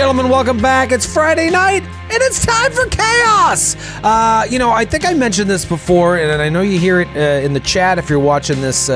gentlemen, welcome back. It's Friday night, and it's time for chaos. I think I mentioned this before, and I know you hear it in the chat. If you're watching this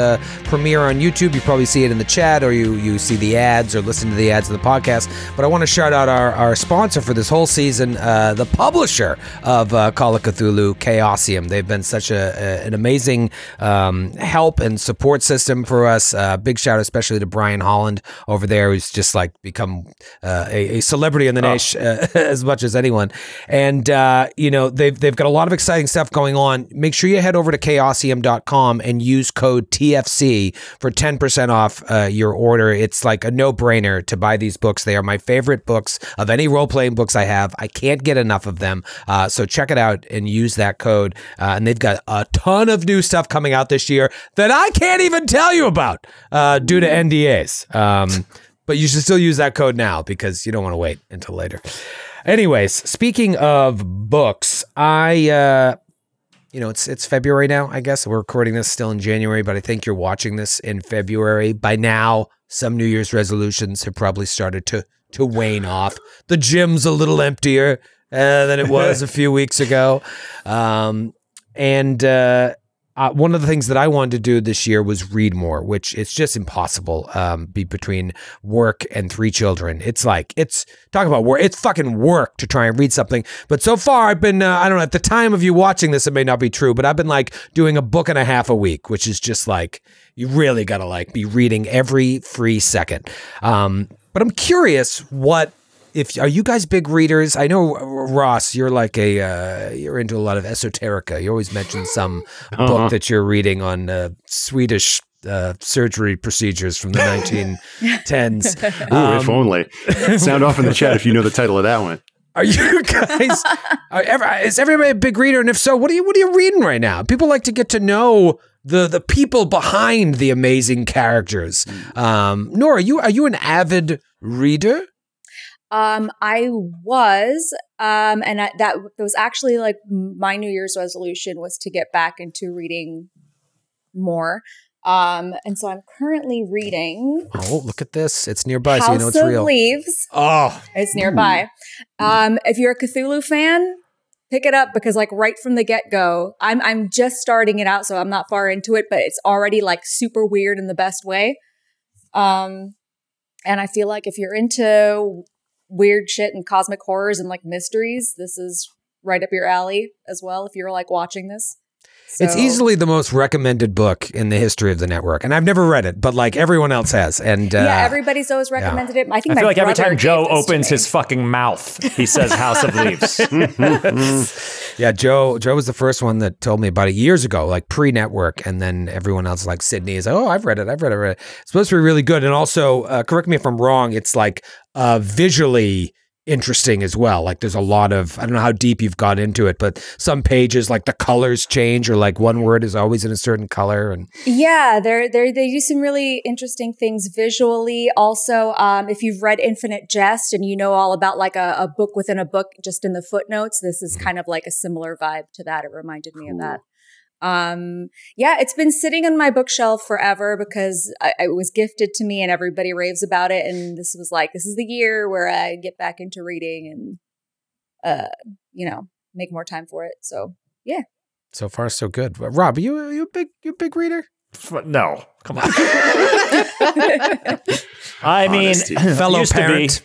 premiere on YouTube, you probably see it in the chat, or you see the ads or listen to the ads of the podcast. But I want to shout out our sponsor for this whole season, the publisher of Call of Cthulhu, Chaosium. They've been such an amazing help and support system for us. Big shout out especially to Bryant over there, who's just like become a celebrity in the Naish as much as anyone. And they've got a lot of exciting stuff going on. Make sure you head over to chaosium.com and use code TFC for 10% off your order. It's like a no-brainer to buy these books. They are my favorite books of any role-playing books I have. I can't get enough of them. So check it out and use that code. And they've got a ton of new stuff coming out this year that I can't even tell you about due to NDAs. But you should still use that code now because you don't want to wait until later. Anyways, speaking of books, it's February now, I guess. We're recording this still in January, but I think you're watching this in February. By now, some New Year's resolutions have probably started to wane off. The gym's a little emptier than it was a few weeks ago. One of the things that I wanted to do this year was read more, which it's just impossible between work and 3 children. It's talk about work. It's fucking work to try and read something. But so far I've been, I don't know, at the time of you watching this, it may not be true, but I've been like doing a book and a half a week, which is just like, you really got to like be reading every free second. But I'm curious are you guys big readers? I know, Ross, you're like you're into a lot of esoterica. You always mention some book that you're reading on Swedish surgery procedures from the 1910s. Ooh, if only. Sound off in the chat if you know the title of that one. Are you guys, is everybody a big reader? And if so, what are you reading right now? People like to get to know the people behind the amazing characters. Noura, are you an avid reader? I was, and that was actually like my New Year's resolution was to get back into reading more. And so I'm currently reading. Oh, look at this. It's nearby, House so you know it's real. of Leaves. Oh. It's nearby. If you're a Cthulhu fan, pick it up because like right from the get-go, I'm just starting it out, so I'm not far into it, but it's already like super weird in the best way. And I feel like if you're into weird shit and cosmic horrors and like mysteries, this is right up your alley as well if you're like watching this. So. It's easily the most recommended book in the history of the network, and I've never read it, but like everyone else has. And yeah, everybody's always recommended it. I feel like every time Joe opens his fucking mouth, he says House of Leaves. Yeah, Joe was the first one that told me about it years ago, like pre-network, and then everyone else, like Sydney, is like, oh, I've read it. It's supposed to be really good, and also, correct me if I'm wrong, it's like visually interesting as well. Like there's a lot of, I don't know how deep you've got into it, but some pages like the colors change, or like one word is always in a certain color. And yeah, they do some really interesting things visually. Also, if you've read Infinite Jest and you know all about like a book within a book, just in the footnotes, this is kind of like a similar vibe to that. It reminded me of that. Yeah, it's been sitting on my bookshelf forever because it was gifted to me and everybody raves about it. And this was like, this is the year where I get back into reading and, make more time for it. So, yeah. So far, so good. Rob, are you a big reader? No, come on. I mean, fellow parent.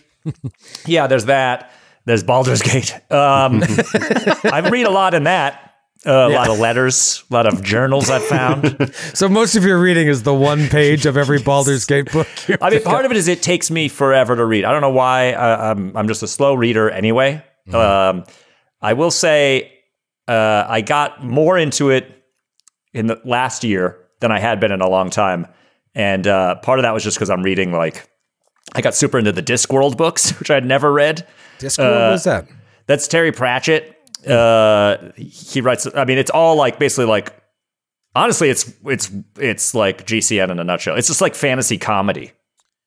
Yeah, there's that. There's Baldur's Gate. I read a lot in that. A lot of letters, a lot of journals I've found. So most of your reading is the one page of every Baldur's Gate book. I mean, part of it is it takes me forever to read. I don't know why. I'm just a slow reader anyway. I will say I got more into it in the last year than I had been in a long time. And part of that was just because I'm reading, like, I got super into the Discworld books, which I had never read. Discworld, what is that? That's Terry Pratchett. He writes, I mean, it's all like basically like, honestly, it's like GCN in a nutshell. It's just like fantasy comedy.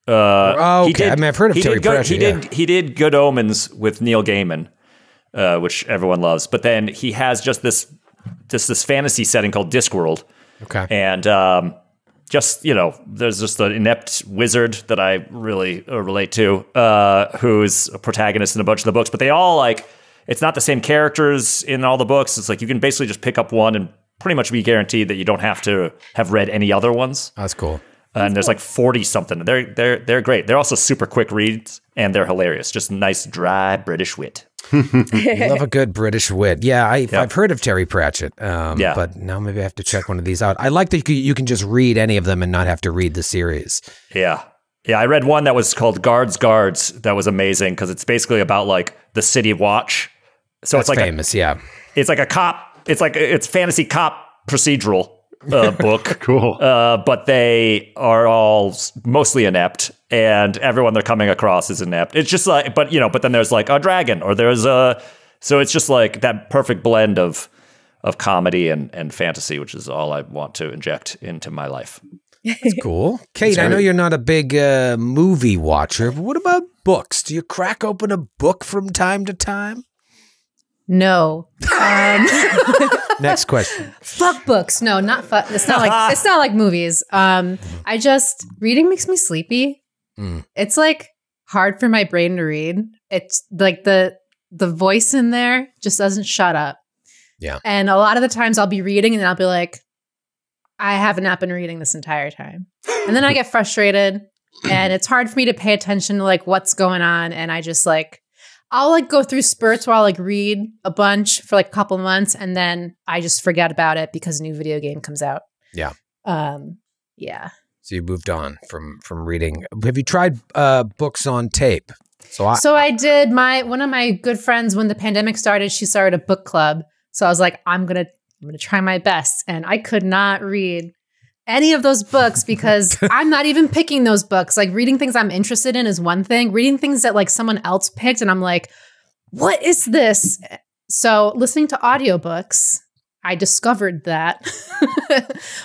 Okay. I mean, I've heard of Terry Pratchett. He did Good Omens with Neil Gaiman, which everyone loves. But then he has just this fantasy setting called Discworld. Okay. And just, there's just an inept wizard that I really relate to, who's a protagonist in a bunch of the books, but they all like, it's not the same characters in all the books. It's like you can basically just pick up one and pretty much be guaranteed that you don't have to have read any other ones. That's cool. And there's like 40 something. They're great. They're also super quick reads and they're hilarious. Just nice, dry British wit. You love a good British wit. Yeah, I've heard of Terry Pratchett. But now maybe I have to check one of these out. I like that you can just read any of them and not have to read the series. Yeah. Yeah, I read one that was called Guards. That was amazing because it's basically about like the City Watch. So That's it's like famous, yeah. It's like a cop. It's fantasy cop procedural book. Cool. But they are all mostly inept, and everyone they're coming across is inept. It's just like, but then there's like a dragon, or there's so it's just like that perfect blend of comedy and fantasy, which is all I want to inject into my life. That's cool. Kate, I know you're not a big movie watcher, but what about books? Do you crack open a book from time to time? No. Next question. Fuck books. No, not fuck. It's not like movies. Reading makes me sleepy. It's like hard for my brain to read. It's like the voice in there just doesn't shut up. Yeah. And a lot of the times I'll be reading and then I'll be like, I have not been reading this entire time. And then I get frustrated and it's hard for me to pay attention to like what's going on. And I just like, I'll like go through spurts where I'll like read a bunch for like a couple months and then I just forget about it because a new video game comes out. Yeah. Yeah. So you moved on from reading. Have you tried books on tape? So I did. One of my good friends, when the pandemic started, she started a book club. So I was like, I'm gonna try my best. And I could not read any of those books because I'm not even picking those books. Like reading things I'm interested in is one thing. Reading things that like someone else picked and I'm like, what is this? So listening to audiobooks, I discovered that.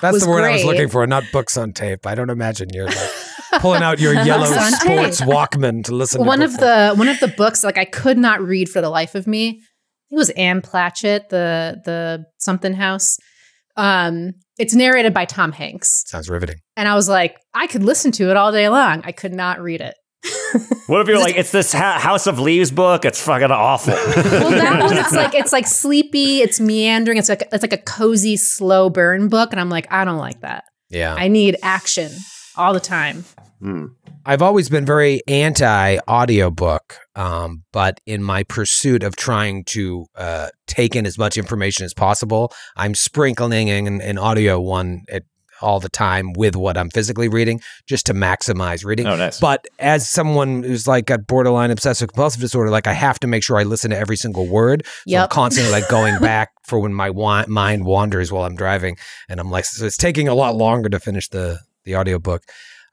That's the word I was looking for, not books on tape. I don't imagine you're like pulling out your yellow sports Walkman to listen to one of the books like I could not read for the life of me. It was Anne Pratchett, the something house. It's narrated by Tom Hanks. Sounds riveting. And I was like, I could listen to it all day long. I could not read it. What if you're like, it's this House of Leaves book? It's fucking awful. Well, that one, it's like sleepy. It's meandering. It's like a cozy, slow burn book. And I'm like, I don't like that. Yeah. I need action all the time. I've always been very anti-audiobook, but in my pursuit of trying to take in as much information as possible, I'm sprinkling in an audio one all the time with what I'm physically reading just to maximize reading. Oh, nice. But as someone who's like got borderline obsessive compulsive disorder, like I have to make sure I listen to every single word. So I'm constantly like going back for when my mind wanders while I'm driving. And I'm like, so it's taking a lot longer to finish the audiobook.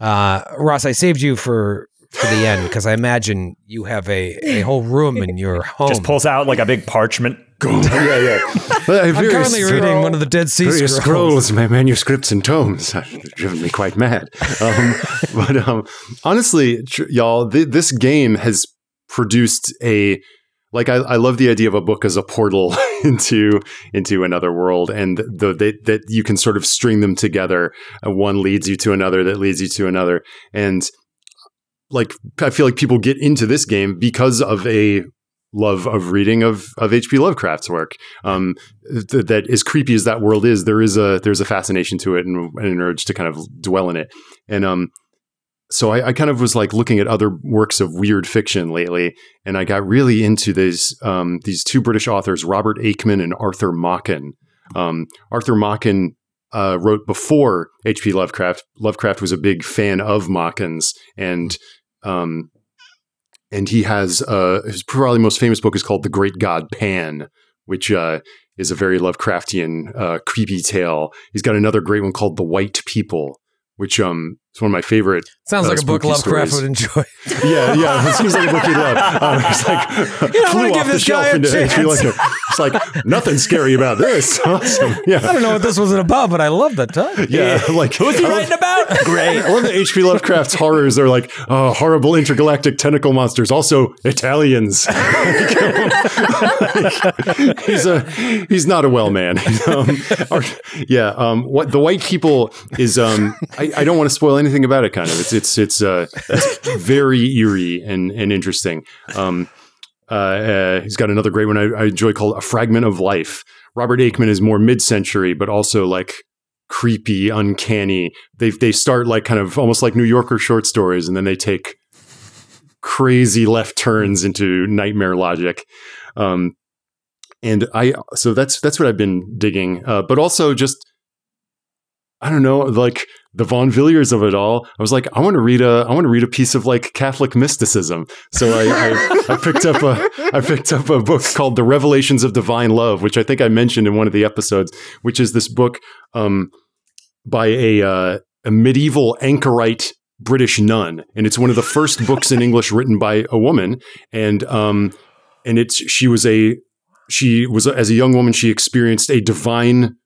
Ross, I saved you for the end because I imagine you have a whole room in your home. Just pulls out like a big parchment. Yeah. I'm currently reading one of the Dead Sea Scrolls, my manuscripts and tomes have driven me quite mad. But honestly, y'all, this game has produced I love the idea of a book as a portal into another world, and that you can sort of string them together. One leads you to another, that leads you to another, and like I feel like people get into this game because of a love of reading of H.P. Lovecraft's work. That as creepy as that world is, there's a fascination to it and an urge to kind of dwell in it, and so I kind of was like looking at other works of weird fiction lately, and I got really into these two British authors, Robert Aikman and Arthur Machen. Arthur Machen wrote before H.P. Lovecraft. Lovecraft was a big fan of Machen's, and he has his probably most famous book is called The Great God Pan, which is a very Lovecraftian creepy tale. He's got another great one called The White People, which It's one of my favorite. Sounds like a book Lovecraft would enjoy. Yeah. It seems like a book he'd love. It's like flew off the shelf into HP. It's like nothing scary about this. Awesome. Yeah. I don't know what this was about, but I love that title. Yeah. Like who's he writing about? Great. I love the HP Lovecraft's horrors. They're like horrible intergalactic tentacle monsters, also Italians. He's not a well man. What the white people is. I don't want to spoil anything about it. Kind of. It's very eerie and interesting. He's got another great one I enjoy called A Fragment of Life. Robert Aikman is more mid-century, but also like creepy, uncanny. They start like kind of almost like New Yorker short stories, and then they take crazy left turns into nightmare logic. So that's what I've been digging. But also just, I don't know, like the Von Villiers of it all. I was like, I want to read a piece of like Catholic mysticism. So I picked up a book called The Revelations of Divine Love, which I think I mentioned in one of the episodes, which is this book by a medieval anchorite British nun, and it's one of the first books in English written by a woman. And she was as a young woman, she experienced a divine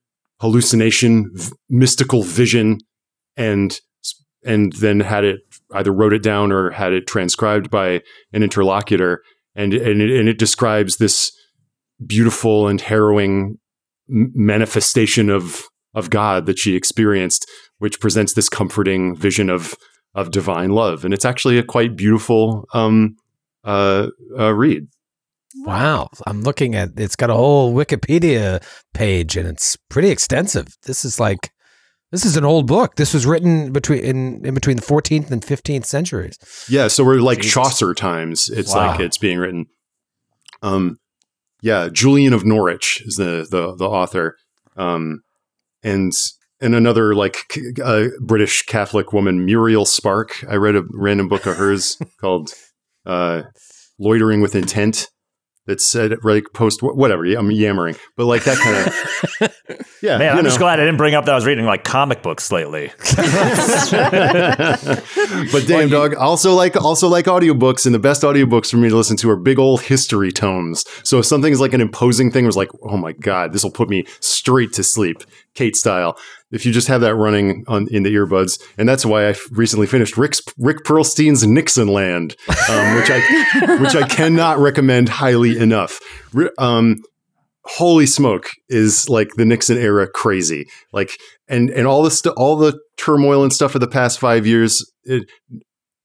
hallucination, mystical vision, and then had it either wrote it down or had it transcribed by an interlocutor, and it describes this beautiful and harrowing manifestation of God that she experienced, which presents this comforting vision of divine love, and it's actually a quite beautiful read. Wow. I'm looking at, it's got a whole Wikipedia page and it's pretty extensive. This is an old book. This was written in between the 14th and 15th centuries. Yeah. So we're like Chaucer times. It's like it's being written. Julian of Norwich is the author. And another like British Catholic woman, Muriel Spark. I read a random book of hers called Loitering with Intent. That said, like post whatever. I'm yammering, but like that kind of. Yeah, man, I'm just glad I didn't bring up that I was reading like comic books lately. But damn, dog. Also like audiobooks, and the best audiobooks for me to listen to are big old history tomes. So if something is like an imposing thing, it was like, oh my god, this will put me straight to sleep, Kate style. If you just have that running in the earbuds, and that's why I recently finished Rick Perlstein's Nixon Land, which I cannot recommend highly enough. Holy smoke, is like the Nixon era crazy, like and all the turmoil and stuff of the past 5 years.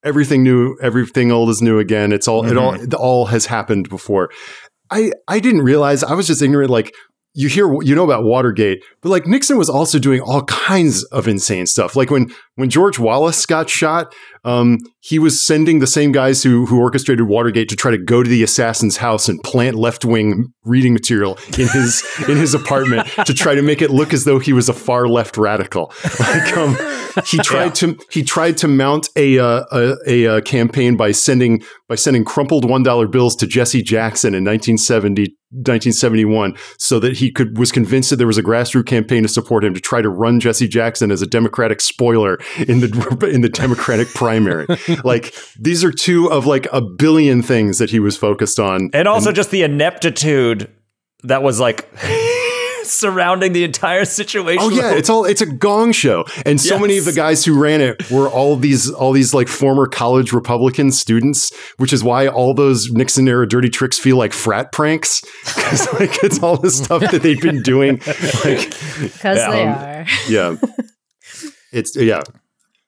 Everything new, everything old is new again. It's all it all has happened before. I didn't realize, I was just ignorant. Like, you know about Watergate, but like Nixon was also doing all kinds of insane stuff. Like when George Wallace got shot, he was sending the same guys who orchestrated Watergate to try to go to the assassin's house and plant left-wing reading material in his apartment to try to make it look as though he was a far left radical. Like he tried to mount a campaign by sending crumpled $1 bills to Jesse Jackson in 1971, so that he was convinced that there was a grassroots campaign to support him, to try to run Jesse Jackson as a Democratic spoiler in the Democratic primary. Like, these are two of like a billion things that he was focused on, and also just the ineptitude that was like surrounding the entire situation. Oh yeah, it's a gong show, and so many of the guys who ran it were all these like former college Republican students, which is why all those Nixon era dirty tricks feel like frat pranks, because like it's all the stuff that they've been doing, like because they are. Yeah,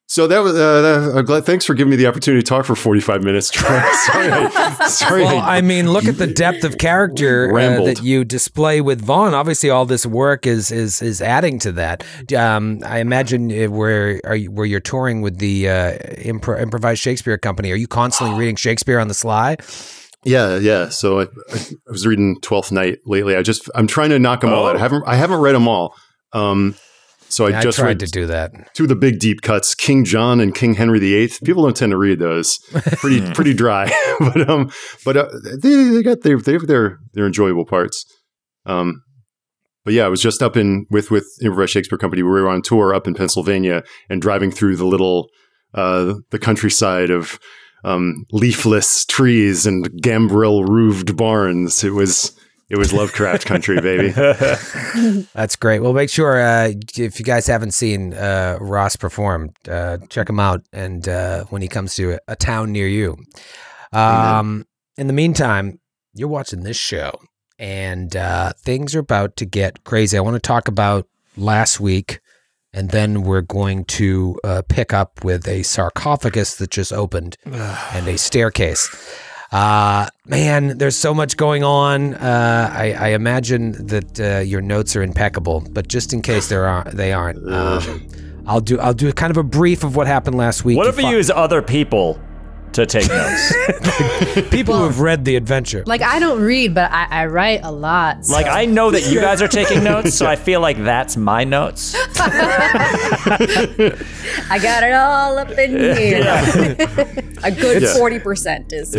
So that was. I'm glad. Thanks for giving me the opportunity to talk for 45 minutes. Sorry. Well, I mean, look at the depth of character that you display with Vaughn. Obviously, all this work is adding to that. I imagine where you're touring with the improvised Shakespeare company. Are you constantly reading Shakespeare on the sly? Yeah. So I was reading Twelfth Night lately. I'm trying to knock them all out. I haven't read them all. So I just tried to do that. Two of the big deep cuts, King John and King Henry VIII. People don't tend to read those. Pretty dry, but they got their enjoyable parts. But yeah, I was just up with Improvised Shakespeare Company. We were on tour up in Pennsylvania and driving through the little the countryside of leafless trees and gambrel-roofed barns. It was Lovecraft country, baby. That's great. Well, make sure if you guys haven't seen Ross perform, check him out. And when he comes to a town near you. In the meantime, you're watching this show, and things are about to get crazy. I want to talk about last week, and then we're going to pick up with a sarcophagus that just opened and a staircase. Man, there's so much going on. I imagine that your notes are impeccable, but just in case they aren't, I'll do kind of a brief of what happened last week. What if we use other people to take notes? People who have read the adventure. Like, I don't read, but I write a lot. So. Like, I know that you guys are taking notes, so I feel like that's my notes. I got it all up in here. A good 40% is.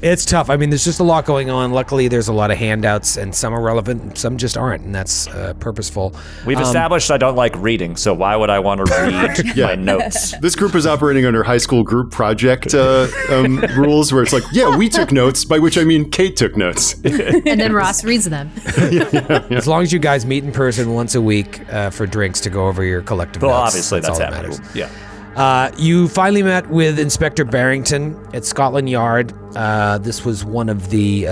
It's tough. I mean, there's just a lot going on. Luckily, there's a lot of handouts, and some are relevant, and some just aren't, and that's purposeful. We've established I don't like reading, so why would I want to read my notes? This group is operating under high school group project rules, where it's like, yeah, we took notes, by which I mean Kate took notes. And then Ross reads them. As long as you guys meet in person once a week for drinks to go over your collective notes. Well, obviously, that's all that happening. matters. Yeah. You finally met with Inspector Barrington at Scotland Yard. This was one of the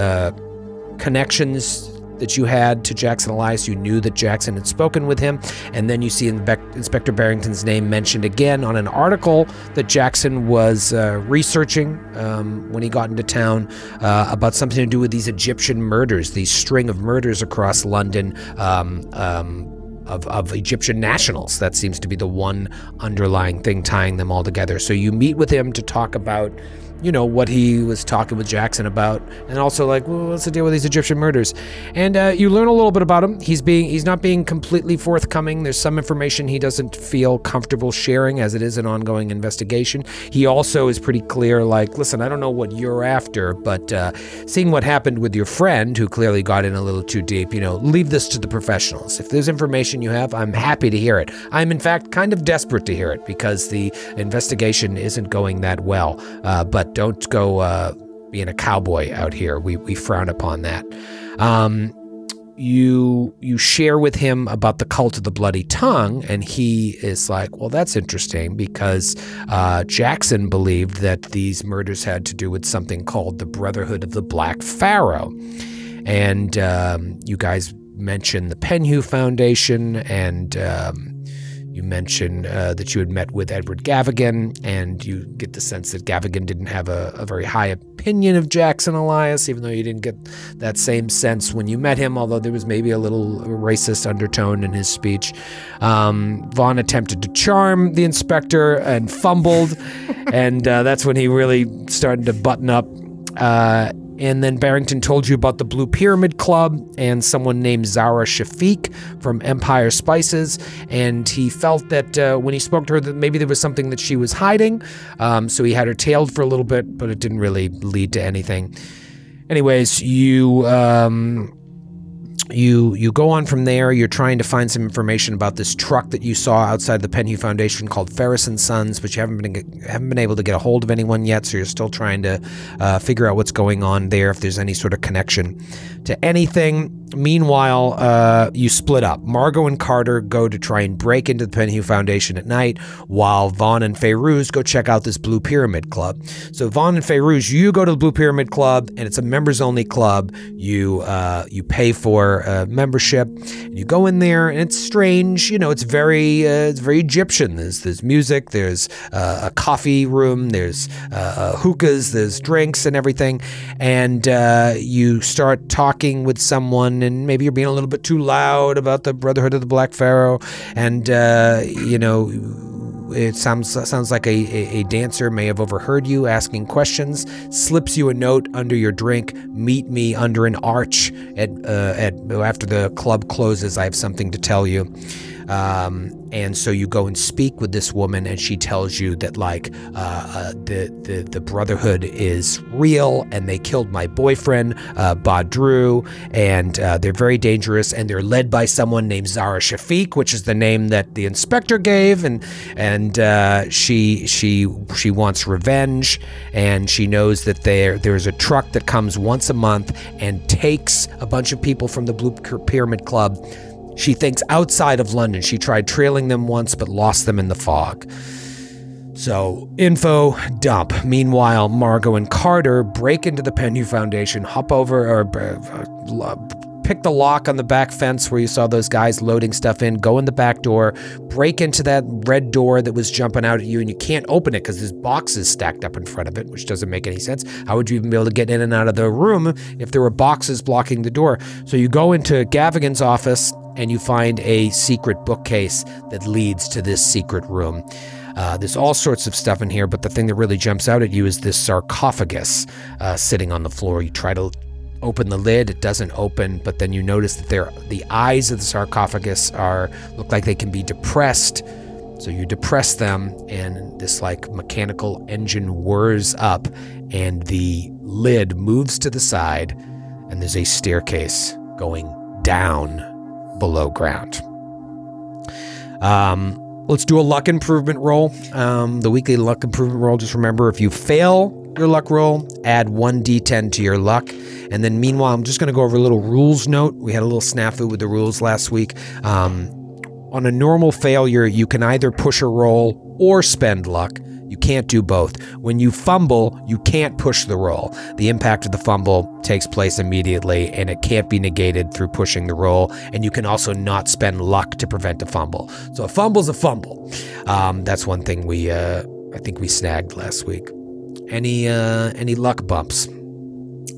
connections that you had to Jackson Elias. You knew that Jackson had spoken with him, and then you see Inspector Barrington's name mentioned again on an article that Jackson was researching when he got into town about something to do with these Egyptian murders, these string of murders across London, of Egyptian nationals. That seems to be the one underlying thing tying them all together. So you meet with him to talk about, you know, what he was talking with Jackson about, and also like, well, what's the deal with these Egyptian murders? And you learn a little bit about him. He's not being completely forthcoming. There's some information he doesn't feel comfortable sharing, as it is an ongoing investigation. He also is pretty clear, like, listen, I don't know what you're after, but seeing what happened with your friend, who clearly got in a little too deep, you know, leave this to the professionals. If there's information you have, I'm happy to hear it. I'm in fact kind of desperate to hear it, because the investigation isn't going that well. But don't go being a cowboy out here. We frown upon that. You share with him about the cult of the bloody tongue, and he is like, well, that's interesting, because Jackson believed that these murders had to do with something called the Brotherhood of the Black Pharaoh. And you guys mentioned the Penhew Foundation, and you mentioned that you had met with Edward Gavigan, and you get the sense that Gavigan didn't have a very high opinion of Jackson Elias, even though you didn't get that same sense when you met him, although there was maybe a little racist undertone in his speech. Vaughn attempted to charm the inspector and fumbled, and that's when he really started to button up. And then Barrington told you about the Blue Pyramid Club and someone named Zara Shafiq from Empire Spices, and he felt that when he spoke to her that maybe there was something that she was hiding, so he had her tailed for a little bit, but it didn't really lead to anything. Anyways, you go on from there. You're trying to find some information about this truck that you saw outside the Penhew Foundation called Fairuz and Sons, but you haven't been able to get a hold of anyone yet, so you're still trying to figure out what's going on there, if there's any sort of connection to anything. Meanwhile, you split up. Margot and Carter go to try and break into the Penhew Foundation at night, while Vaughn and Fairuz go check out this Blue Pyramid Club. So Vaughn and Fairuz, you go to the Blue Pyramid Club, and it's a members-only club. You pay for membership. You go in there, and it's strange. You know, it's very Egyptian. There's music. There's a coffee room. There's hookahs. There's drinks and everything. And you start talking with someone, and maybe you're being a little bit too loud about the Brotherhood of the Black Pharaoh, and you know, it sounds like a dancer may have overheard you asking questions, slips you a note under your drink: meet me under an arch after the club closes. I have something to tell you. And so you go and speak with this woman, and she tells you that like the Brotherhood is real, and they killed my boyfriend Badru, and they're very dangerous, and they're led by someone named Zara Shafiq, which is the name that the inspector gave, and and she wants revenge, and she knows that there's a truck that comes once a month and takes a bunch of people from the Blue Pyramid Club. She thinks outside of London. She tried trailing them once, but lost them in the fog. So, info dump. Meanwhile, Margot and Carter break into the Penhew Foundation, hop over, or pick the lock on the back fence where you saw those guys loading stuff in, go in the back door, break into that red door that was jumping out at you, and you can't open it because there's boxes stacked up in front of it, which doesn't make any sense. How would you even be able to get in and out of the room if there were boxes blocking the door? So you go into Gavigan's office, and you find a secret bookcase that leads to this secret room. There's all sorts of stuff in here, but the thing that really jumps out at you is this sarcophagus sitting on the floor. You try to open the lid, it doesn't open, but then you notice that the eyes of the sarcophagus look like they can be depressed. So you depress them, and this like mechanical engine whirs up, and the lid moves to the side, and there's a staircase going down below ground. Let's do a luck improvement roll. The weekly luck improvement roll, just remember, if you fail your luck roll, add 1d10 to your luck. And then meanwhile, I'm just going to go over a little rules note. We had a little snafu with the rules last week. On a normal failure, you can either push a roll or spend luck. You can't do both. When you fumble, you can't push the roll. The impact of the fumble takes place immediately, and it can't be negated through pushing the roll. And you can also not spend luck to prevent a fumble. So a fumble's a fumble. That's one thing I think we snagged last week. Any luck bumps?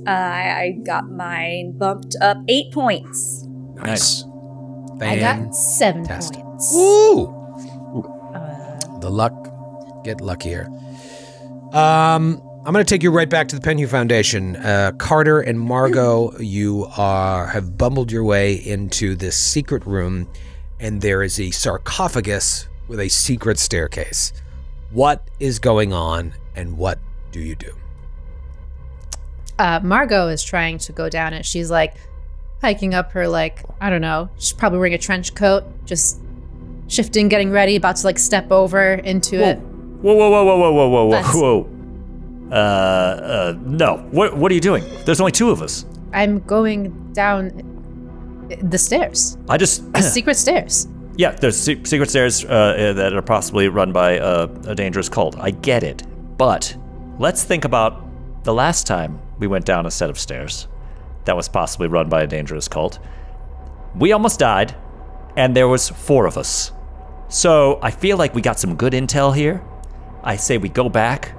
I got mine bumped up 8 points. Nice. I got 7 points. Woo! The luck. Get luckier. I'm going to take you right back to the Penhew Foundation. Carter and Margot, you have bumbled your way into this secret room, and there is a sarcophagus with a secret staircase. What is going on, and what do you do? Margot is trying to go down it. She's like hiking up her, like, I don't know, she's probably wearing a trench coat, just shifting, getting ready, about to like step over into it. Whoa. No. What are you doing? There's only 2 of us. I'm going down the stairs. The secret stairs. Yeah, there's secret stairs that are possibly run by a dangerous cult. I get it. But let's think about the last time we went down a set of stairs that was possibly run by a dangerous cult. We almost died, and there was 4 of us. So I feel like we got some good intel here. I say we go back,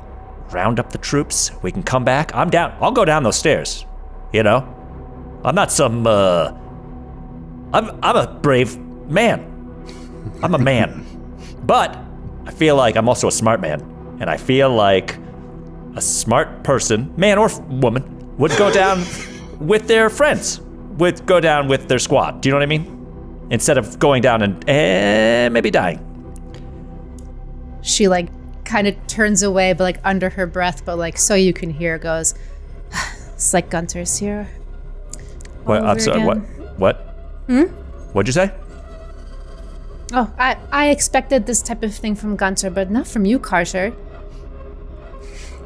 round up the troops, we can come back. I'm down. I'll go down those stairs, you know? I'm not some, I'm a brave man. I'm a man. But I feel like I'm also a smart man. And I feel like a smart person, man or woman, would go down with their friends, would go down with their squad. Do you know what I mean? Instead of going down and maybe dying. She like kind of turns away, but like under her breath, but like so you can hear, goes, it's like Gunter's here. What? I'm sorry, again. What? What'd you say? Oh, I expected this type of thing from Gunter, but not from you, Carter.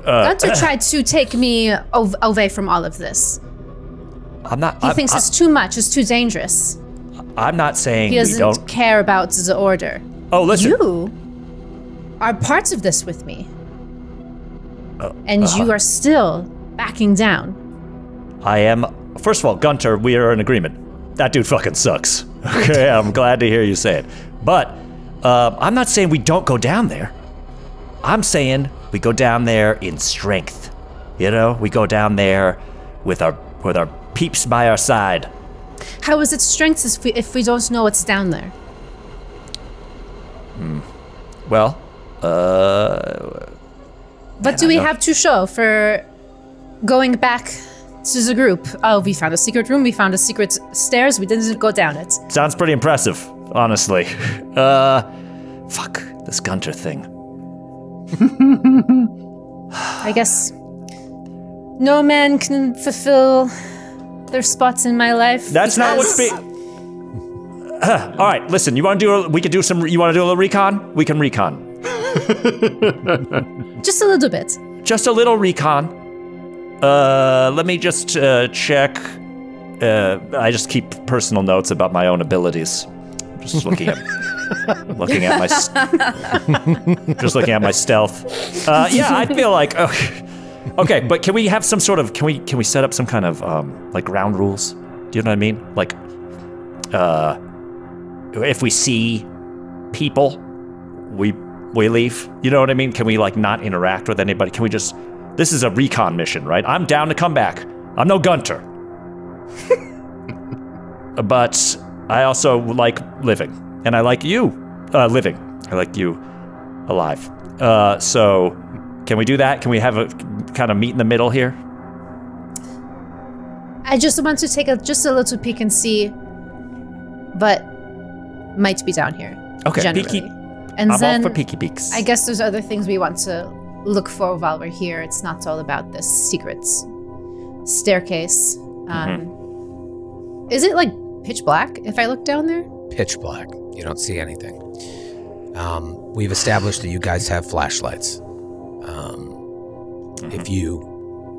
Gunter tried to take me away from all of this. He thinks it's too much, it's too dangerous. I'm not saying he doesn't care about the order. Oh, listen. You are parts of this with me. And you are still backing down. I am. First of all, Gunter, we are in agreement. That dude fucking sucks. Okay, I'm glad to hear you say it. But I'm not saying we don't go down there. I'm saying we go down there in strength. You know, we go down there with our peeps by our side. How is it strength if we don't know what's down there? Well, what do we have to show for going back to the group? Oh, we found a secret room, we found a secret stairs, we didn't go down it. Sounds pretty impressive, honestly. Fuck this Gunter thing. I guess no man can fulfill their spots in my life. That's not what's all right, listen, you want to do a little recon? We can recon. Just a little bit. Just a little recon. Let me just check. I just keep personal notes about my own abilities. Just looking at my stealth. Yeah, I feel like okay, but can we have some sort of can we set up some kind of like ground rules? Do you know what I mean? Like if we see people, we leave. You know what I mean? Can we like not interact with anybody? Can we just? This is a recon mission, right? I'm down to come back. I'm no Gunter. But I also like living. And I like you living. I like you alive. So can we do that? Can we have a kind of meet in the middle here? I just want to take just a little peek and see, but might be down here. Okay, generally. peeky. And I'm then all for peeky peeks. I guess there's other things we want to look for while we're here. It's not all about this secret staircase. Is it like pitch black if I look down there? Pitch black. You don't see anything. We've established that you guys have flashlights. If you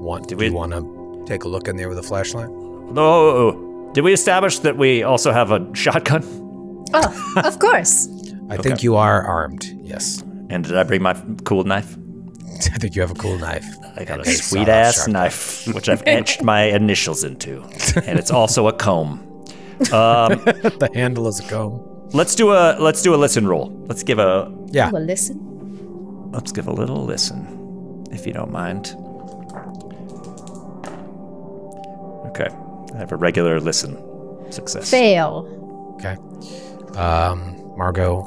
want, do you want to take a look in there with a flashlight? No. Did we establish that we also have a shotgun? Oh, of course. I think you are armed, yes. And did I bring my cool knife? I think you have a cool knife. I got a sweet-ass knife, which I've etched my initials into. And it's also a comb. The handle is a comb. Let's do a listen roll. Let's give a listen. Let's give a little listen, if you don't mind. Okay, I have a regular listen success. Fail. Okay. Margot,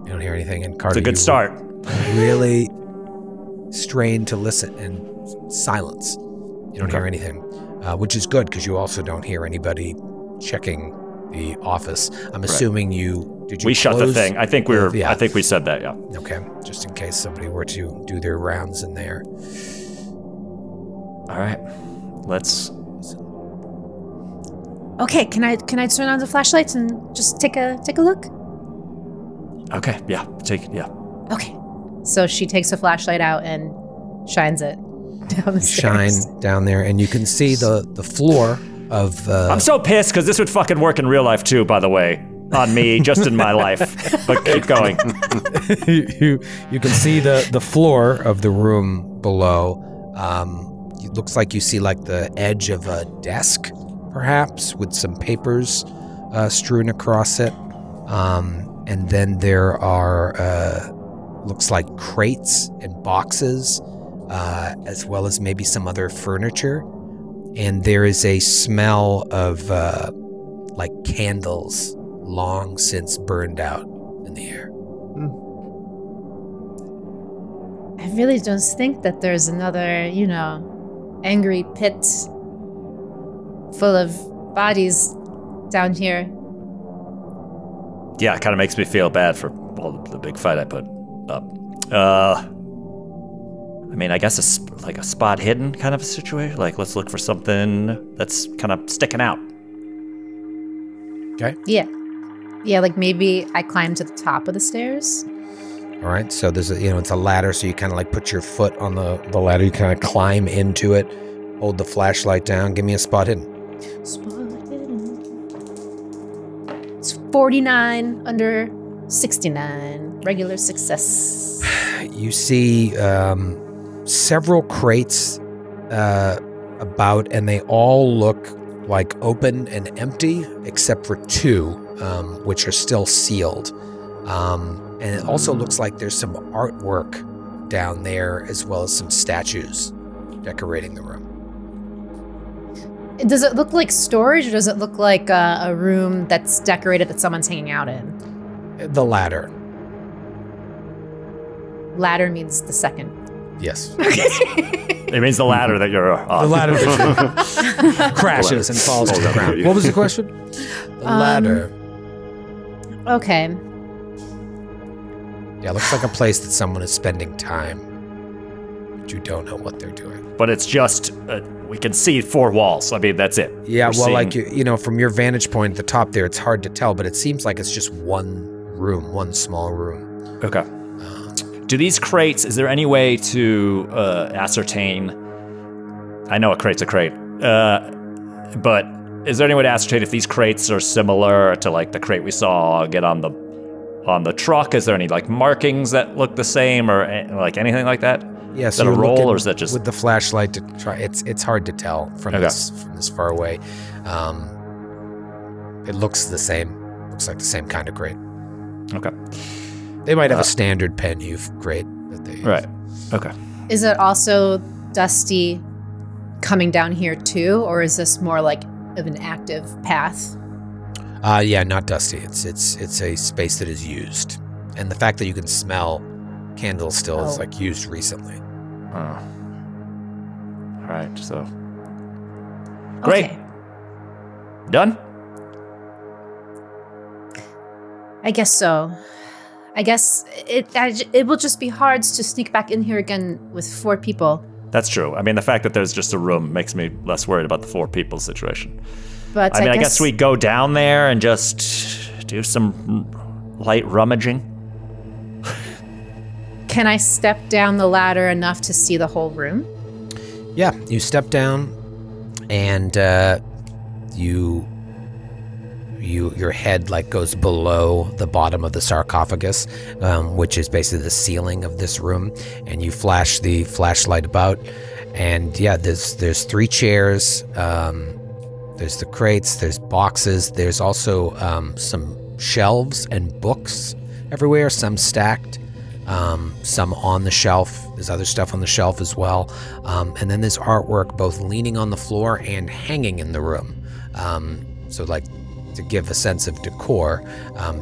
you don't hear anything, and Carter, it's a good start. Really strained to listen in silence. You don't hear anything, which is good because you also don't hear anybody checking the office. I'm assuming we shut the thing. I think I think we said that, yeah. Okay, just in case somebody were to do their rounds in there. All right, let's. Okay, can I turn on the flashlights and just take a look? Okay, yeah, Okay, so she takes a flashlight out and shines it down the stairs. Shine down there, and you can see the floor of. I'm so pissed because this would fucking work in real life too. By the way, on me, just in my life. But keep going. you can see the floor of the room below. It looks like you see like the edge of a desk, perhaps, with some papers strewn across it. And then there are, looks like crates and boxes, as well as maybe some other furniture. And there is a smell of like candles long since burned out in the air. I really don't think that there's another, angry pit full of bodies down here. Yeah, it kind of makes me feel bad for all the big fight I put up. I mean, I guess it's like a spot hidden kind of a situation. Like, let's look for something that's kind of sticking out. Okay. Yeah, like maybe I climb to the top of the stairs. All right, so there's it's a ladder, so you kind of like put your foot on the ladder, you kind of climb into it, hold the flashlight down, give me a spot hidden. Spot hidden. It's 49 under 69. Regular success. You see several crates about, and they all look like open and empty, except for two, which are still sealed. And it also looks like there's some artwork down there, as well as some statues decorating the room. Does it look like storage, or does it look like a room that's decorated that someone's hanging out in? The latter. Ladder means the second. Yes. It means the ladder that you're on. The ladder that crashes and falls to the ground. What was the question? The ladder. Okay. Yeah, it looks like a place that someone is spending time, but you don't know what they're doing. But it's just, we can see four walls. I mean, that's it. Yeah, well, like, from your vantage point at the top there, it's hard to tell, but it seems like it's just one room, one small room. Okay. do these crates, is there any way to ascertain, I know a crate's a crate, but is there any way to ascertain if these crates are similar to like the crate we saw get on the truck? Is there any like markings that look the same or like anything like that? Yeah, is that a roll or is that just with the flashlight to try? It's hard to tell from this far away. It looks the same. Looks like the same kind of crate. Okay. They might have a standard Penhew crate that they use. Right. Okay. Is it also dusty coming down here too, or is this more like of an active path? Yeah, not dusty. It's a space that is used, and the fact that you can smell candles still is like used recently. Oh. All right. So. Great. Okay. Done? I guess so. I guess it will just be hard to sneak back in here again with 4 people. That's true. I mean, the fact that there's just a room makes me less worried about the 4 people situation. But I guess we go down there and just do some light rummaging. Can I step down the ladder enough to see the whole room? Yeah, you step down, and your head like goes below the bottom of the sarcophagus, which is basically the ceiling of this room, and you flash the flashlight about, and yeah, there's 3 chairs, there's the crates, there's boxes, there's also some shelves and books everywhere, some stacked, some on the shelf. There's other stuff on the shelf as well, and then there's artwork both leaning on the floor and hanging in the room, so like to give a sense of decor,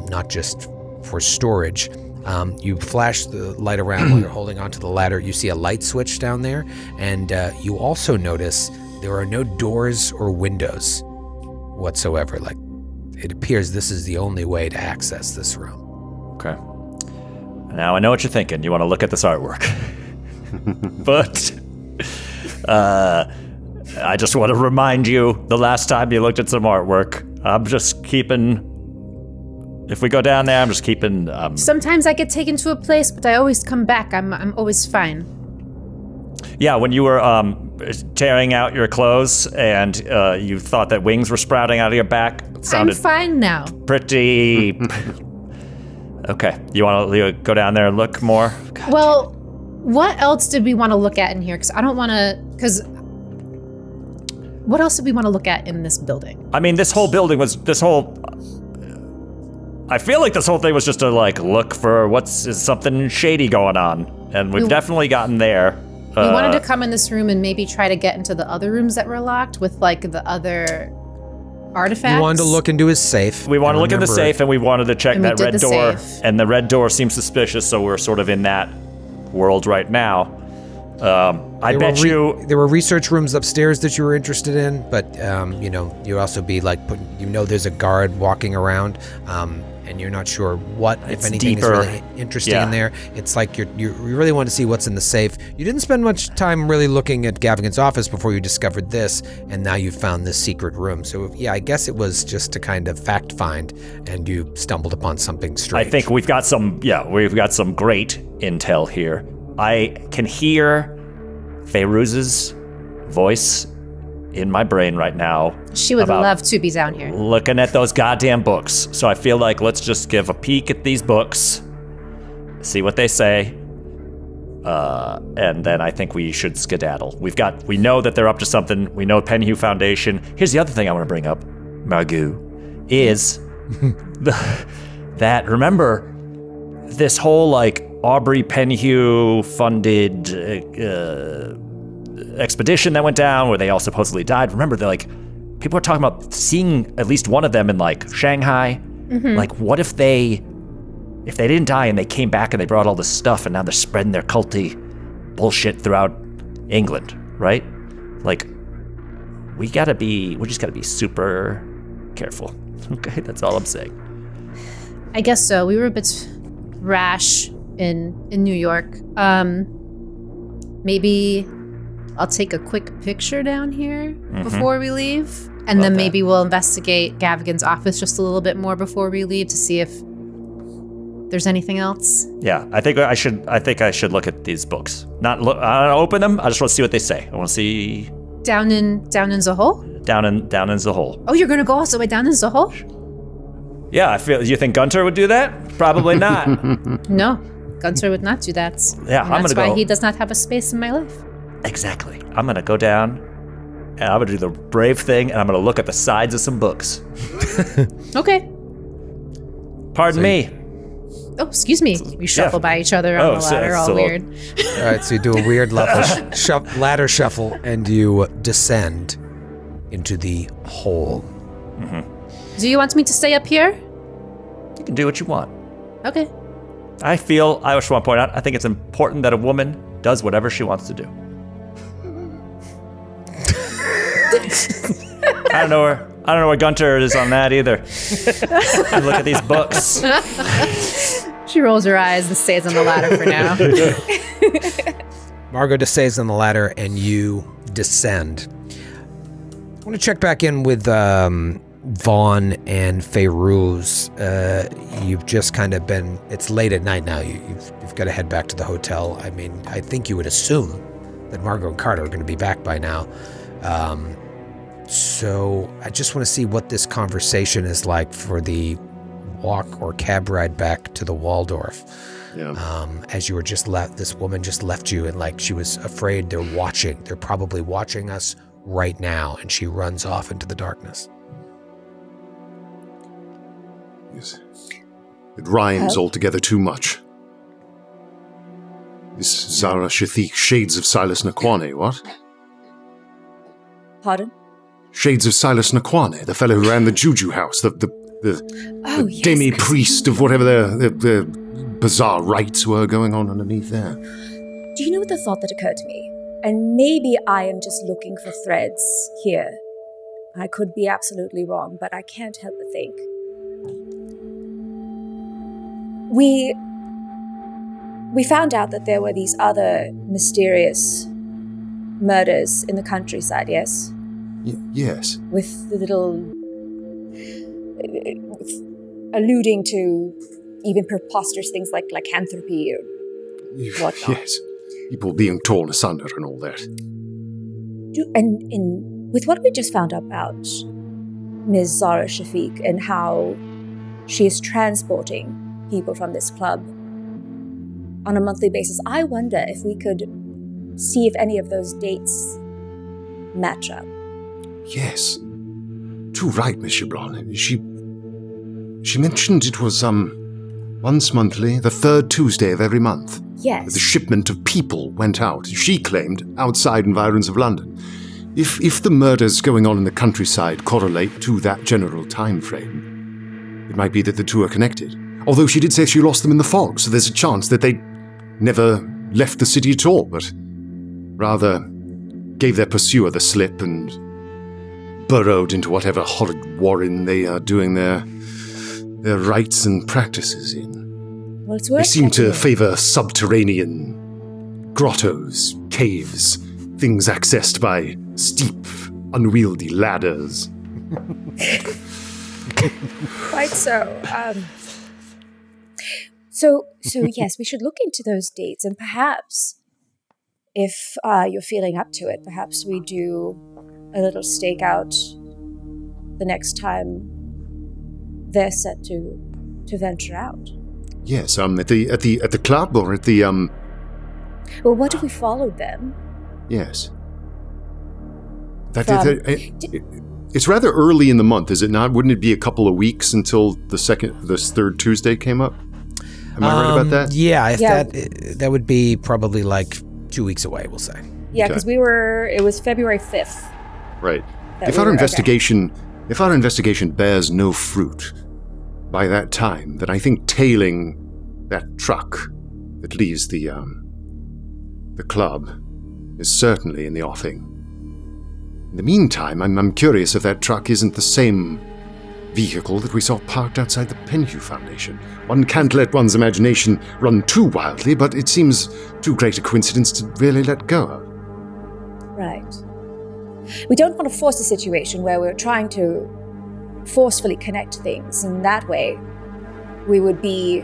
not just for storage. You flash the light around while you're holding onto the ladder. You see a light switch down there, and you also notice there are no doors or windows whatsoever. Like, it appears this is the only way to access this room. Okay. Now I know what you're thinking. You want to look at this artwork. But I just want to remind you, the last time you looked at some artwork, I'm just keeping... If we go down there, I'm just keeping... Sometimes I get taken to a place, but I always come back. I'm always fine. Yeah, when you were tearing out your clothes and you thought that wings were sprouting out of your back, it sounded... I'm fine now. Pretty... Okay, you want to go down there and look more? God, well, what else did we want to look at in here? Because I don't want to... What else did we want to look at in this building? I mean, this whole building was... I feel like this whole thing was just to, like, look for is something shady going on. And we've definitely gotten there. We wanted to come in this room and maybe try to get into the other rooms that were locked with, like, the other artifacts. You wanted to look into his safe. We wanted to look in the safe, and we wanted to check that red door. Safe. And the red door seems suspicious, so we're sort of in that world right now. I bet you... There were research rooms upstairs that you were interested in, but, you'd also be like, there's a guard walking around, and you're not sure what, if anything, deeper. is really interesting in there. It's like you really want to see what's in the safe. You didn't spend much time really looking at Gavigan's office before you discovered this, and now you found this secret room. So, yeah, I guess it was just to kind of fact find, and you stumbled upon something strange. I think we've got some great intel here. I can hear Fairuz's voice in my brain right now. She would love to be down here. Looking at those goddamn books. So I feel like let's just give a peek at these books, see what they say, and then I think we should skedaddle. We know that they're up to something. We know Penhew Foundation. Here's the other thing I want to bring up, Margot, is that remember this whole like Aubrey Penhew funded expedition that went down where they all supposedly died. Remember, they're like, people are talking about seeing at least one of them in like Shanghai. Mm-hmm. Like, what if they didn't die and they came back and they brought all this stuff and now they're spreading their culty bullshit throughout England, right? Like, we just gotta be super careful. Okay, that's all I'm saying. I guess so. We were a bit rash in New York. Maybe I'll take a quick picture down here before we leave. And then maybe we'll investigate Gavigan's office just a little bit more before we leave to see if there's anything else. Yeah, I think I should look at these books. Not look. I don't open them. I just want to see what they say. I want to see Down in Zahol? down in Zahol. Oh, you're gonna go all the way down in Zahol? Yeah, I feel. You think Gunter would do that? Probably not. No, Gunter would not do that. Yeah, and I'm that's gonna why go. he does not have a space in my life. Exactly. I'm gonna go down, and I'm gonna do the brave thing, and I'm gonna look at the sides of some books. Okay. Pardon me. Oh, excuse me. We shuffle by each other on the ladder, all weird. All right, so you do a weird ladder shuffle, and you descend into the hole. Mm-hmm. Do you want me to stay up here? You can do what you want. Okay. I just want to point out, I think it's important that a woman does whatever she wants to do. I don't know where Gunter is on that either. Look at these books. She rolls her eyes and stays on the ladder for now. Margot stays on the ladder, and you descend. I want to check back in with Vaughn and Fairuz. You've just kind of been. It's late at night now. You've got to head back to the hotel. I mean, I think you would assume that Margot and Carter are going to be back by now. So I just want to see what this conversation is like for the walk or cab ride back to the Waldorf. Yeah. As you were just left, this woman just left you, and like she was afraid they're watching. They're probably watching us right now, and she runs off into the darkness. Yes. It rhymes altogether too much. This Zara Shathik, Shades of Silas Nakwane, what? Pardon? Shades of Silas Nakwane, the fellow who ran the Juju house, the Yes, demi-priest of whatever the bizarre rites were going on underneath there. Do you know the thought that occurred to me? And maybe I am just looking for threads here. I could be absolutely wrong, but I can't help but think. We found out that there were these other mysterious murders in the countryside, yes? Yes. With the little... alluding to even preposterous things like lycanthropy or whatnot. Yes. People being torn asunder and all that. And with what we just found out about Ms. Zara Shafiq and how she is transporting people from this club on a monthly basis, I wonder if we could see if any of those dates match up. Yes. Too right, Miss Gibran. She mentioned it was, once monthly, the third Tuesday of every month. Yes. The shipment of people went out, she claimed, outside environs of London. If the murders going on in the countryside correlate to that general time frame, it might be that the two are connected. Although she did say she lost them in the fog, so there's a chance that they never left the city at all, but rather gave their pursuer the slip and burrowed into whatever horrid warren they are doing their rites and practices in. Well, it's worth They seem to checking. favor subterranean grottos, caves, things accessed by steep, unwieldy ladders. Quite so. So yes, we should look into those dates, and perhaps, if you're feeling up to it, perhaps we do a little stakeout the next time they're set to venture out. Yes, at the club or at the Well, what if we followed them? Yes. From- It's rather early in the month, is it not? Wouldn't it be a couple of weeks until the third Tuesday came up? Am I right about that? Yeah, Yeah. that would be probably like 2 weeks away, we'll say. Yeah, Okay. because it was February 5th. Right. That If we our were- investigation bears no fruit by that time, then I think tailing that truck that leaves the club is certainly in the offing. In the meantime, I'm curious if that truck isn't the same vehicle that we saw parked outside the Penhew Foundation. One can't let one's imagination run too wildly, but it seems too great a coincidence to really let go of. Right. We don't want to force a situation where we're trying to forcefully connect things, and that way we would be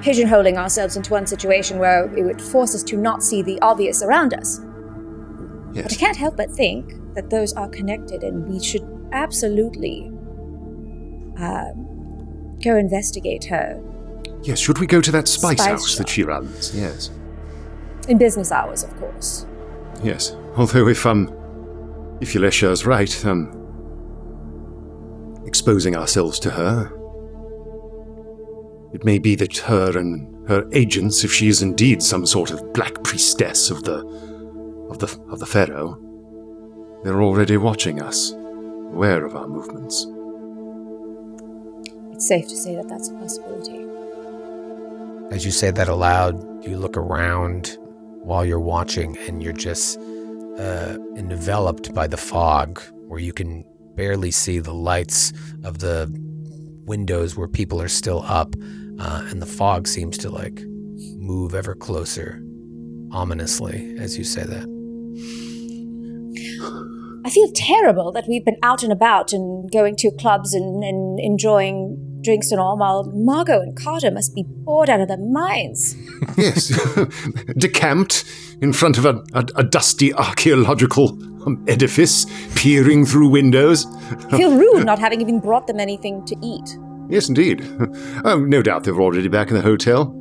pigeonholing ourselves into one situation where it would force us to not see the obvious around us. Yes. But I can't help but think that those are connected, and we should absolutely go investigate her. Yes, should we go to that spice house shop that she runs? Yes. in business hours, of course. Yes. Although if Yalesha is right, exposing ourselves to her, it may be that her and her agents, if she is indeed some sort of black priestess of the Pharaoh, they're already watching us, aware of our movements. It's safe to say that that's a possibility. As you say that aloud, you look around while you're watching, and you're just enveloped by the fog, where you can barely see the lights of the windows where people are still up, and the fog seems to like move ever closer, ominously, as you say that. I feel terrible that we've been out and about and going to clubs and enjoying drinks and all, while Margot and Carter must be bored out of their minds. Yes, decamped in front of a dusty archaeological edifice, peering through windows. I feel rude not having even brought them anything to eat. Yes, indeed. Oh, no doubt they're already back in the hotel.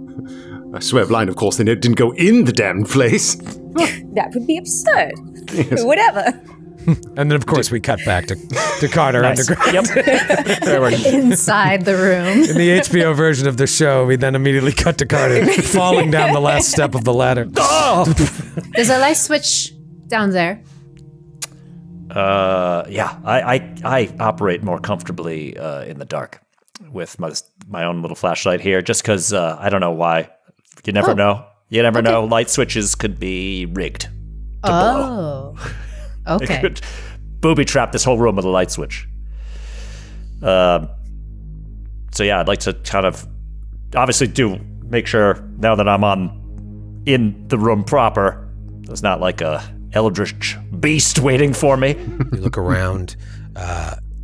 I swear blind, of course, they didn't go in the damned place. That would be absurd. Yes. Whatever. And then, of course, we cut back to Carter underground. Yep. Inside the room. In the HBO version of the show, we then immediately cut to Carter falling down the last step of the ladder. Oh! There's a light switch down there. Yeah, I operate more comfortably in the dark with my own little flashlight here, just because I don't know why. You never know. You never know. Light switches could be rigged to blow. Okay. It could booby trap this whole room with a light switch. So yeah, I'd like to kind of obviously make sure now that I'm in the room proper, there's not like a eldritch beast waiting for me. You look around.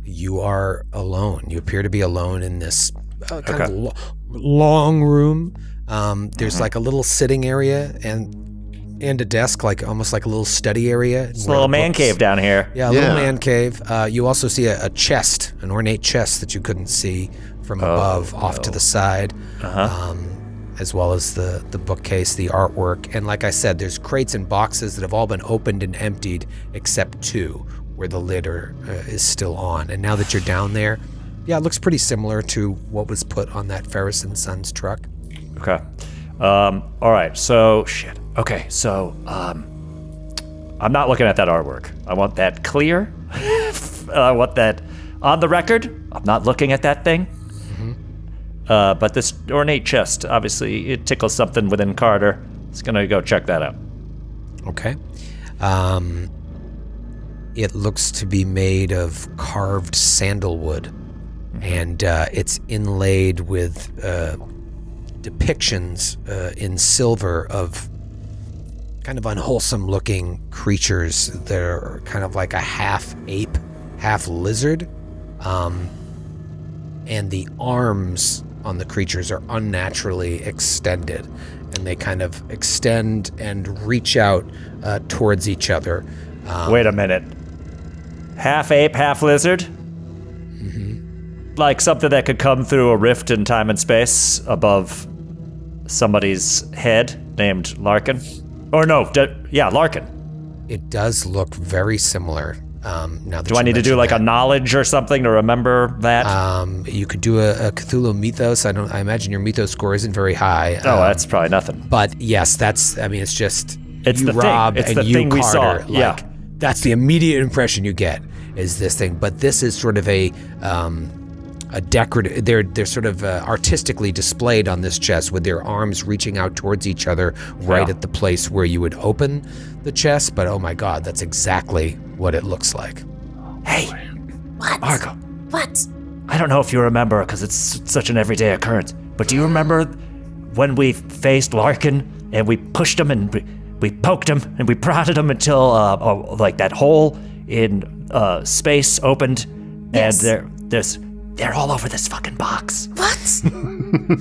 You are alone. You appear to be alone in this kind of long room. There's like a little sitting area and a desk, like almost like a little study area. It's a little man cave down here. Yeah, a little man cave. You also see a chest, an ornate chest that you couldn't see from above, off to the side, as well as the bookcase, the artwork. And like I said, there's crates and boxes that have all been opened and emptied, except two, where the lid is still on. And now that you're down there, yeah, it looks pretty similar to what was put on that Fairuz and Sons truck. Okay. All right. So shit. Okay. So I'm not looking at that artwork. I want that clear. I want that on the record. I'm not looking at that thing. But this ornate chest, obviously, it tickles something within Carter. It's gonna go check that out. Okay. It looks to be made of carved sandalwood, and it's inlaid with depictions in silver of kind of unwholesome looking creatures that are kind of like a half ape, half lizard. And the arms on the creatures are unnaturally extended, and they kind of extend and reach out towards each other. Wait a minute. Half ape, half lizard? Like something that could come through a rift in time and space above somebody's head named Larkin? Or no, Larkin. It does look very similar. Now that do I need to do like a knowledge or something to remember that? You could do a Cthulhu mythos. I imagine your mythos score isn't very high. Oh, that's probably nothing. But yes, it's just it's you, the Rob, thing. It's and the you, thing we Carter, saw. Yeah, that's the immediate impression you get is this thing. But this is sort of a decorative. They're sort of artistically displayed on this chest with their arms reaching out towards each other right at the place where you would open the chest. But oh my God, that's exactly what it looks like. Hey, What? Margot. What? I don't know if you remember because it's such an everyday occurrence, but do you remember when we faced Larkin and we pushed him and we poked him and we prodded him until like that hole in space opened? Yes. And they're all over this fucking box. What?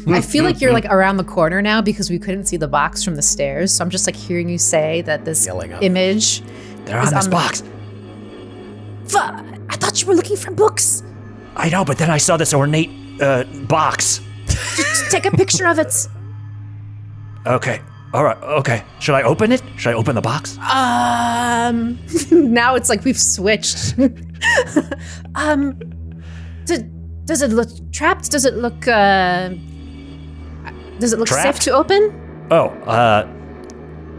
I feel like you're like around the corner now because we couldn't see the box from the stairs. So I'm just like hearing you say that this image. They're on this box. I thought you were looking for books. I know, but then I saw this ornate box. Just take a picture of it. Okay. All right. Okay. Should I open it? Should I open the box? Now it's like we've switched. Does it look trapped? Does it look trapped? safe to open? Oh,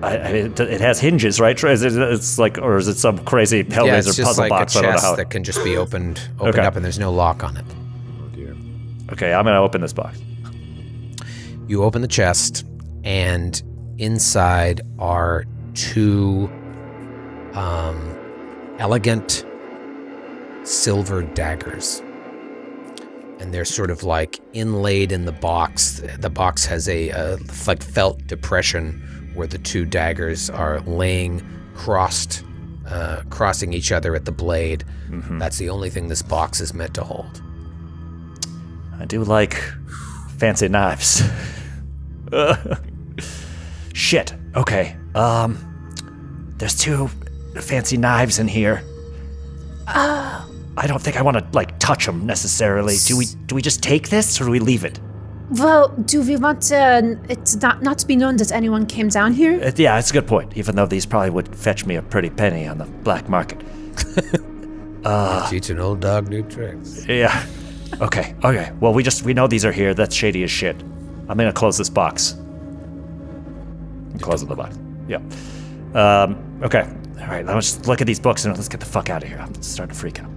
it has hinges, right? It's like, or is it some crazy Hellraiser puzzle box? I don't know how that can just be opened up, and there's no lock on it. Oh dear. Okay, I'm gonna open this box. You open the chest, and inside are two elegant silver daggers. And they're sort of like inlaid in the box. The box has a like felt depression where the two daggers are laying crossing each other at the blade. Mm-hmm. That's the only thing this box is meant to hold. I do like fancy knives. Shit. Okay. There's two fancy knives in here. I don't think I want to like touch them necessarily. Do we just take this or do we leave it? Well, do we want it not to be known that anyone came down here? Yeah, it's a good point. Even though these probably would fetch me a pretty penny on the black market. Teach an old dog new tricks. Yeah. Okay. Well, we know these are here. That's shady as shit. I'm gonna close this box. I'm closing the box. Yeah. Okay. All right. Let's look at these books and let's get the fuck out of here. I'm starting to freak out.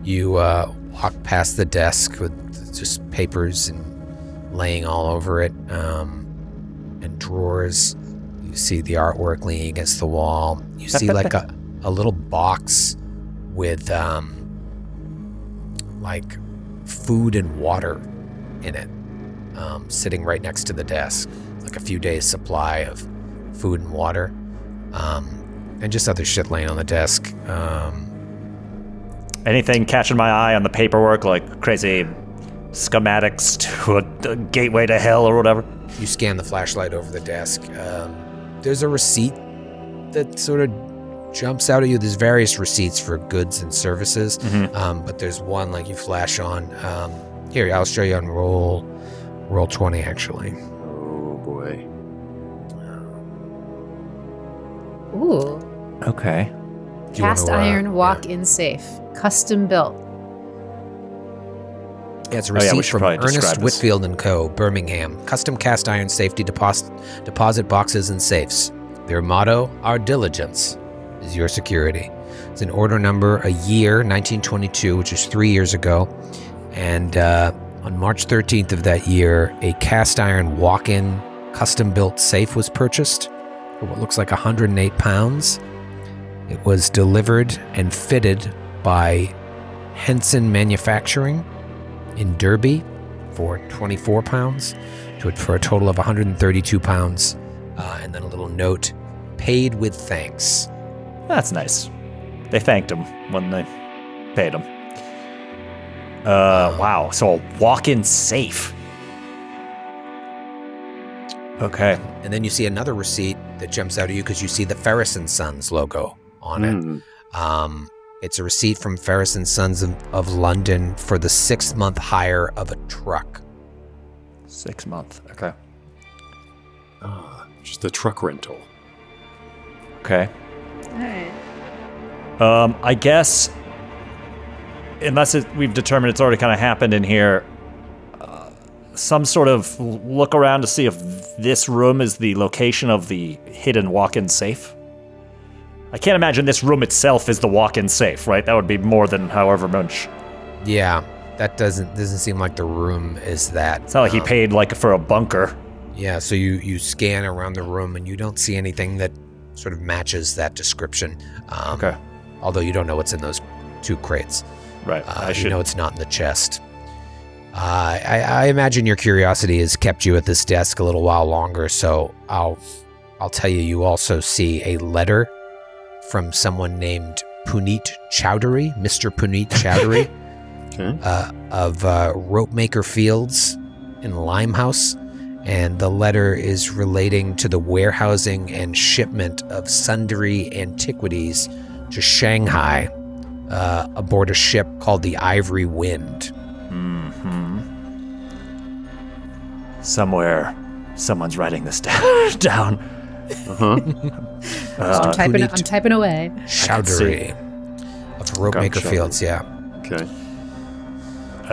You walk past the desk with just papers and laying all over it, and drawers. You see the artwork leaning against the wall. You see like a little box with like food and water in it, sitting right next to the desk. Like a few days' supply of food and water, and just other shit laying on the desk. Anything catching my eye on the paperwork, like crazy schematics to a gateway to hell or whatever? You scan the flashlight over the desk. There's a receipt that sort of jumps out at you. There's various receipts for goods and services, but there's one like you flash on. Here, I'll show you on roll 20 actually. Oh boy. Ooh. Okay. Cast iron walk-in safe, custom built. Yeah, it's a receipt from Ernest this. Whitfield & Co., Birmingham. Custom cast iron safety deposit boxes and safes. Their motto, our diligence is your security. It's an order number, a year, 1922, which is 3 years ago. And on March 13th of that year, a cast iron walk-in custom-built safe was purchased for what looks like 108 pounds. It was delivered and fitted by Henson Manufacturing in Derby for 24 pounds, for a total of 132 pounds, and then a little note, paid with thanks. That's nice. They thanked him when they paid him. Wow, so a walk-in safe. Okay. And then you see another receipt that jumps out at you because you see the Fairuz and Sons logo on it. It's a receipt from Fairuz and Sons of London for the 6-month hire of a truck. 6 month. Okay. Just the truck rental. Okay. All right. I guess, unless we've determined it's already kind of happened in here, some sort of look around to see if this room is the location of the hidden walk-in safe. I can't imagine this room itself is the walk-in safe, right? That would be more than however much. Yeah, that doesn't seem like the room is that. It's not like he paid like for a bunker. Yeah, so you scan around the room and you don't see anything that sort of matches that description. Okay. Although you don't know what's in those 2 crates. Right. You know it's not in the chest. I imagine your curiosity has kept you at this desk a little while longer, so I'll tell you. You also see a letter from someone named Puneet Chowdhury, Mr. Puneet Chowdhury. of Ropemaker Fields in Limehouse. And the letter is relating to the warehousing and shipment of sundry antiquities to Shanghai aboard a ship called the Ivory Wind. Somewhere, someone's writing this down. I'm typing away. Chowdhury of Ropemaker Fields, yeah. Okay.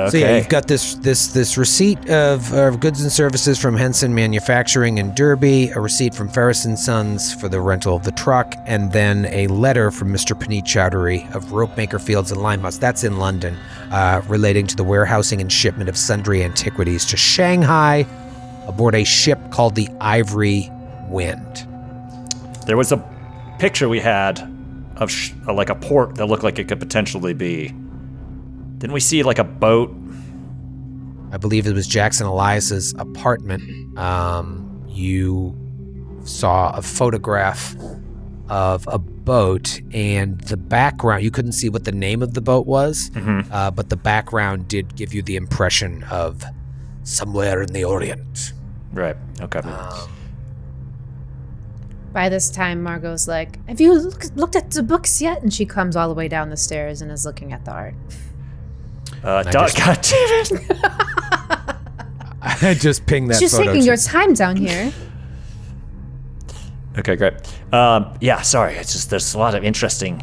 So yeah, you've got this receipt of goods and services from Henson Manufacturing in Derby, a receipt from Ferris & Sons for the rental of the truck, and then a letter from Mr. Puneet Chowdhury of Ropemaker Fields in Limehouse, that's in London, relating to the warehousing and shipment of sundry antiquities to Shanghai aboard a ship called the Ivory Wind. There was a picture we had of like a port that looked like it could potentially be. Didn't we see like a boat? I believe it was Jackson Elias's apartment. You saw a photograph of a boat, and the background, you couldn't see what the name of the boat was, but the background did give you the impression of somewhere in the Orient. Right, okay. By this time, Margot's like, have you looked at the books yet? And she comes all the way down the stairs and is looking at the art. God damn it. I just pinged that She's photo. taking your time down here. Okay, great. Yeah, sorry. It's just there's a lot of interesting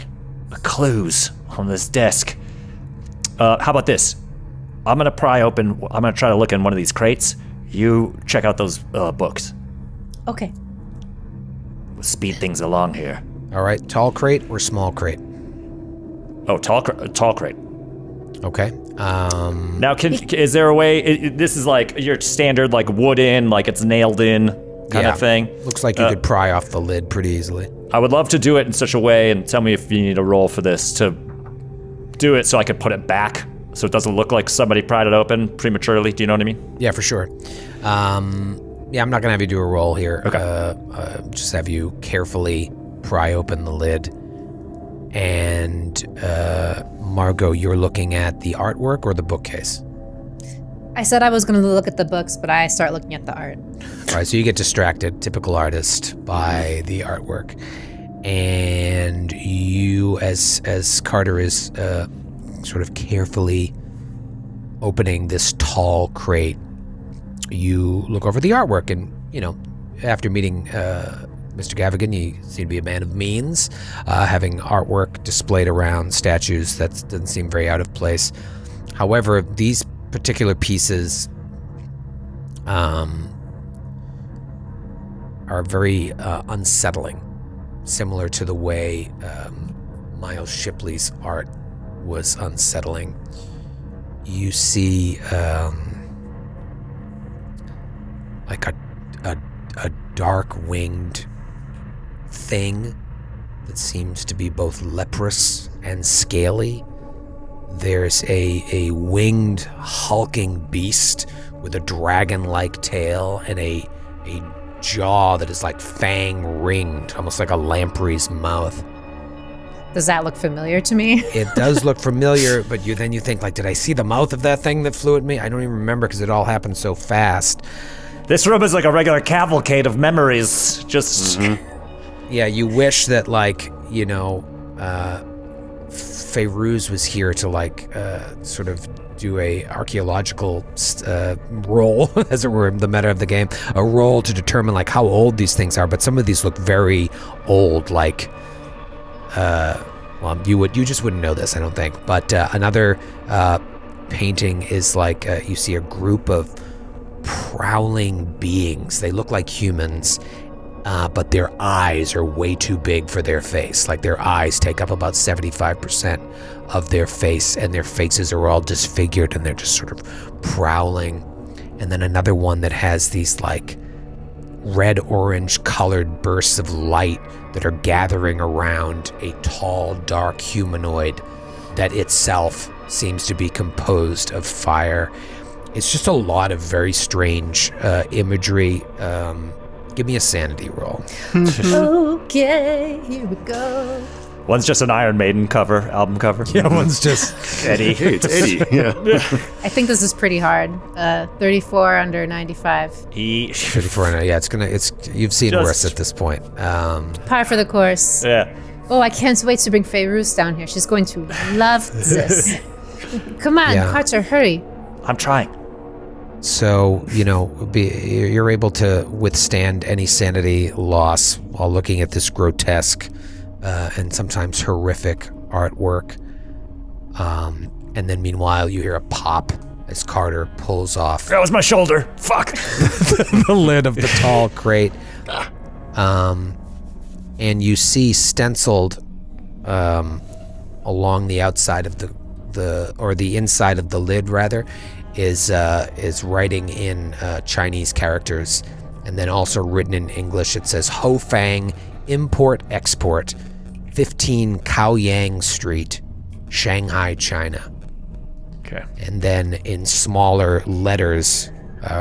clues on this desk. How about this? I'm gonna try to look in one of these crates. You check out those books. Okay. We'll speed things along here. All right, tall crate or small crate? Oh, tall crate. Okay. Now, is there a way? This is like your standard, like wooden, like it's nailed in kind of thing. Looks like you could pry off the lid pretty easily. I would love to do it in such a way, and tell me if you need a roll for this to do it, so I could put it back, so it doesn't look like somebody pried it open prematurely. Do you know what I mean? Yeah, for sure. Yeah, I'm not gonna have you do a roll here. Okay. Just have you carefully pry open the lid, and Margot, you're looking at the artwork or the bookcase? I said I was going to look at the books, but I start looking at the art. All right, so you get distracted, typical artist, by the artwork. And you, as Carter is sort of carefully opening this tall crate, you look over the artwork, and, you know, after meeting Mr. Gavigan, you seem to be a man of means, having artwork displayed around statues that doesn't seem very out of place. However, these particular pieces are very unsettling, similar to the way Miles Shipley's art was unsettling. You see like a dark-winged thing that seems to be both leprous and scaly. There's a winged, hulking beast with a dragon-like tail and a jaw that is like fang-ringed, almost like a lamprey's mouth. Does that look familiar to me? It does look familiar, but then you think, like, did I see the mouth of that thing that flew at me? I don't even remember because it all happened so fast. This room is like a regular cavalcade of memories. Just Yeah, you wish that, like, you know, Fairuz was here to, like, sort of do a archaeological roll, as it were, the meta of the game, a roll to determine, like, how old these things are. But some of these look very old, like, well, you just wouldn't know this, I don't think. But another painting is like you see a group of prowling beings. They look like humans, but their eyes are way too big for their face. Like, their eyes take up about 75% of their face, and their faces are all disfigured, and they're just sort of prowling. And then another one that has these, like, red-orange colored bursts of light that are gathering around a tall, dark humanoid that itself seems to be composed of fire. It's just a lot of very strange imagery. Give me a sanity roll. Okay, here we go. One's just an Iron Maiden album cover. Yeah, one's just Eddie. Hey, it's Eddie. Yeah. I think this is pretty hard. 34 under 95. 34. Yeah, you've seen Just- worse at this point. Par for the course. Yeah. Oh, I can't wait to bring Fairuz down here. She's going to love this. Come on, Yeah. Carter, hurry. I'm trying. So, you're able to withstand any sanity loss while looking at this grotesque and sometimes horrific artwork. And then meanwhile, you hear a pop as Carter pulls off That was my shoulder. Fuck. the lid of the tall crate. And you see stenciled along the outside of the inside of the lid rather, is writing in Chinese characters, and then also written in English. It says Ho Fang Import Export, 15 Kaoyang Street, Shanghai, China. Okay. And then in smaller letters,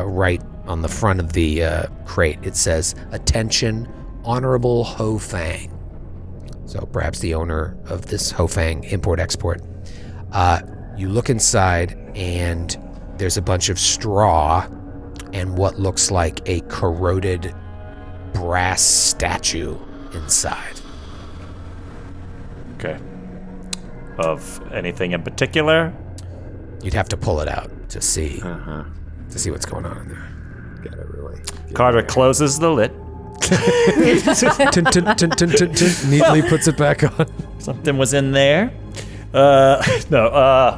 right on the front of the crate, it says, "Attention, Honorable Ho Fang." So perhaps the owner of this Ho Fang Import-Export. You look inside, and there's a bunch of straw and what looks like a corroded brass statue inside. Okay. Of anything in particular? You'd have to pull it out to see what's going on in there. Gotta really. Carter closes the lid. Neatly puts it back on. Something was in there.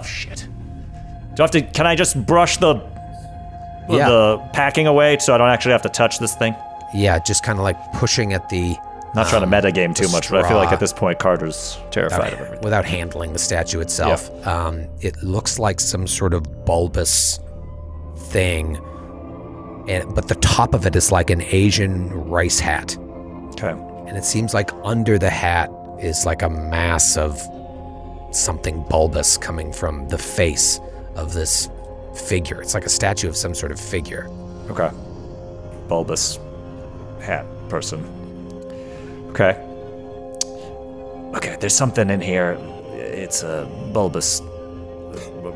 Shit. Do I have to? Can I just brush the packing away so I don't actually have to touch this thing? Yeah, just kind of like pushing at the... Not trying to metagame too much, but I feel like straw. at this point Carter's terrified of everything. Without handling the statue itself. It looks like some sort of bulbous thing, but the top of it is like an Asian rice hat. Okay. And it seems like under the hat is like a mass of something bulbous coming from the face of this figure. It's like a statue of some sort of figure. Okay. Bulbous hat person. Okay. Okay, there's something in here. It's a bulbous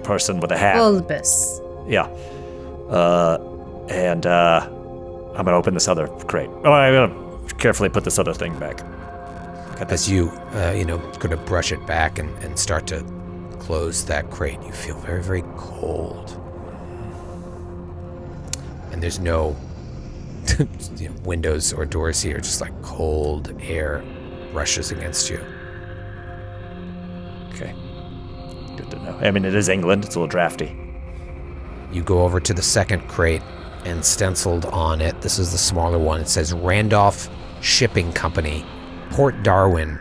person with a hat. Bulbous. Yeah. And I'm gonna open this other crate. Oh, I'm gonna carefully put this other thing back. As you, kind of brush it back and start to close that crate, you feel very, very cold. And there's no windows or doors here, just like cold air brushes against you. Okay. Good to know. I mean, it is England. It's a little drafty. You go over to the second crate, and stenciled on it, this is the smaller one, it says Randolph Shipping Company, Port Darwin,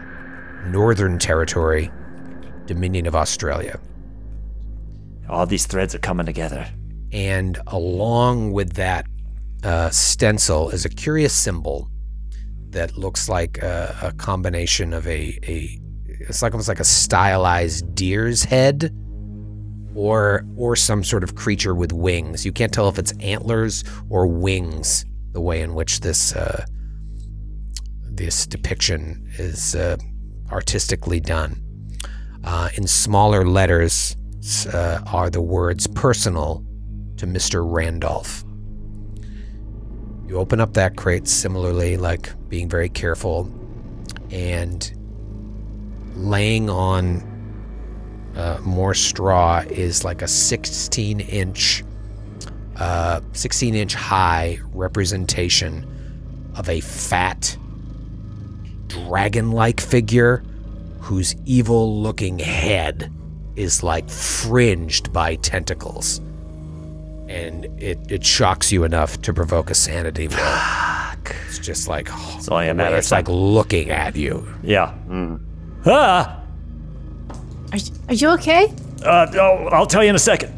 Northern Territory, Dominion of Australia. All these threads are coming together. And along with that stencil is a curious symbol that looks like a combination of it's like almost like a stylized deer's head or some sort of creature with wings. You can't tell if it's antlers or wings, the way in which this depiction is artistically done. In smaller letters are the words "personal to Mr. Randolph." You open up that crate similarly, like being very careful, and laying on more straw is like a 16-inch high representation of a fat dragon-like figure whose evil-looking head is like fringed by tentacles. And it shocks you enough to provoke a sanity roll. It's just like, It's only a matter of it's like time. looking at you. Yeah. Ah! Are you okay? I'll tell you in a second.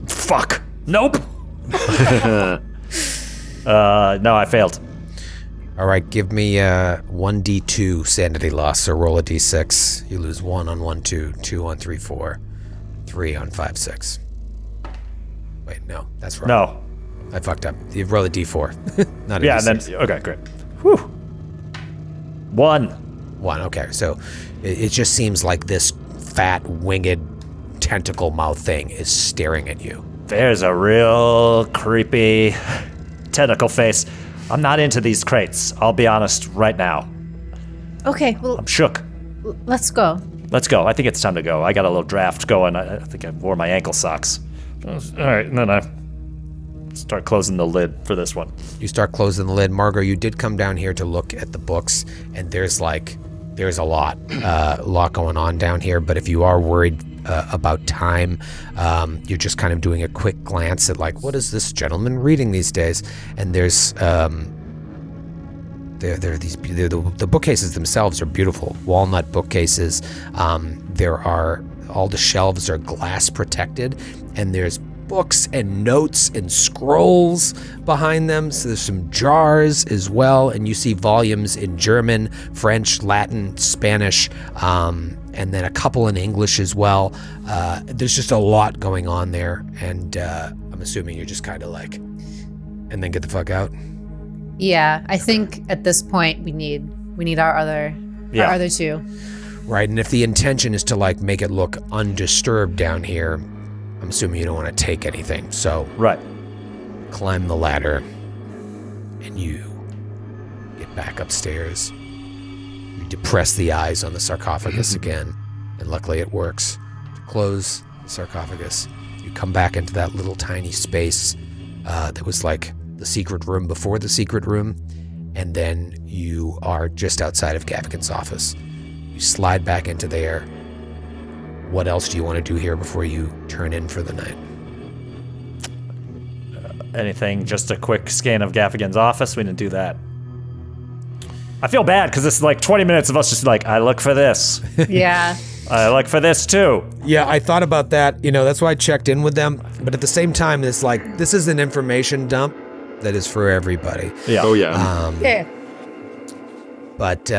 Fuck. Nope. No, I failed. All right, give me 1d2 sanity loss, so roll a d6. You lose 1 on 1, 2, 2 on 3, 4, 3 on 5, 6. Wait, no, that's wrong. No. I fucked up. You roll a d4, not a Yeah, d6. and then okay, great. Whew. 1. One. Okay, so it just seems like this fat, winged, tentacle mouth thing is staring at you. There's a real creepy tentacle face. I'm not into these crates. I'll be honest right now. Okay, well, I'm shook. let's go. Let's go. I think it's time to go. I got a little draft going. I think I wore my ankle socks. All right, and then I start closing the lid for this one. You start closing the lid. Margot, you did come down here to look at the books, and there's a lot going on down here. But if you are worried about time, you're just kind of doing a quick glance at like, what is this gentleman reading these days? And there's the bookcases themselves are beautiful, walnut bookcases. All the shelves are glass protected, and there's books and notes and scrolls behind them. So there's some jars as well, and you see volumes in German, French, Latin, Spanish, and then a couple in English as well. There's just a lot going on there, and I'm assuming you're just kind of like, and then get the fuck out. Yeah, I think at this point we need our other two. Right, and if the intention is to like make it look undisturbed down here, I'm assuming you don't want to take anything. So right, climb the ladder, and you get back upstairs. You depress the eyes on the sarcophagus again, and luckily it works. Close the sarcophagus. You come back into that little tiny space that was like the secret room before the secret room, and then you are just outside of Gavigan's office. You slide back into there. What else do you want to do here before you turn in for the night? Anything, just a quick scan of Gaffigan's office. We didn't do that. I feel bad because it's like 20 minutes of us just like, I look for this. Yeah. I look for this too. Yeah, I thought about that. You know, that's why I checked in with them. But at the same time, it's like, this is an information dump that is for everybody. Yeah. Oh, yeah. Yeah. But,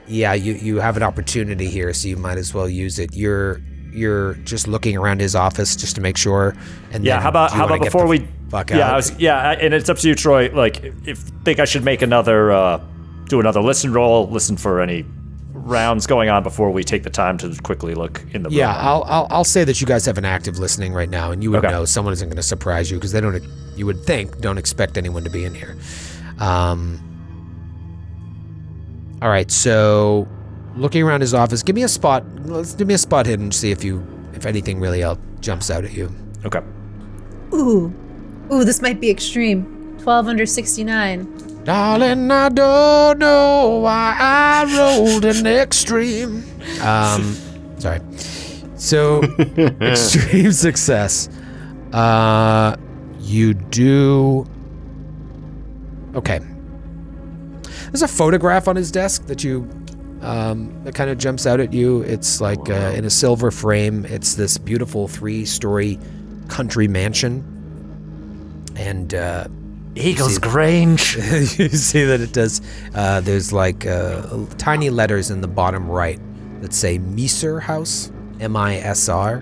yeah, you have an opportunity here, so you might as well use it. You're just looking around his office just to make sure. And yeah, then how about before we fuck out? And it's up to you, Troy. Like, if think I should make another do another listen roll, listen for any rounds going on before we take the time to quickly look in the room. Yeah, I'll say that you guys have an active listening right now, and you would Okay. know someone isn't going to surprise you because they don't. You would think don't expect anyone to be in here. All right, so looking around his office, give me a spot. Let's give me a spot hidden to see if anything really else jumps out at you. Okay. Ooh, this might be extreme. 12 under 69. Darling, I don't know why I rolled an extreme. Sorry. So, extreme success. You do. Okay. There's a photograph on his desk that that kind of jumps out at you. It's like in a silver frame. It's this beautiful 3-story country mansion. And Eagles Grange. you see that it does. There's like tiny letters in the bottom right that say Misr House, M-I-S-R.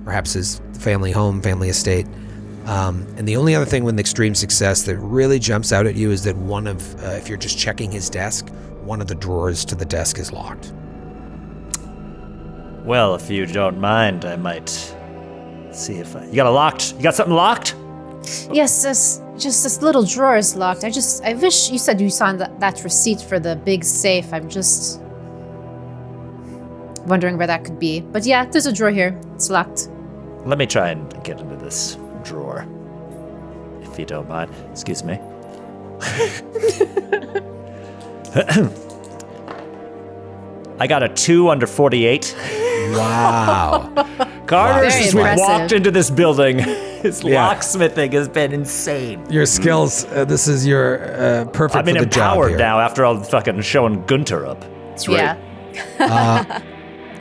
Perhaps his family home, family estate. And the only other thing with extreme success that really jumps out at you is that one of, if you're just checking his desk, one of the drawers to the desk is locked. Well, if you don't mind, I might see if you got something locked? Yes, just this little drawer is locked. I wish you said you signed that receipt for the big safe. I'm just wondering where that could be. But yeah, there's a drawer here. It's locked. Let me try and get into this drawer, if you don't mind. Excuse me. I got a 2 under 48. Wow. Carter, Very since we impressive. walked into this building, his locksmithing has been insane. Your skills, this is your perfect I've been for the job empowered here. now after all fucking showing Gunter up. It's right. Yeah.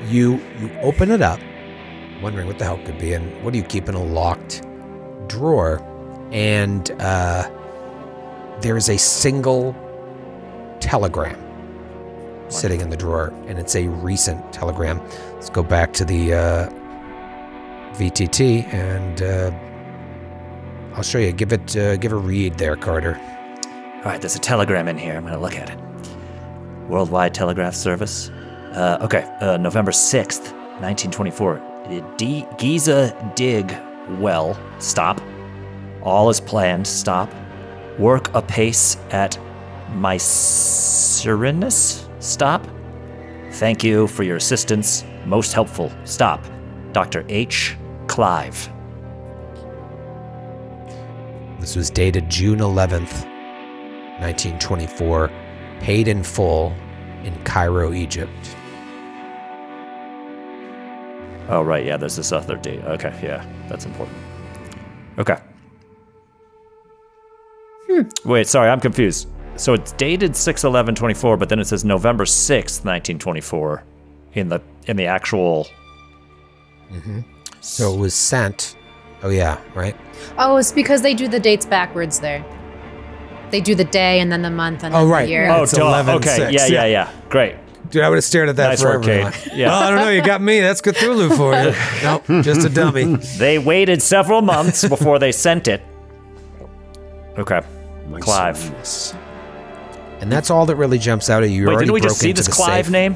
You open it up, wondering what the hell it could be, and what do you keep in a locked drawer? And there is a single telegram sitting in the drawer, and it's a recent telegram. Let's go back to the VTT, and I'll show you. Give a read there, Carter. All right, there's a telegram in here. I'm going to look at it. Worldwide Telegraph Service. November 6th, 1924. Giza dig well. Stop. All is planned. Stop. Work apace at Mycerinus. Stop. Thank you for your assistance. Most helpful. Stop. Dr. H. Clive. This was dated June 11th, 1924, paid in full in Cairo, Egypt. Oh, right. Yeah, there's this other date. Okay, yeah, that's important. Okay. Wait, sorry, I'm confused. So it's dated 6/11/24, but then it says November 6th, 1924 in the actual... So it was sent. Oh, yeah, right? Oh, it's because they do the dates backwards there. They do the day and then the month and then right. the year. Yeah, Oh, it's duh. 11/6. Okay, yeah. Great. Dude, I would have stared at that Nice forever. work, Kate. Yeah. Well, I don't know. You got me. That's Cthulhu for you. Nope, just a dummy. They waited several months before they sent it. Okay. Clive. Mycerinus. And that's all that really jumps out at you. Wait, didn't we just broke see into this the Clive safe. name?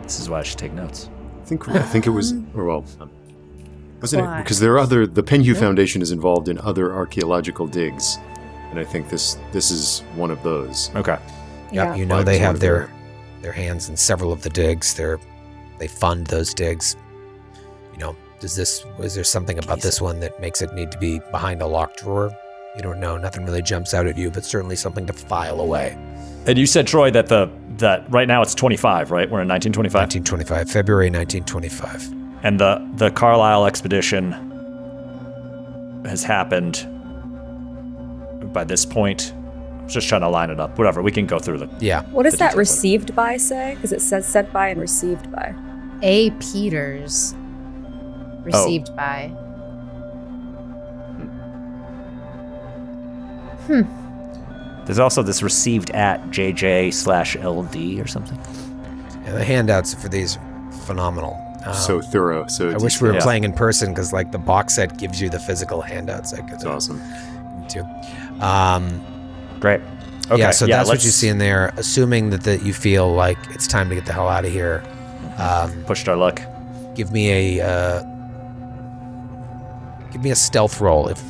This is why I should take notes. I think it was, or well, wasn't it? Why? Because there are the Penhew Foundation is involved in other archaeological digs, and I think this is one of those. Okay. Yeah, you know Clive they is one have of their hands in several of the digs. They fund those digs. You know, is there something about this one that makes it need to be behind a locked drawer? You don't know. Nothing really jumps out at you, but certainly something to file away. And you said, Troy, that that right now it's 25, right? We're in 1925? 1925, February 1925. And the Carlisle expedition has happened by this point. I'm just trying to line it up. Whatever, we can go through the... Yeah. What does The that details received by say? Because it says sent by and received by. A. Peters. Received by. There's also this received at JJ/LD or something. Yeah, the handouts for these are phenomenal. So thorough. So I wish we were Yeah. playing in person because, like, the box set gives you the physical handouts. It's awesome. Too. Great. Okay. Yeah, so that's what you let's- see in there. Assuming that you feel like it's time to get the hell out of here. Pushed our luck. Give me a stealth roll. If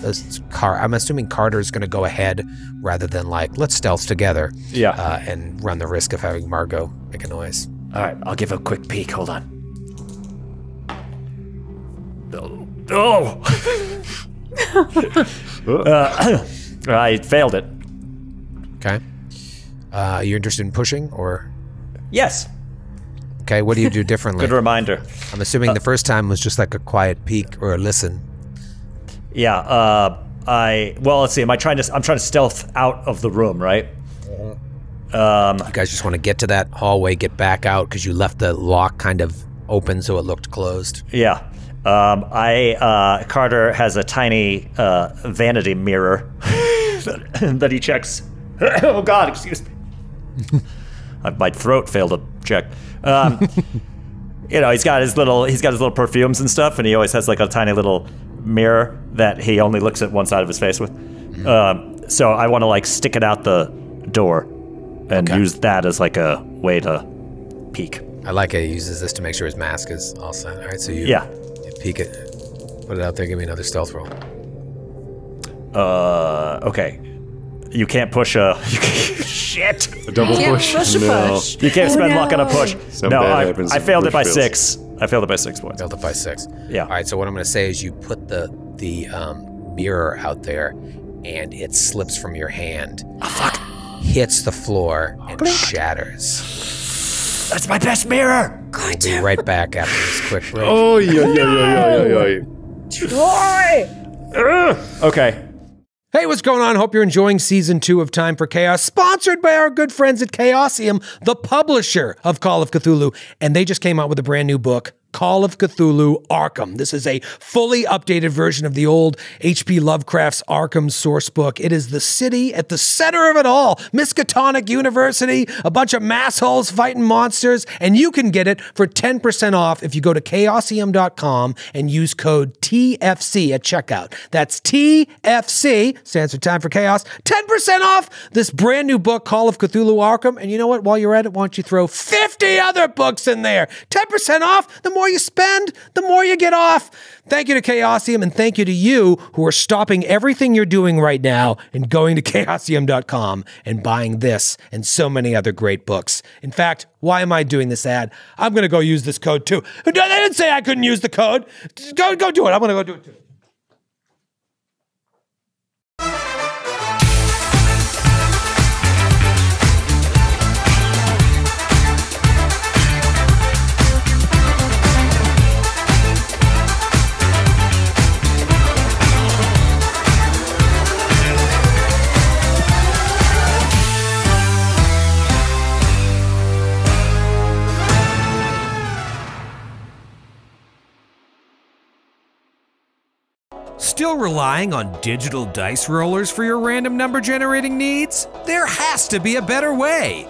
I'm assuming Carter's going to go ahead rather than like let's stealth together. Yeah. And run the risk of having Margot make a noise. All right, I'll give a quick peek. Hold on. Oh! I failed it. Okay. You're interested in pushing or? Yes. Okay. What do you do differently? Good reminder. I'm assuming the first time was just like a quiet peek or a listen. Yeah. Let's see. I'm trying to stealth out of the room, right? You guys just want to get to that hallway, get back out because you left the lock kind of open so it looked closed. Yeah. Carter has a tiny vanity mirror that he checks. Oh God, excuse me. My throat failed to check. You know, he's got his little perfumes and stuff, and he always has like a tiny little mirror that he only looks at one side of his face with. So I want to like stick it out the door and use that as like a way to peek. I like it. He uses this to make sure his mask is all set. All right, so you peek it, put it out there. Give me another stealth roll. Okay. You can't push shit. A double push. No. You can't spend luck on a push. Something No, bad happens I if failed the it by push 6. I failed it by 6 points. Failed it by 6. Yeah. All right, so what I'm going to say is you put the mirror out there, and it slips from your hand. Oh, fuck. Hits the floor and shatters. That's my best mirror. We'll be right back after this quick break. Oh yeah. Okay. Hey, what's going on? Hope you're enjoying Season 2 of Time for Chaos, sponsored by our good friends at Chaosium, the publisher of Call of Cthulhu. And they just came out with a brand new book, Call of Cthulhu Arkham. This is a fully updated version of the old H.P. Lovecraft's Arkham source book. It is the city at the center of it all. Miskatonic University, a bunch of massholes fighting monsters, and you can get it for 10% off if you go to chaosium.com and use code TFC at checkout. That's TFC, stands for Time for Chaos. 10% off this brand new book, Call of Cthulhu Arkham. And you know what? While you're at it, why don't you throw 50 other books in there? 10% off. The more you spend, the more you get off. Thank you to Chaosium, and thank you to you who are stopping everything you're doing right now and going to chaosium.com and buying this and so many other great books. In fact, why am I doing this ad? I'm going to go use this code too. They didn't say I couldn't use the code. Go do it. I'm going to go do it too. Still relying on digital dice rollers for your random number generating needs? There has to be a better way.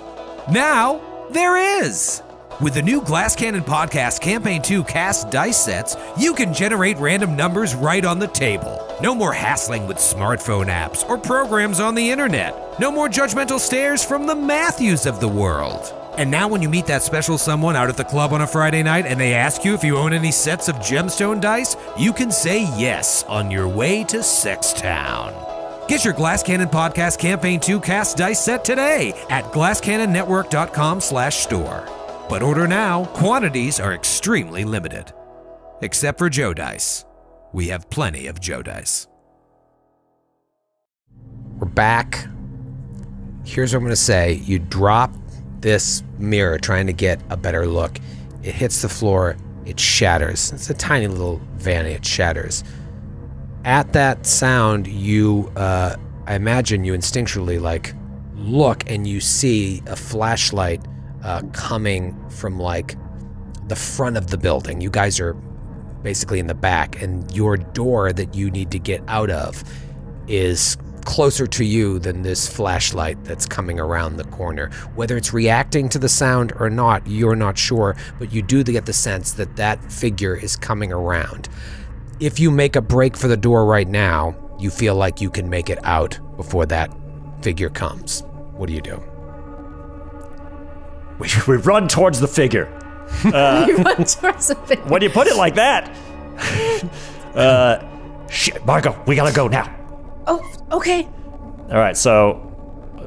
Now, there is. With the new Glass Cannon Podcast Campaign 2 cast dice sets, you can generate random numbers right on the table. No more hassling with smartphone apps or programs on the internet. No more judgmental stares from the Matthews of the world. And now when you meet that special someone out at the club on a Friday night and they ask you if you own any sets of gemstone dice, you can say yes on your way to Sextown. Get your Glass Cannon Podcast Campaign 2 cast dice set today at glasscannonnetwork.com/store. But order now, quantities are extremely limited. Except for Joe Dice. We have plenty of Joe Dice. We're back. Here's what I'm going to say. You drop this mirror trying to get a better look. It hits the floor, it shatters. It's a tiny little vanity, it shatters. At that sound, you, I imagine you instinctually like look and you see a flashlight coming from like the front of the building. You guys are basically in the back, and your door that you need to get out of is closer to you than this flashlight that's coming around the corner. Whether it's reacting to the sound or not, you're not sure, but you do get the sense that that figure is coming around. If you make a break for the door right now, you feel like you can make it out before that figure comes. What do you do? We run towards the figure. We run towards the figure. When you put it like that. Shit, Margot, we gotta go now. Oh, okay. All right, so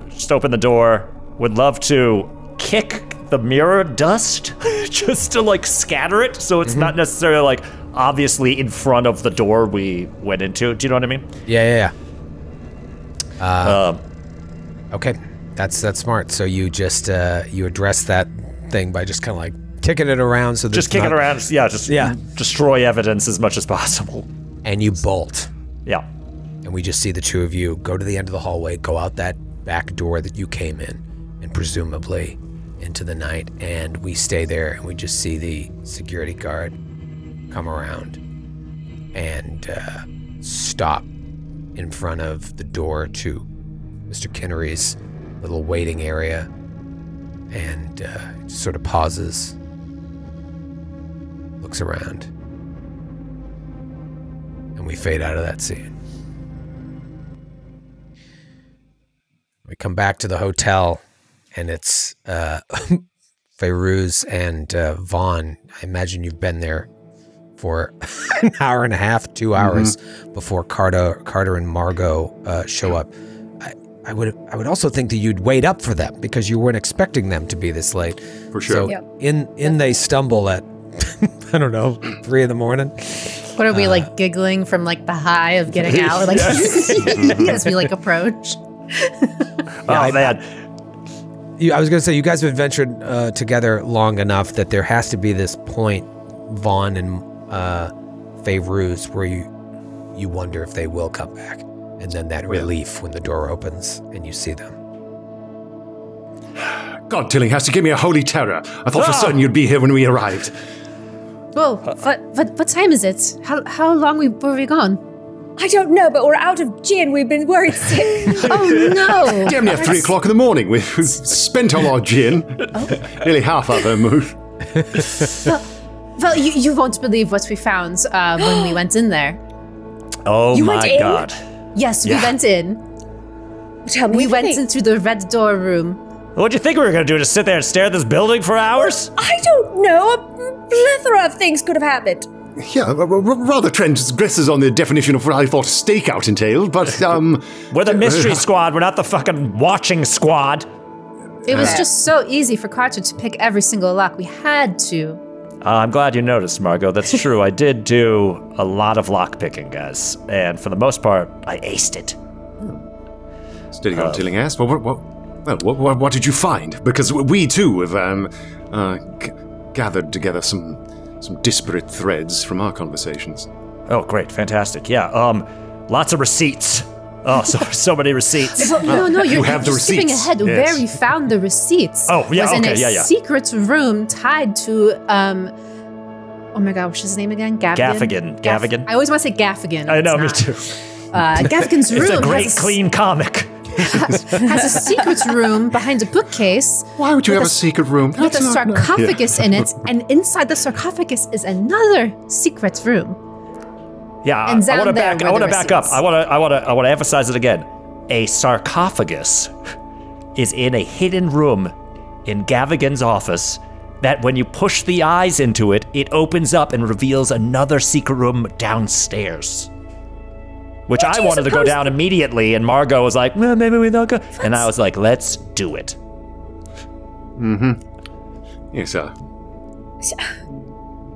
just open the door. Would love to kick the mirror dust just to like scatter it so it's not necessarily like obviously in front of the door we went into. Do you know what I mean? Yeah. Okay, that's smart. So you just you address that thing by just kind of like kicking it around. So just kick it around. Yeah, just destroy evidence as much as possible. And you bolt. Yeah. And we just see the two of you go to the end of the hallway, go out that back door that you came in, and presumably into the night. And we stay there, and we just see the security guard come around and stop in front of the door to Mr. Kinnery's little waiting area, and just sort of pauses, looks around, and we fade out of that scene. We come back to the hotel, and it's Fairuz and Vaughn. I imagine you've been there for an hour and a half, 2 hours before Carter and Margot show up. I would also think that you'd wait up for them because you weren't expecting them to be this late. For sure. So in they stumble at I don't know, 3 in the morning. What are we like giggling from like the high of getting out, like as we like approach? Oh man. I was going to say, you guys have adventured together long enough that there has to be this point, Vaughn and Fairuz, where you wonder if they will come back. And then that relief when the door opens and you see them. God, Tilling has to give me a holy terror. I thought for certain you'd be here when we arrived. Whoa, what time is it? How long were we gone? I don't know, but we're out of gin. We've been worried sick. Oh, no. Damn near 3 o'clock in the morning. We've spent all our gin. Nearly half our vermouth. Well, you won't believe what we found when we went in there. Oh, You my went in? God. Yes, we went in. Tell me We went everything. into the red door room. What'd you think we were going to do? Just sit there and stare at this building for hours? I don't know. A plethora of things could have happened. Yeah, rather transgresses on the definition of what I thought stakeout entailed, but, We're the mystery squad. We're not the fucking watching squad. It was just so easy for Carter to pick every single lock. We had to. I'm glad you noticed, Margot. That's true. I did do a lot of lock picking, guys. And for the most part, I aced it. Steady on, Tillinghast. What did you find? Because we, too, have gathered together some disparate threads from our conversations. Oh, great. Fantastic. Yeah. Lots of receipts. Oh, so many receipts. No, you're have the skipping receipts. ahead. Yes. Where we found the receipts Oh, yeah, was in okay, a yeah. secret room tied to, oh my God, what's his name again? Gaffigan. I always want to say Gaffigan. I know, me It's too. not. Gaffigan's room It's a great, has clean comic. has a secret room behind a bookcase Why would you have a secret room? with a sarcophagus in it, and inside the sarcophagus is another secret room. Yeah, And I want to down there back. were I want to the back up. receipts. I want to emphasize it again. A sarcophagus is in a hidden room in Gaffigan's office. That when you push the eyes into it, it opens up and reveals another secret room downstairs. Which I wanted to go down immediately, and Margot was like, well, maybe we don't go. And I was like, let's do it. Yes, sir.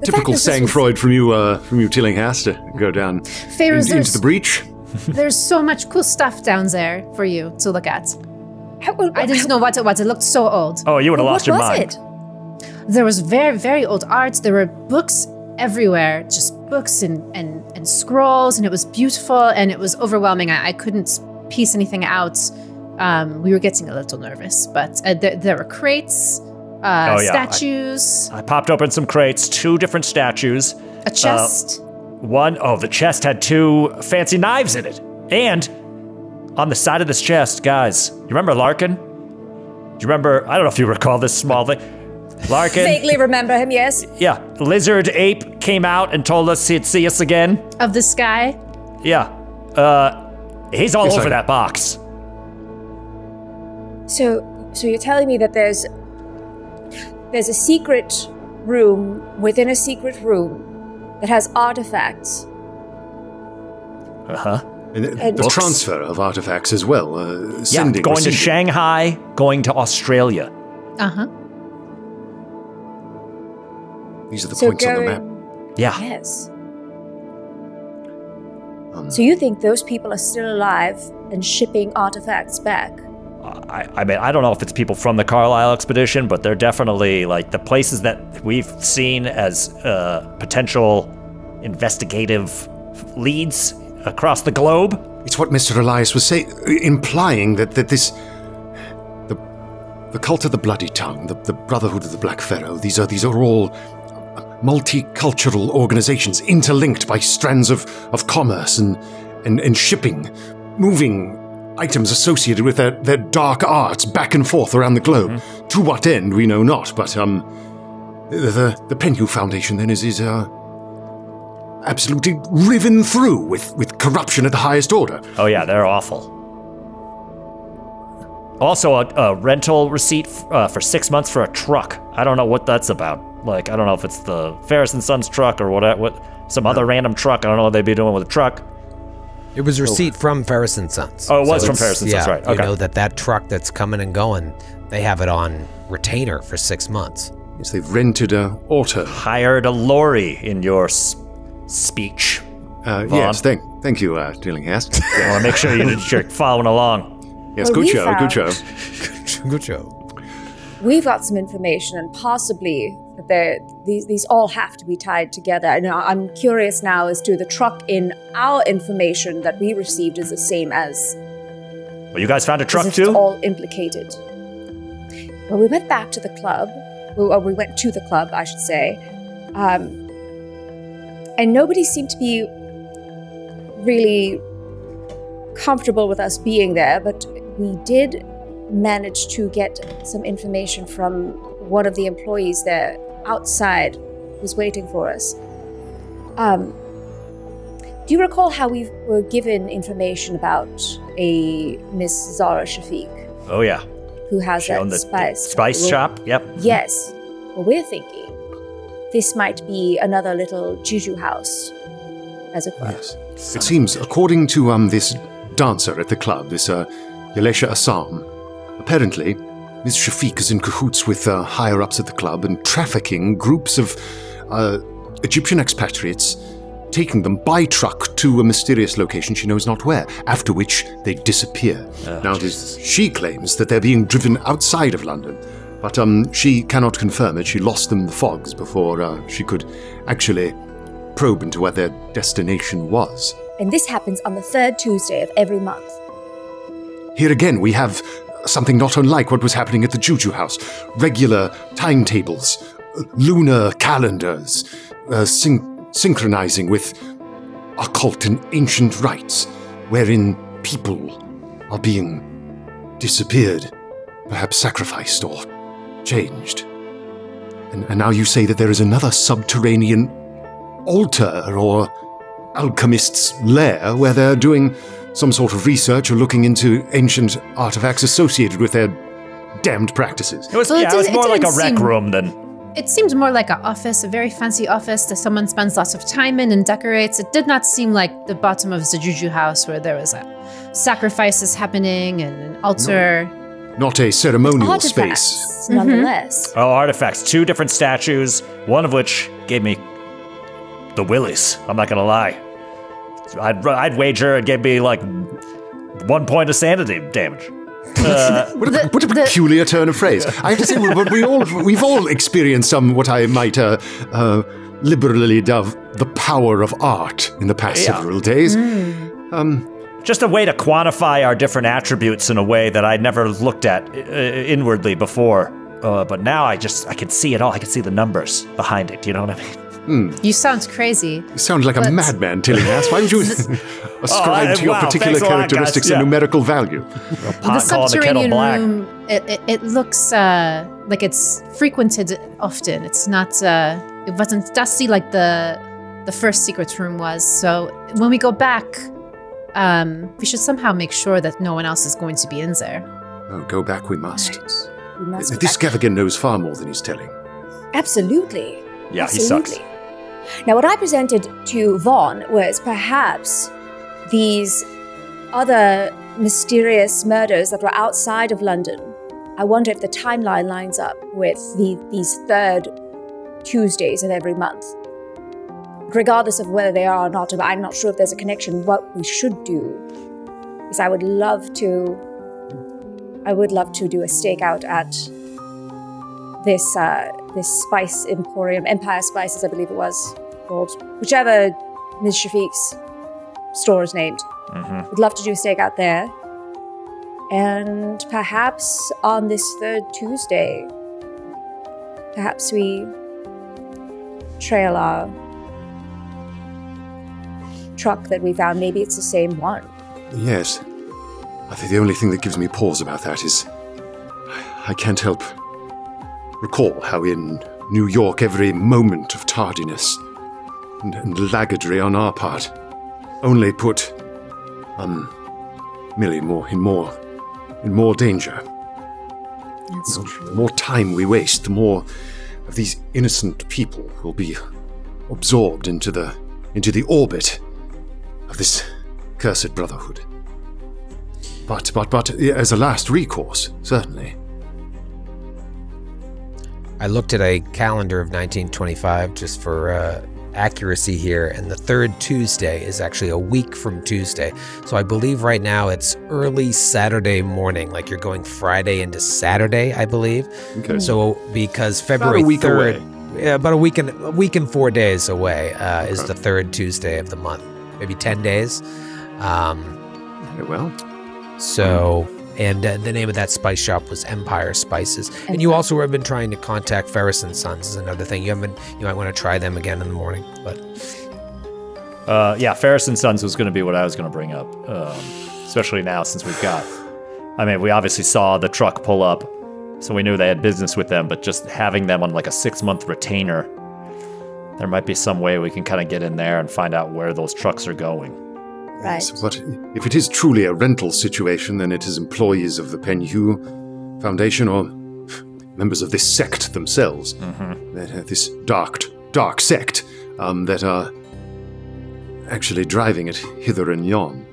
The Typical fact that this was- sang-Freud from you, Tillinghast, to go down Fairuz, into the breach. there's so much cool stuff down there for you to look at. I didn't know what it was. It looked so old. Oh, you would have lost your What was mind. it? There was very, very old art. There were books everywhere, just books and scrolls, and it was beautiful and it was overwhelming. I couldn't piece anything out. We were getting a little nervous, but there were crates, statues, I popped open some crates, 2 different statues. a chest. The chest had 2 fancy knives in it. And on the side of this chest, guys, you remember Larkin? Do you remember, I don't know if you recall this small thing. Larkin. Vaguely remember him, yes. Yeah, lizard ape came out and told us he'd see us again. Of the sky. Yeah. He's all Yes, over I- that box. So you're telling me that there's a secret room within a secret room that has artifacts. Uh-huh. And the Books. transfer of artifacts as well. Yeah, Sending, going to receiving. Shanghai, going to Australia. Uh-huh. These are the So points on the map. Yeah. Yes. So you think those people are still alive and shipping artifacts back? I mean, I don't know if it's people from the Carlisle expedition, but they're definitely like the places that we've seen as potential investigative leads across the globe. It's what Mr. Elias was saying, implying that this... The cult of the Bloody Tongue, the Brotherhood of the Black Pharaoh, these are all multicultural organizations interlinked by strands of commerce and shipping, moving items associated with their dark arts back and forth around the globe. Mm-hmm. To what end, we know not, but the Penhew Foundation then is absolutely riven through with corruption at the highest order. Oh yeah, they're awful. Also, a rental receipt for 6 months for a truck. I don't know what that's about. Like, I don't know if it's the Fairuz and Sons truck or what some other random truck. I don't know what they'd be doing with a truck. It was a receipt from Fairuz and Sons. Oh, it was from it's- Fairuz and Sons, right. Okay. You know that truck that's coming and going, they have it on retainer for 6 months. Yes, they've rented a auto. Hired a lorry in your speech. Yes, thank you, Tillinghast. I want to make sure you're following along. Yes, Well, good we show, found- good show. Good show. We've got some information, and possibly that these all have to be tied together. And I'm curious now as to the truck in our information that we received is the same as. Well, you guys found a truck as if it's too? all implicated. Well, we went back to the club. We went to the club, I should say. And nobody seemed to be really comfortable with us being there, but we did manage to get some information from one of the employees there outside who's waiting for us. Do you recall how we were given information about a Miss Zara Shafiq? Oh, yeah. Who has She owned that the spice spice shop? Yep. Yes. Well, we're thinking this might be another little juju house, as it were. Yes. It seems, according to this dancer at the club, this Yalesha Assam, apparently Miss Shafiq is in cahoots with higher-ups at the club and trafficking groups of Egyptian expatriates, taking them by truck to a mysterious location she knows not where, after which they disappear. Now, she claims that they're being driven outside of London, but she cannot confirm it. She lost them in the fogs before she could actually probe into what their destination was. And this happens on the third Tuesday of every month. Here again, we have something not unlike what was happening at the Juju House. Regular timetables, lunar calendars, synchronizing with occult and ancient rites, wherein people are being disappeared, perhaps sacrificed or changed. And now you say that there is another subterranean altar or alchemist's lair where they're doing some sort of research or looking into ancient artifacts associated with their damned practices. It was more like a rec room than... It seemed more like an office, a very fancy office that someone spends lots of time in and decorates. It did not seem like the bottom of the Juju house where there was sacrifices happening and an altar. No, not a ceremonial space. Nonetheless. Oh, artifacts. 2 different statues, one of which gave me the willies. I'm not gonna lie. I'd wager it gave me like 1 point of sanity damage. What a peculiar turn of phrase. I have to say, we've all experienced some, what I might liberally dub the power of art in the past several days. Just a way to quantify our different attributes in a way that I'd never looked at inwardly before. But now I can see it all. I can see the numbers behind it. You know what I mean? You sound crazy. You sound like a madman, Tillinghast. Why would you ascribe to your particular characteristics a numerical value? The subterranean room, it looks like it's frequented often. It's not, it wasn't dusty like the first secret room was. So when we go back, we should somehow make sure that no one else is going to be in there. Oh, go back we must. Right. We must this Gavigan knows far more than he's telling. Absolutely. Yeah, Absolutely. He sucks. Now, what I presented to Vaughn was perhaps these other mysterious murders that were outside of London. I wonder if the timeline lines up with these third Tuesdays of every month. Regardless of whether they are or not, I'm not sure if there's a connection. What we should do is I would love to do a stakeout at this spice emporium, Empire Spices, I believe it was called, whichever Ms. Shafiq's store is named. Would love to do a stakeout there. And perhaps on this third Tuesday, perhaps we trail our truck that we found. Maybe it's the same one. Yes. I think the only thing that gives me pause about that is I can't help recall how in New York every moment of tardiness and laggardry on our part only put Millie in more danger. That's true. The more time we waste, the more of these innocent people will be absorbed into the orbit of this cursed brotherhood. But as a last recourse, certainly. I looked at a calendar of 1925 just for accuracy here, and the third Tuesday is actually a week from Tuesday. So I believe right now it's early Saturday morning, like you're going Friday into Saturday, I believe. Okay. So because February 3rd, about a week and 4 days away is the third Tuesday of the month, maybe 10 days. Very well. So. And the name of that spice shop was Empire Spices. And you also have been trying to contact Fairuz and Sons is another thing. You might want to try them again in the morning. But Yeah, Fairuz and Sons was going to be what I was going to bring up, especially now since we've got... I mean, we obviously saw the truck pull up, so we knew they had business with them, but just having them on like a 6-month retainer, there might be some way we can kind of get in there and find out where those trucks are going. Right. Yes, but if it is truly a rental situation, then it is employees of the Penhew Foundation or members of this sect themselves, this dark sect, that are actually driving it hither and yon.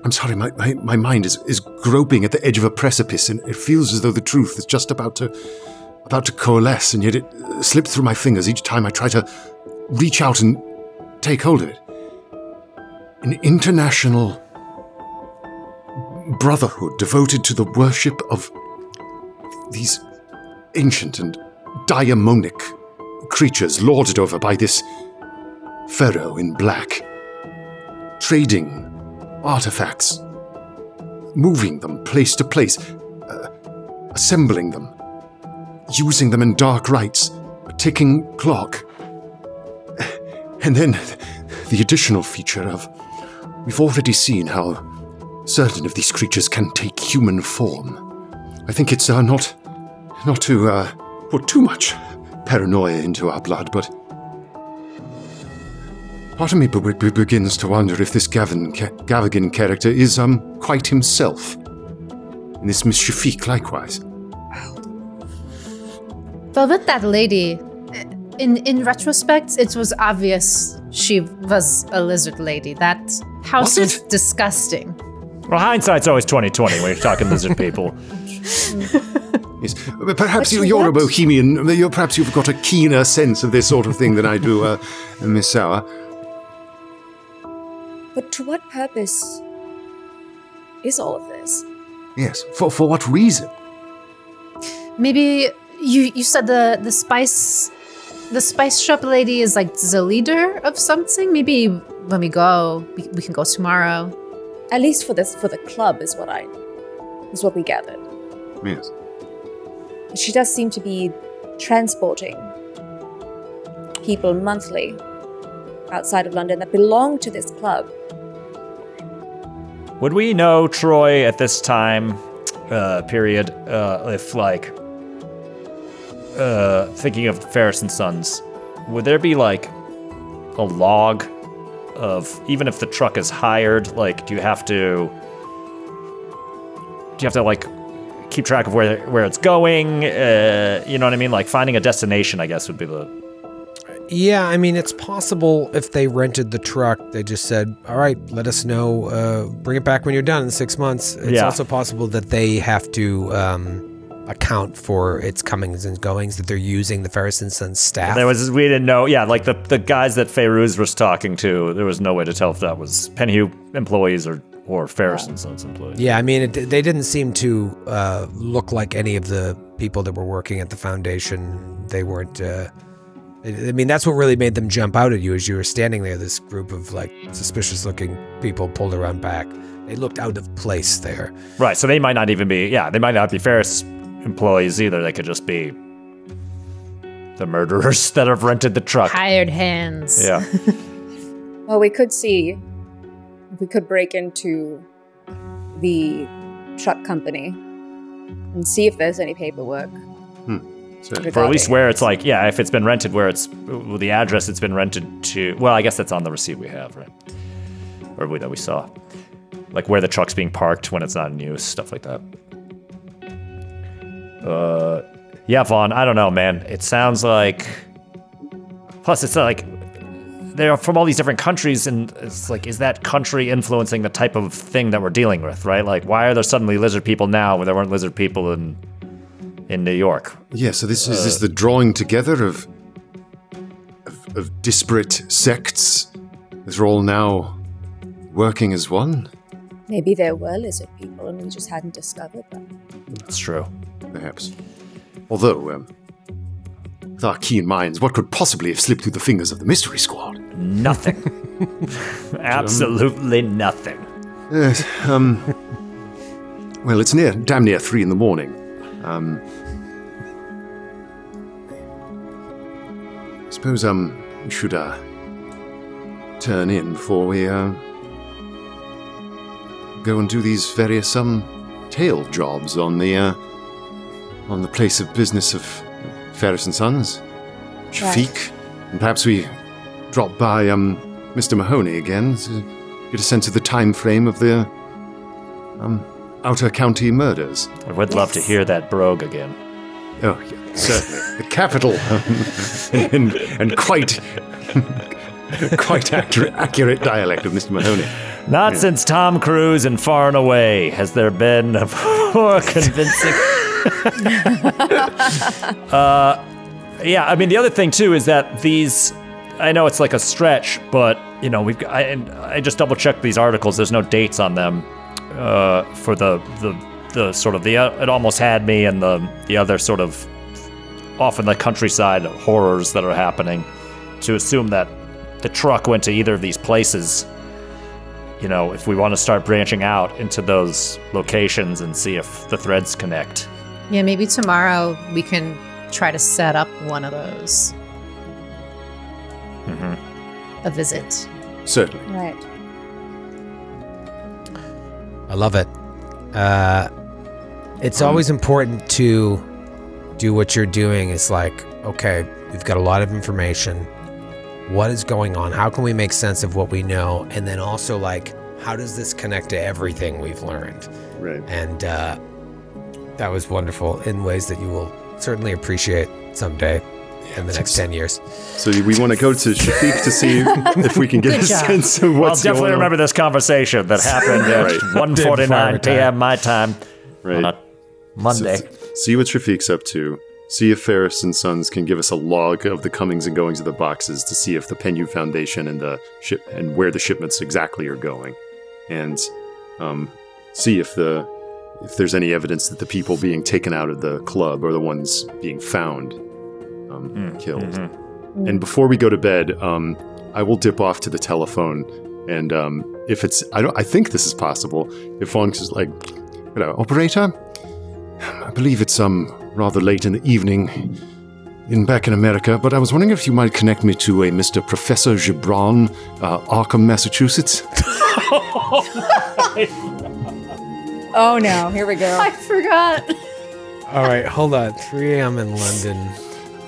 I'm sorry, my mind is groping at the edge of a precipice, and it feels as though the truth is just about to coalesce, and yet it slips through my fingers each time I try to reach out and take hold of it. An international brotherhood devoted to the worship of these ancient and daimonic creatures lorded over by this pharaoh in black, trading artifacts, moving them place to place, assembling them, using them in dark rites, a ticking clock. And then the additional feature of, we've already seen how certain of these creatures can take human form. I think it's not to put too much paranoia into our blood, but part of me begins to wonder if this Gavigan character is quite himself, and this Mischifique likewise. But with that lady, in retrospect, it was obvious she was a lizard lady. That house was disgusting. Well, hindsight's always 20/20 when you're talking lizard people. Yes, perhaps you're a bohemian. Perhaps you've got a keener sense of this sort of thing than I do, Miss Sauer. But to what purpose is all of this? Yes, for what reason? Maybe you said the spice shop lady is like the leader of something. Maybe when we go, we can go tomorrow. At least for the club is what we gathered. Yes. She does seem to be transporting people monthly outside of London that belong to this club. Would we know, Troy, at this time period, if, like, thinking of Fairuz and Sons, would there be, like, a log of, even if the truck is hired, like, do you have to, like, keep track of where it's going? You know what I mean? Like, finding a destination, I guess, would be the... Yeah, I mean, it's possible if they rented the truck, they just said, all right, let us know, bring it back when you're done in 6 months. It's also possible that they have to account for its comings and goings, that they're using the Fairuz and Sons staff. We didn't know, like the guys that Fairuz was talking to, there was no way to tell if that was Penhew employees or Fairuz and Sons employees. Yeah, I mean, they didn't seem to look like any of the people that were working at the foundation. They weren't... I mean, that's what really made them jump out at you as you were standing there. This group of, like, suspicious-looking people pulled around back. They looked out of place there. Right, so they might not even be... Yeah, they might not be Fairuz employees either. They could just be the murderers that have rented the truck. Hired hands. Yeah. Well, we could see... We could break into the truck company and see if there's any paperwork. For at least where it's like, if it's been rented, where it's the address it's been rented to. Well, I guess that's on the receipt we have, right? Or that we saw. Like where the truck's being parked when it's not in use, stuff like that. Yeah, Vaughn, I don't know, man. It sounds like... Plus, it's like... They're from all these different countries, and it's like, is that country influencing the type of thing that we're dealing with, right? Like, why are there suddenly lizard people now when there weren't lizard people in New York? Yeah, so is this the drawing together of disparate sects that are all now working as one? Maybe there were lizard people and we just hadn't discovered them. That's true. Perhaps. Although, with our keen minds, what could possibly have slipped through the fingers of the mystery squad? Nothing. Absolutely nothing. Yes, well, it's damn near 3 in the morning. suppose, we should, turn in before we, go and do these various, tail jobs on the place of business of Fairuz and Sons, Shafiq, and perhaps we drop by, Mr. Mahoney again to get a sense of the time frame of the, Outer County murders. I would love to hear that brogue again. Oh, yeah, certainly. The capital and quite accurate dialect of Mr. Mahoney. Not since Tom Cruise in Far and Away has there been a more convincing. Yeah, I mean, the other thing too is that these. I know it's like a stretch, but you know, I just double checked these articles. There's no dates on them for the sort of the It Almost Had Me and the other sort of off in the countryside horrors that are happening. To assume that the truck went to either of these places, you know, if we want to start branching out into those locations and see if the threads connect. Yeah, maybe tomorrow we can try to set up one of those. A visit. Certainly. Right. I love it. It's always important to do what you're doing. It's like, okay, we've got a lot of information. What is going on? How can we make sense of what we know? And then also, like, how does this connect to everything we've learned? Right. And that was wonderful in ways that you will certainly appreciate someday in the next 10 years. So we want to go to Shafiq to see if we can get a sense of what's I'll definitely going on. remember this conversation that happened at 1:49 p.m. my time on a Monday. So, see what Shafiq's up to. See if Fairuz and Sons can give us a log of the comings and goings of the boxes to see if the Penhew Foundation and the ship and where the shipments exactly are going, and see if there's any evidence that the people being taken out of the club are the ones being found killed. Mm-hmm. And before we go to bed, I will dip off to the telephone, and if it's I think this is possible. If Vaughn is like, operator, I believe it's rather late in the evening back in America, but I was wondering if you might connect me to a Mr. Professor Gibran, Arkham, Massachusetts. Oh no, here we go. I forgot. All right, hold on. 3 a.m. in London.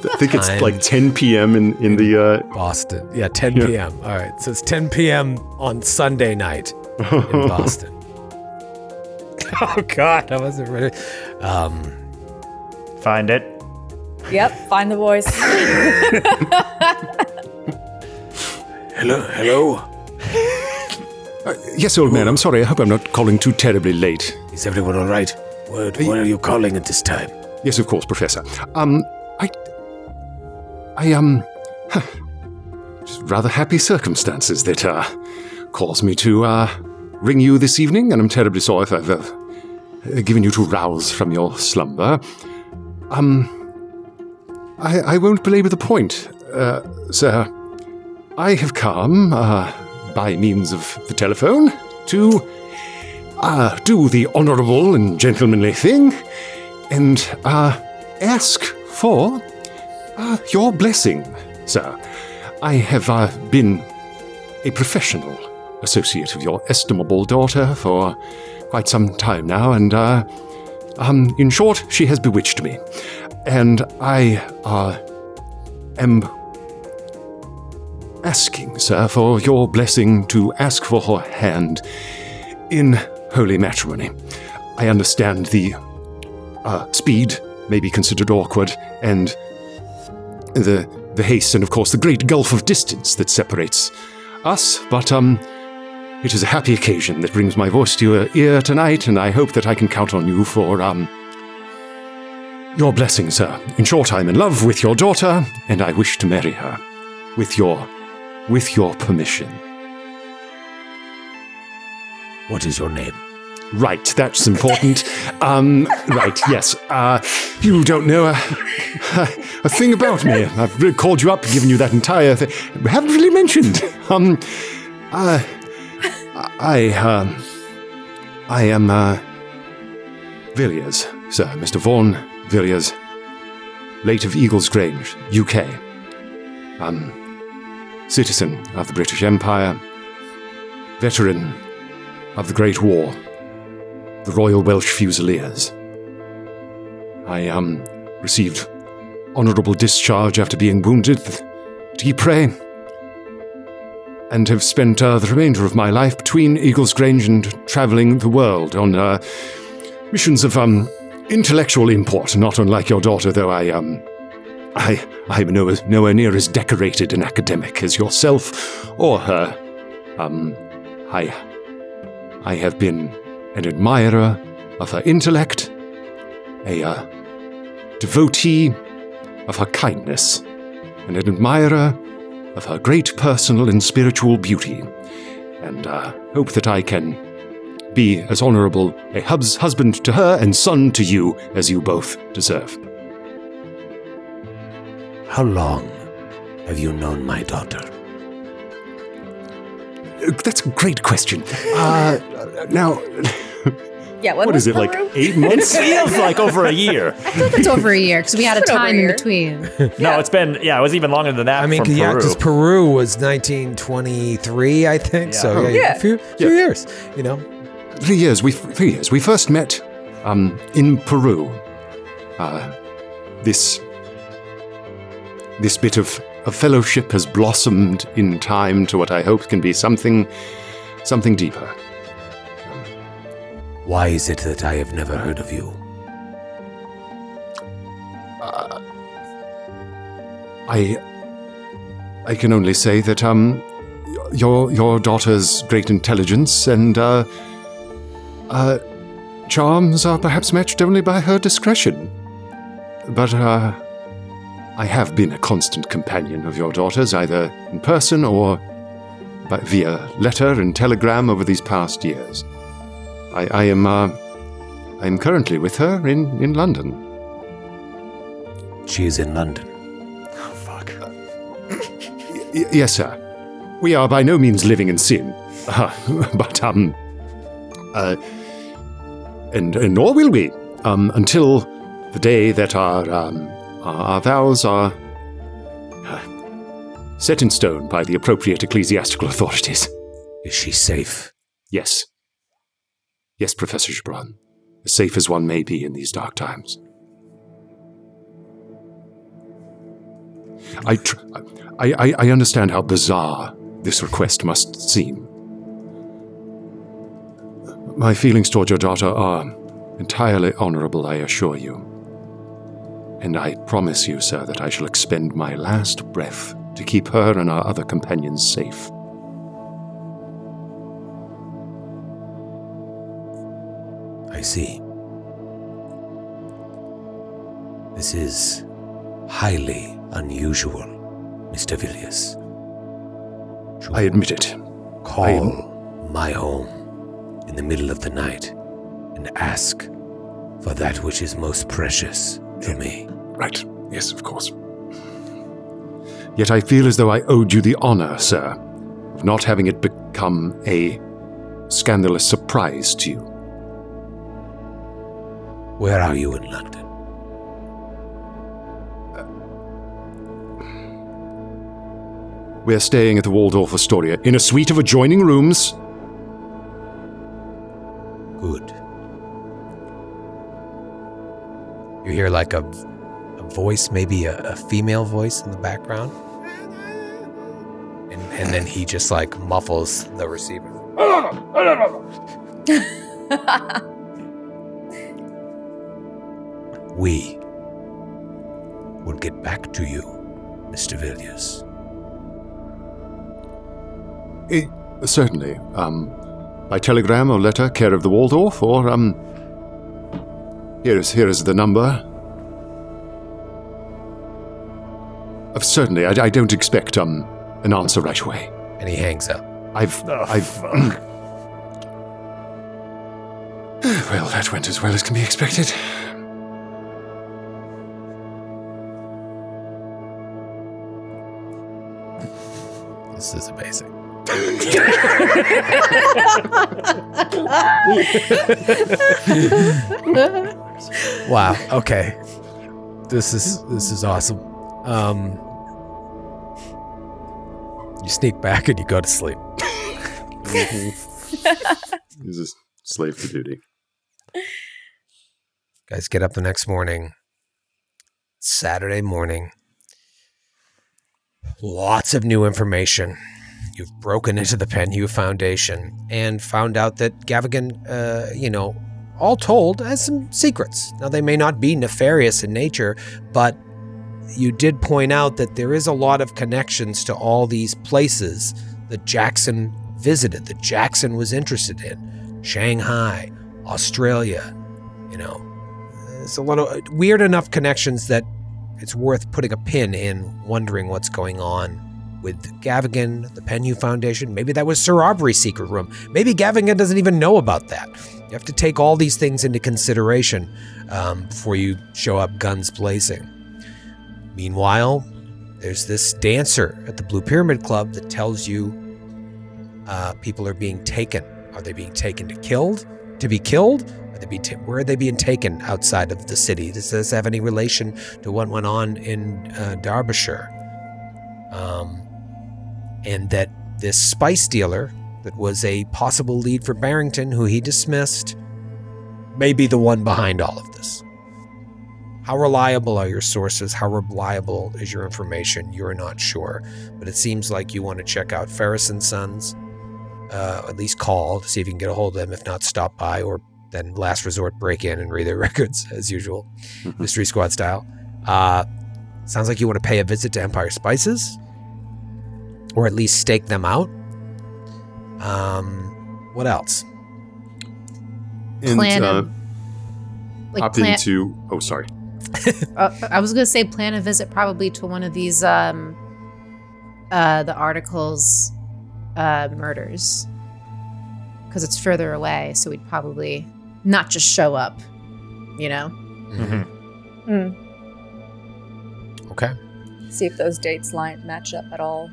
I think it's like 10 p.m. in the... Boston. Yeah, 10 p.m. All right, so it's 10 p.m. on Sunday night in Boston. Oh, God, I wasn't ready. Find it. Yep, find the voice. Hello? yes, old man, I'm sorry. I hope I'm not calling too terribly late. Is everyone all right? Why are you calling at this time? Yes, of course, Professor. Just rather happy circumstances that caused me to ring you this evening, and I'm terribly sorry if I've given you to rouse from your slumber. I won't belabor the point, sir. I have come, by means of the telephone, to do the honorable and gentlemanly thing and ask for your blessing, sir. I have been a professional associate of your estimable daughter for quite some time now, and in short, she has bewitched me. And I am asking, sir, for your blessing to ask for her hand in holy matrimony. I understand the speed may be considered awkward, and the haste, and of course the great gulf of distance that separates us, but it is a happy occasion that brings my voice to your ear tonight, and I hope that I can count on you for your blessing, sir. In short, I'm in love with your daughter, and I wish to marry her with your permission. What is your name? Right, that's important. Right, yes. You don't know a thing about me. I've really called you up, given you that entire thing. I haven't really mentioned. I am Villiers, sir, Mr. Vaughn Villiers, late of Eagles Grange, UK. citizen of the British Empire, veteran of the Great War, the Royal Welsh Fusiliers. I received honourable discharge after being wounded at Ypres, and have spent the remainder of my life between Eagles Grange and travelling the world on missions of intellectual import, not unlike your daughter, though I'm nowhere near as decorated an academic as yourself or her. I have been an admirer of her intellect, a devotee of her kindness, and an admirer of her great personal and spiritual beauty, and hope that I can be as honourable a husband to her and son to you as you both deserve. How long have you known my daughter? That's a great question. Now... Yeah, what is it, like 8 months? It feels like over a year. I feel like it's over a year because we had a time in between. No, it's been, it was even longer than that. I mean, from Peru. because Peru was 1923, I think. Yeah. So a few years, 3 years. 3 years. We first met in Peru. This bit of fellowship has blossomed in time to what I hope can be something deeper. Why is it that I have never heard of you? I can only say that your daughter's great intelligence and charms are perhaps matched only by her discretion. But I have been a constant companion of your daughter's, either in person or via letter and telegram over these past years. I am currently with her in London. She is in London. Oh, fuck. Yes, sir. We are by no means living in sin, but and nor will we until the day that our vows are set in stone by the appropriate ecclesiastical authorities. Is she safe? Yes. Yes, Professor Gibran. As safe as one may be in these dark times. I understand how bizarre this request must seem. My feelings toward your daughter are entirely honorable, I assure you. And I promise you, sir, that I shall expend my last breath to keep her and our other companions safe. I see. This is highly unusual, Mr. Villiers. I admit it. Call my home in the middle of the night and ask for that which is most precious to me. Right. Yes, of course. Yet I feel as though I owed you the honor, sir, of not having it become a scandalous surprise to you. Where are you in London? We're staying at the Waldorf Astoria in a suite of adjoining rooms. Good. You hear like a voice, maybe a female voice in the background. And then he just like muffles the receiver. We will get back to you, Mr. Villiers. Certainly. By telegram or letter, care of the Waldorf, or here is the number. Certainly, I don't expect an answer right away. And he hangs up. Well, that went as well as can be expected. This is amazing. Wow. Okay. This is awesome. You sneak back and you go to sleep. He's a slave to duty. Guys get up the next morning. Saturday morning. Lots of new information. You've broken into the Penhew Foundation and found out that Gavigan, all told, has some secrets. Now, they may not be nefarious in nature, but you did point out that there is a lot of connections to all these places that Jackson visited, that Jackson was interested in. Shanghai, Australia, There's a lot of weird enough connections that it's worth putting a pin in wondering what's going on with Gavigan, the Penhew Foundation. Maybe that was Sir Aubrey's secret room. Maybe Gavigan doesn't even know about that. You have to take all these things into consideration before you show up guns blazing. Meanwhile, there's this dancer at the Blue Pyramid Club that tells you people are being taken. Are they being taken to be killed? Where are they being taken outside of the city? Does this have any relation to what went on in Derbyshire? And that this spice dealer that was a possible lead for Barrington, who he dismissed, may be the one behind all of this. How reliable are your sources? How reliable is your information? You're not sure. But it seems like you want to check out Fairuz and Sons, at least call to see if you can get a hold of them. If not, stop by, or then last resort, break in and read their records as usual, Mystery Squad style. Sounds like you want to pay a visit to Empire Spices, or at least stake them out. What else? And Oh, sorry. I was going to say plan a visit probably to one of these the Article's murders, because it's further away, so we'd probably not just show up, Okay. See if those dates match up at all.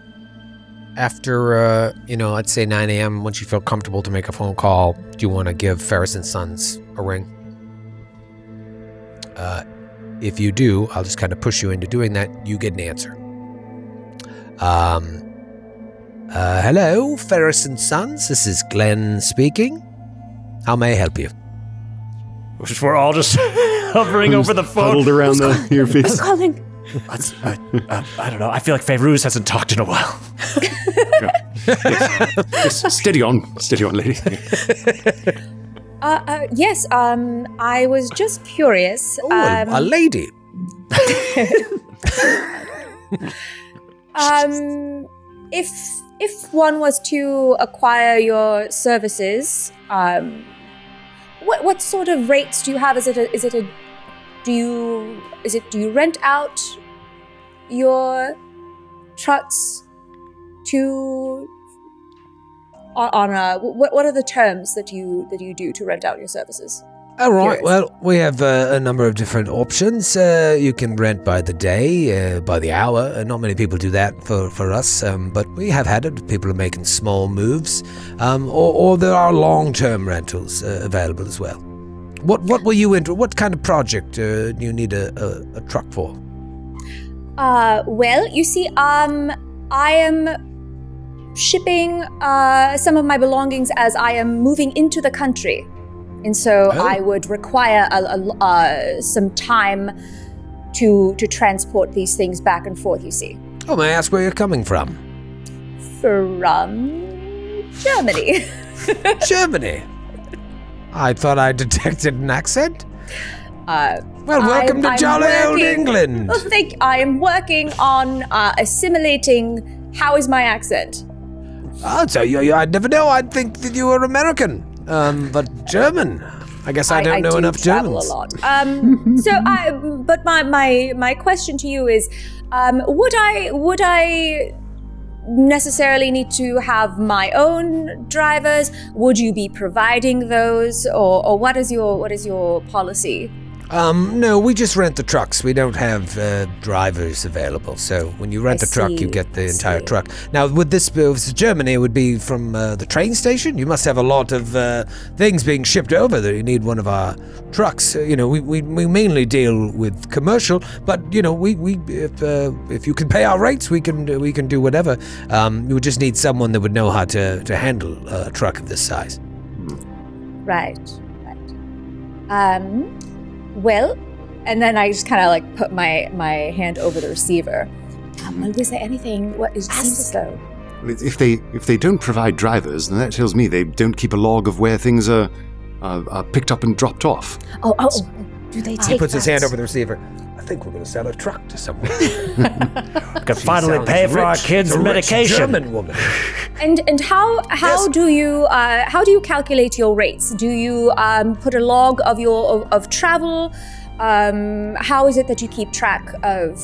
After, I'd say 9 a.m., once you feel comfortable to make a phone call, do you want to give Fairuz and Sons a ring? If you do, I'll just kind of push you into doing that. You get an answer. Hello, Fairuz and Sons. This is Glenn speaking. How may I help you? We're all just hovering over the phone. Huddled around your face. Who's calling? I don't know. I feel like Fairuz hasn't talked in a while. Yes, steady on, lady. Yes, I was just curious. A lady. If one was to acquire your services, what sort of rates do you have? Do you rent out your trucks to what are the terms that you do to rent out your services? All right. Well, we have a number of different options. You can rent by the day, by the hour. Not many people do that for us, but we have had it. People are making small moves, or there are long-term rentals available as well. What were you into? What kind of project do you need a truck for? Well, you see, I am shipping some of my belongings as I am moving into the country. And so I would require some time to transport these things back and forth, you see. Oh, may I ask where you're coming from? From Germany. Germany? I thought I detected an accent. Welcome to jolly old England. Well, I am working on assimilating. How is my accent? Oh, so I'd never know. I'd think that you were American. But German. I guess I don't know enough Germans. I travel a lot. But my question to you is, would I necessarily need to have my own drivers? Would you be providing those, or what is your policy? No, we just rent the trucks. We don't have drivers available. So when you rent the truck, you get the entire truck. Now, would this be, if it's Germany, it would be from the train station? You must have a lot of things being shipped over that you need one of our trucks. You know, we mainly deal with commercial, but you know, if you can pay our rates, we can do whatever. We would just need someone that would know how to handle a truck of this size. Right. Well, and then I just kind of like put my hand over the receiver. Well, was there anything? What it seems as though If they don't provide drivers, then that tells me they don't keep a log of where things are picked up and dropped off. Oh, do they take? He puts his hand over the receiver. I think we're going to sell a truck to someone. We can finally pay for our kids' medication. German woman. And how do you calculate your rates? Do you put a log of your travel? How is it that you keep track of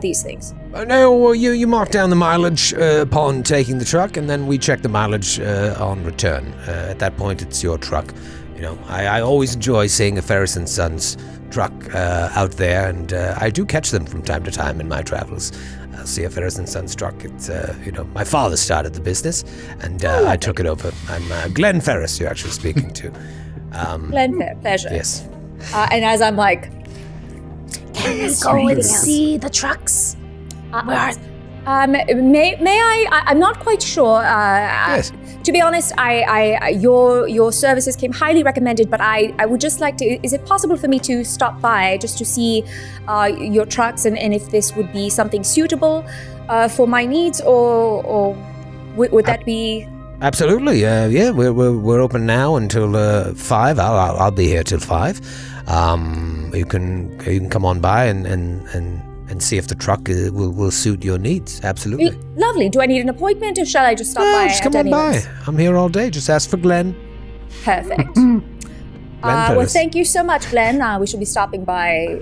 these things? No, well, you mark down the mileage upon taking the truck, and then we check the mileage on return. At that point, it's your truck. You know, I always enjoy seeing a Fairuz and Sons truck out there, and I do catch them from time to time in my travels. I'll see a Fairuz and Sons truck. It's, you know, my father started the business, and I took it over. I'm Glenn Ferris you're actually speaking to. Glenn Fair, pleasure. Yes. And as I'm like, Can we go and see the trucks? Where are may I? I'm not quite sure. Yes. To be honest, your services came highly recommended, but I would just like to. Is it possible for me to stop by just to see your trucks and if this would be something suitable for my needs, or would that be? Absolutely. Yeah, we're open now until 5. I'll be here till 5. You can come on by and see if the truck will suit your needs. Absolutely. Lovely. Do I need an appointment, or shall I just stop by? Just come on by. I'm here all day. Just ask for Glenn. Perfect. Well, thank you so much, Glenn. We should be stopping by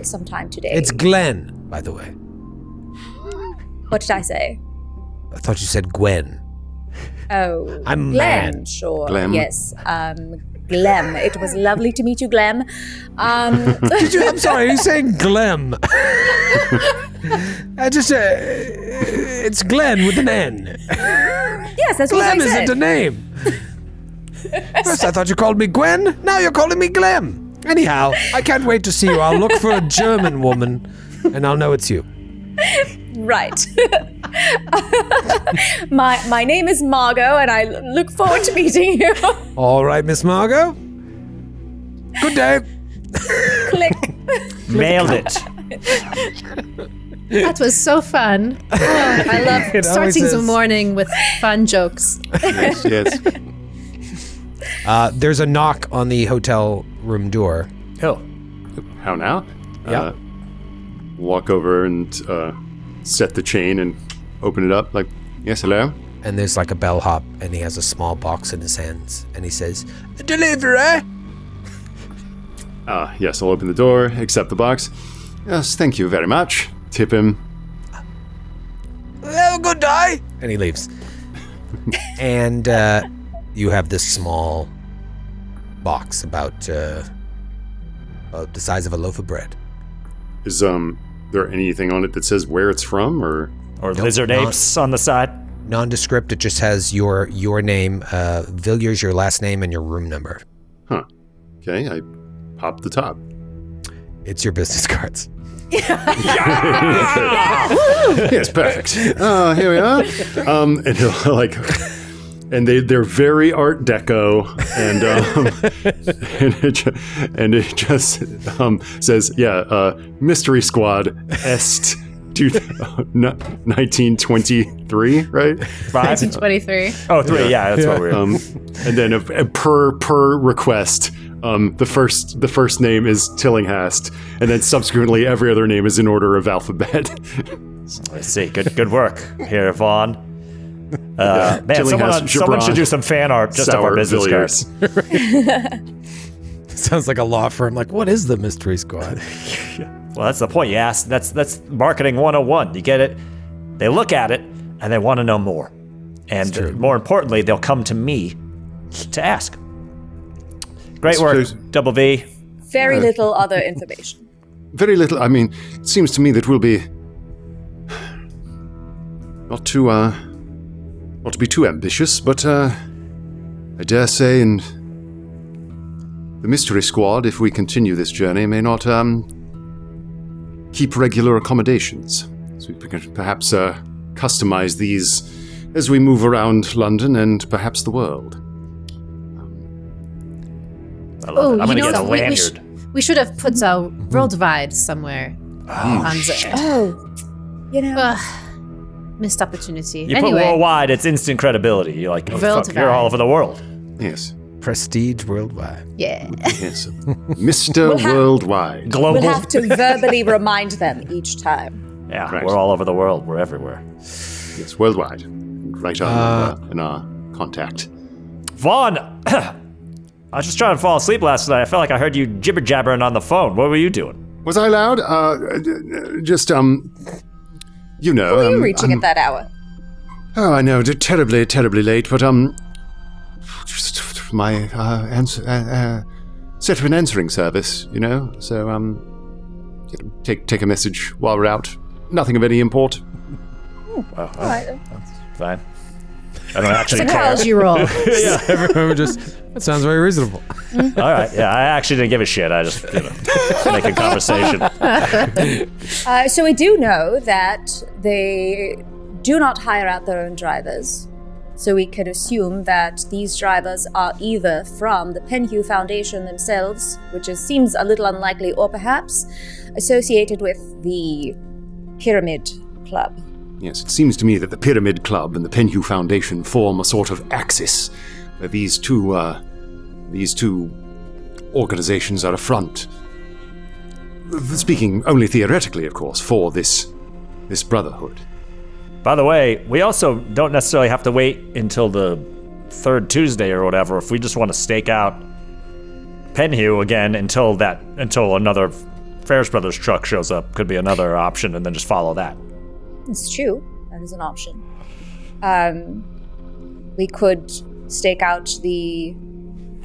sometime today. It's Glenn, by the way. What did I say? I thought you said Gwen. Oh, I'm Glenn. man. Sure. Glenn. Yes. Glem. It was lovely to meet you, Glem. I'm sorry, are you saying Glem? It's Glenn with an N. Yes, that's what I Glem said. isn't a name. First I thought you called me Gwen, now you're calling me Glem. Anyhow, I can't wait to see you. I'll look for a German woman, and I'll know it's you. Right. My name is Margot, and I look forward to meeting you. All right, Miss Margot. Good day. Click. Nailed it. That was so fun. Oh, I love It always starting the is. morning with fun jokes. Yes. There's a knock on the hotel room door. Oh, How now? Yeah. Walk over and set the chain and open it up. Like, yes, hello. And there's like a bellhop, and he has a small box in his hands, and he says, "Delivery." Yes, I'll open the door, accept the box. Yes, thank you very much. Tip him. Have a good day. And he leaves. And you have this small box about the size of a loaf of bread. Is there anything on it that says where it's from, or? or lizard apes on the side. Nondescript. It just has your name, Villiers, your last name, and your room number. Huh. Okay, I pop the top. It's your business cards. Yes, perfect. Here we are. And he'll, like, and they're very Art Deco, and it just says, Mystery Squad Est 1923, right? 1923. Oh, 3. Yeah, that's what we're. And then per request. The first name is Tillinghast, and then subsequently every other name is in order of alphabet. Let's see. Good work here, Vaughn. Man, Tillinghast, someone should Gibran, do some fan art just of Sour our business Villiers. cards. Sounds like a law firm. Like, what is the Mystery Squad? Well, that's the point. You ask. That's marketing 101. You get it. They look at it and they want to know more, and more importantly, they'll come to me to ask. Great work, Double V. Very little other information. Very little. I mean, it seems to me that we'll be not to be too ambitious, but I dare say, and the Mystery Squad, if we continue this journey, may not keep regular accommodations. So we can perhaps customize these as we move around London and perhaps the world. I love it. I'm going to get a lanyard. We should have put a worldwide somewhere. Missed opportunity. You put worldwide, it's instant credibility. You're like, oh, fuck, you're all over the world. Yes. Prestige worldwide. Yeah. Yes. Mr. Worldwide. Global. We'll have to verbally remind them each time. Yeah, Right. we're all over the world. We're everywhere. Yes, worldwide. Right on in our contact. Vaughn, I was just trying to fall asleep last night. I felt like I heard you jibber-jabbering on the phone. What were you doing? Was I loud? Just, you know. Who are you reaching at that hour? Oh, I know, terribly, terribly late, but, just my, set up an answering service, you know, so, take a message while we're out. Nothing of any import. All right, then. That's fine. I don't actually care. How's you roll? Yeah, everyone that sounds very reasonable. All right, yeah, I actually didn't give a shit. I just, making conversation. So we do know that they do not hire out their own drivers. So we could assume that these drivers are either from the Penhew Foundation themselves, which seems a little unlikely, or perhaps associated with the Pyramid Club. Yes, it seems to me that the Pyramid Club and the Penhew Foundation form a sort of axis, where these two organizations are a front. Speaking only theoretically, of course, for this brotherhood. By the way, we also don't necessarily have to wait until the third Tuesday or whatever if we just want to stake out Penhew again until another Ferris Brothers truck shows up. Could be another option, and then just follow that. It's true. That is an option. We could stake out the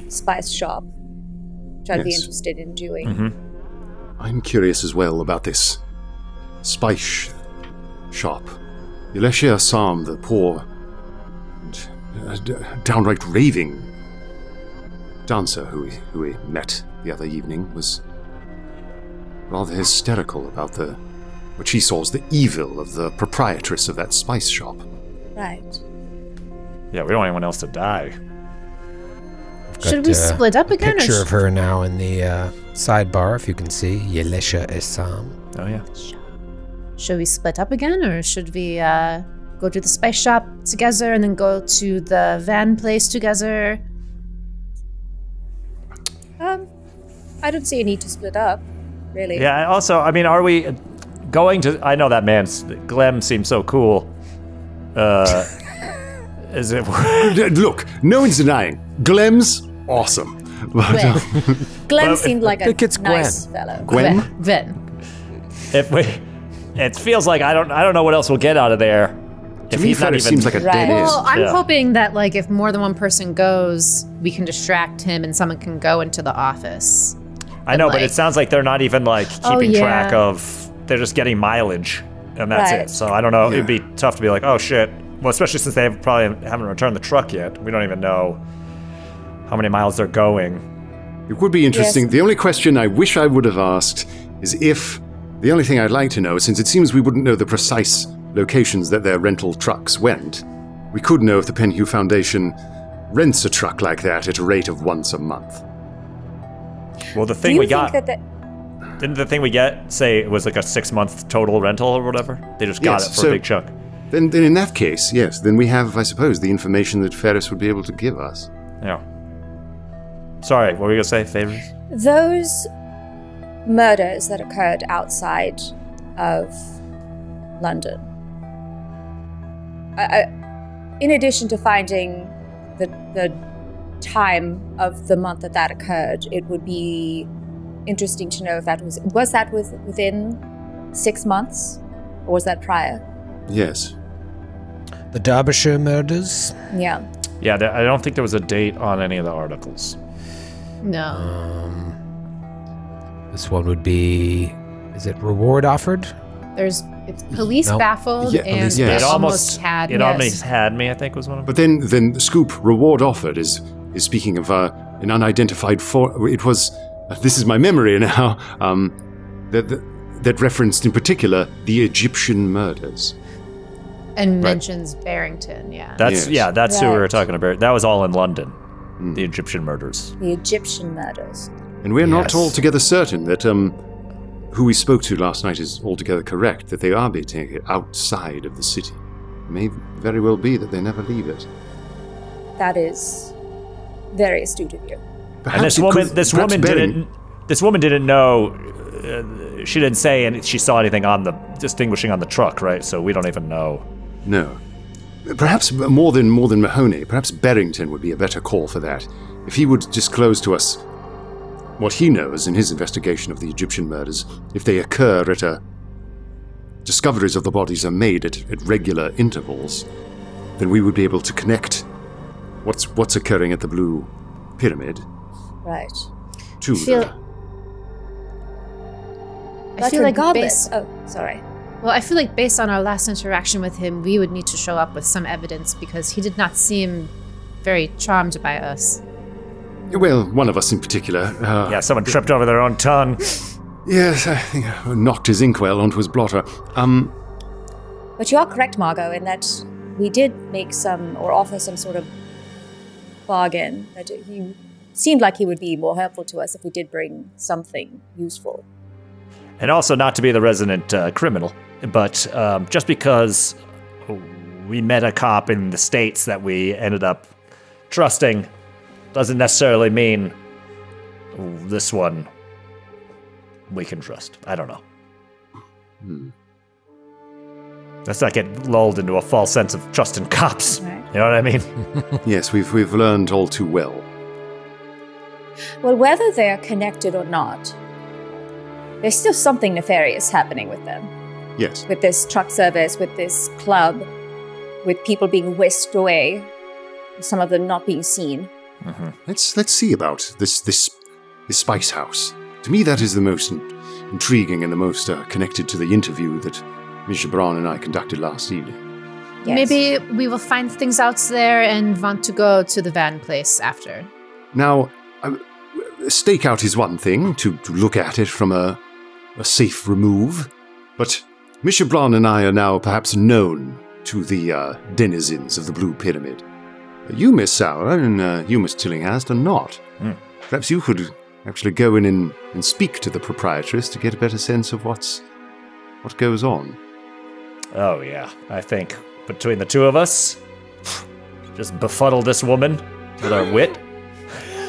spice shop, which I'd be interested in doing. Mm-hmm. I'm curious as well about this spice shop. Yeleshia Sam, the poor, downright raving dancer who we met the other evening, was rather hysterical about what she saw as the evil of the proprietress of that spice shop. Right. Yeah, we don't want anyone else to die. Should we split up again? Picture of her now in the sidebar, if you can see. Yeleshia Essam. Oh, yeah. Should we split up again, or should we go to the spice shop together and then go to the van place together? I don't see a need to split up, really. Yeah, also, I mean, are we going to... I know that Glem seems so cool. Is it... Look, no one's denying. Glem's awesome. Glenn seemed like a it's nice Gwen. fellow. Gwen? If we... It feels like I don't know what else we'll get out of there. To me, it seems like a dead end. Well, I'm hoping that, like, if more than one person goes, we can distract him and someone can go into the office. I know, but it sounds like they're not even, like, keeping track of... They're just getting mileage, and that's it. So I don't know. It'd be tough to be like, oh, shit. Well, especially since they probably haven't returned the truck yet. We don't even know how many miles they're going. It would be interesting. Yes. The only question I wish I would have asked is if... The only thing I'd like to know, since it seems we wouldn't know the precise locations that their rental trucks went, we could know if the Penhew Foundation rents a truck like that at a rate of once a month. Well, the thing we got... Didn't the thing we get say it was like a 6-month total rental or whatever? They just got it for a big chunk. Then in that case, yes, then we have, I suppose, the information that Ferris would be able to give us. Yeah. Sorry, what were you going to say, Favors? Those murders that occurred outside of London, in addition to finding the time of the month that occurred, it would be interesting to know if that was that within 6 months, or was that prior? Yes. The Derbyshire murders? Yeah. Yeah, I don't think there was a date on any of the articles. No. This one would be, is it reward offered? It's police Nope. baffled Yeah, and police- it yes. almost had. It yes. almost had me, I think was one of them. But then the scoop reward offered is speaking of an unidentified it was this is my memory now that referenced in particular the Egyptian murders. And mentions Barrington, yeah. That's Yes. that's who we were Right. talking about. That was all in London. The Egyptian murders. The Egyptian murders. And we're not Yes. altogether certain that who we spoke to last night is altogether correct, that they are being taken outside of the city. It may very well be that they never leave it. That is very astute of you. And this woman didn't know. She didn't say, and she saw anything on the distinguishing on the truck, right? So we don't even know. No. Perhaps more than Mahoney, perhaps Barrington would be a better call for that. If he would disclose to us what he knows in his investigation of the Egyptian murders, if they occur at discoveries of the bodies are made at regular intervals, then we would be able to connect what's occurring at the Blue Pyramid Right. to I But feel like regardless. Oh, sorry. Well, I feel like based on our last interaction with him, we would need to show up with some evidence because he did not seem very charmed by us. well, one of us in particular. Yeah, someone tripped over their own tongue. Yes, I think knocked his inkwell onto his blotter. But you are correct, Margot, in that we did make some or offer some sort of bargain. That he seemed like he would be more helpful to us if we did bring something useful. And also not to be the resident criminal, but just because we met a cop in the States that we ended up trusting doesn't necessarily mean this one we can trust. I don't know. Let's not get lulled into a false sense of trust in cops. Right. You know what I mean? Yes, we've learned all too well. Well, whether they are connected or not, there's still something nefarious happening with them. Yes. With this truck service, with this club, with people being whisked away, some of them not being seen. Let's see about this spice house. To me, that is the most intriguing and the most connected to the interview that Ms. Braun and I conducted last evening. Yes. Maybe we will find things out there and want to go to the van place after. Now, stakeout is one thing, to look at it from a safe remove, but Ms. Braun and I are now perhaps known to the denizens of the Blue Pyramid. You, Miss Sauer, and you, Miss Tillinghast, are not. Perhaps you could actually go in and speak to the proprietress to get a better sense of what goes on. Oh, yeah. I think between the two of us, just befuddle this woman with our wit.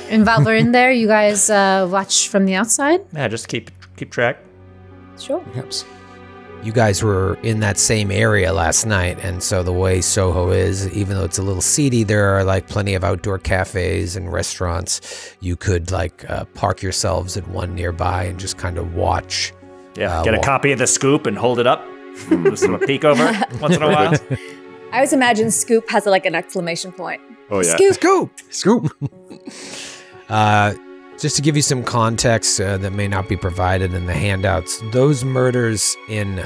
And while we're in there, you guys watch from the outside? Yeah, just keep track. Sure. Perhaps. You guys were in that same area last night, and so the way Soho is, even though it's a little seedy, there are like plenty of outdoor cafes and restaurants. You could like park yourselves at one nearby and just kind of watch. Yeah, get a copy of the scoop and hold it up. Just sort of peek over it once in a while. I always imagine Scoop has like an exclamation point. Oh, yeah. Scoop! Scoop! Just to give you some context that may not be provided in the handouts, those murders in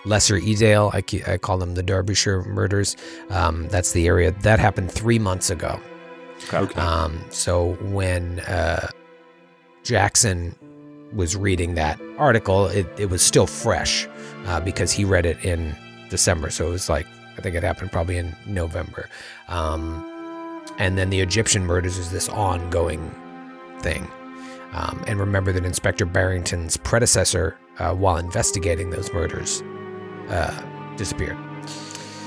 Lesser Edale, I call them the Derbyshire murders, that's the area, that happened 3 months ago. Okay. So when Jackson was reading that article, it was still fresh because he read it in December. So it was like, I think it happened probably in November. And then the Egyptian murders is this ongoing thing. And remember that Inspector Barrington's predecessor, while investigating those murders, disappeared.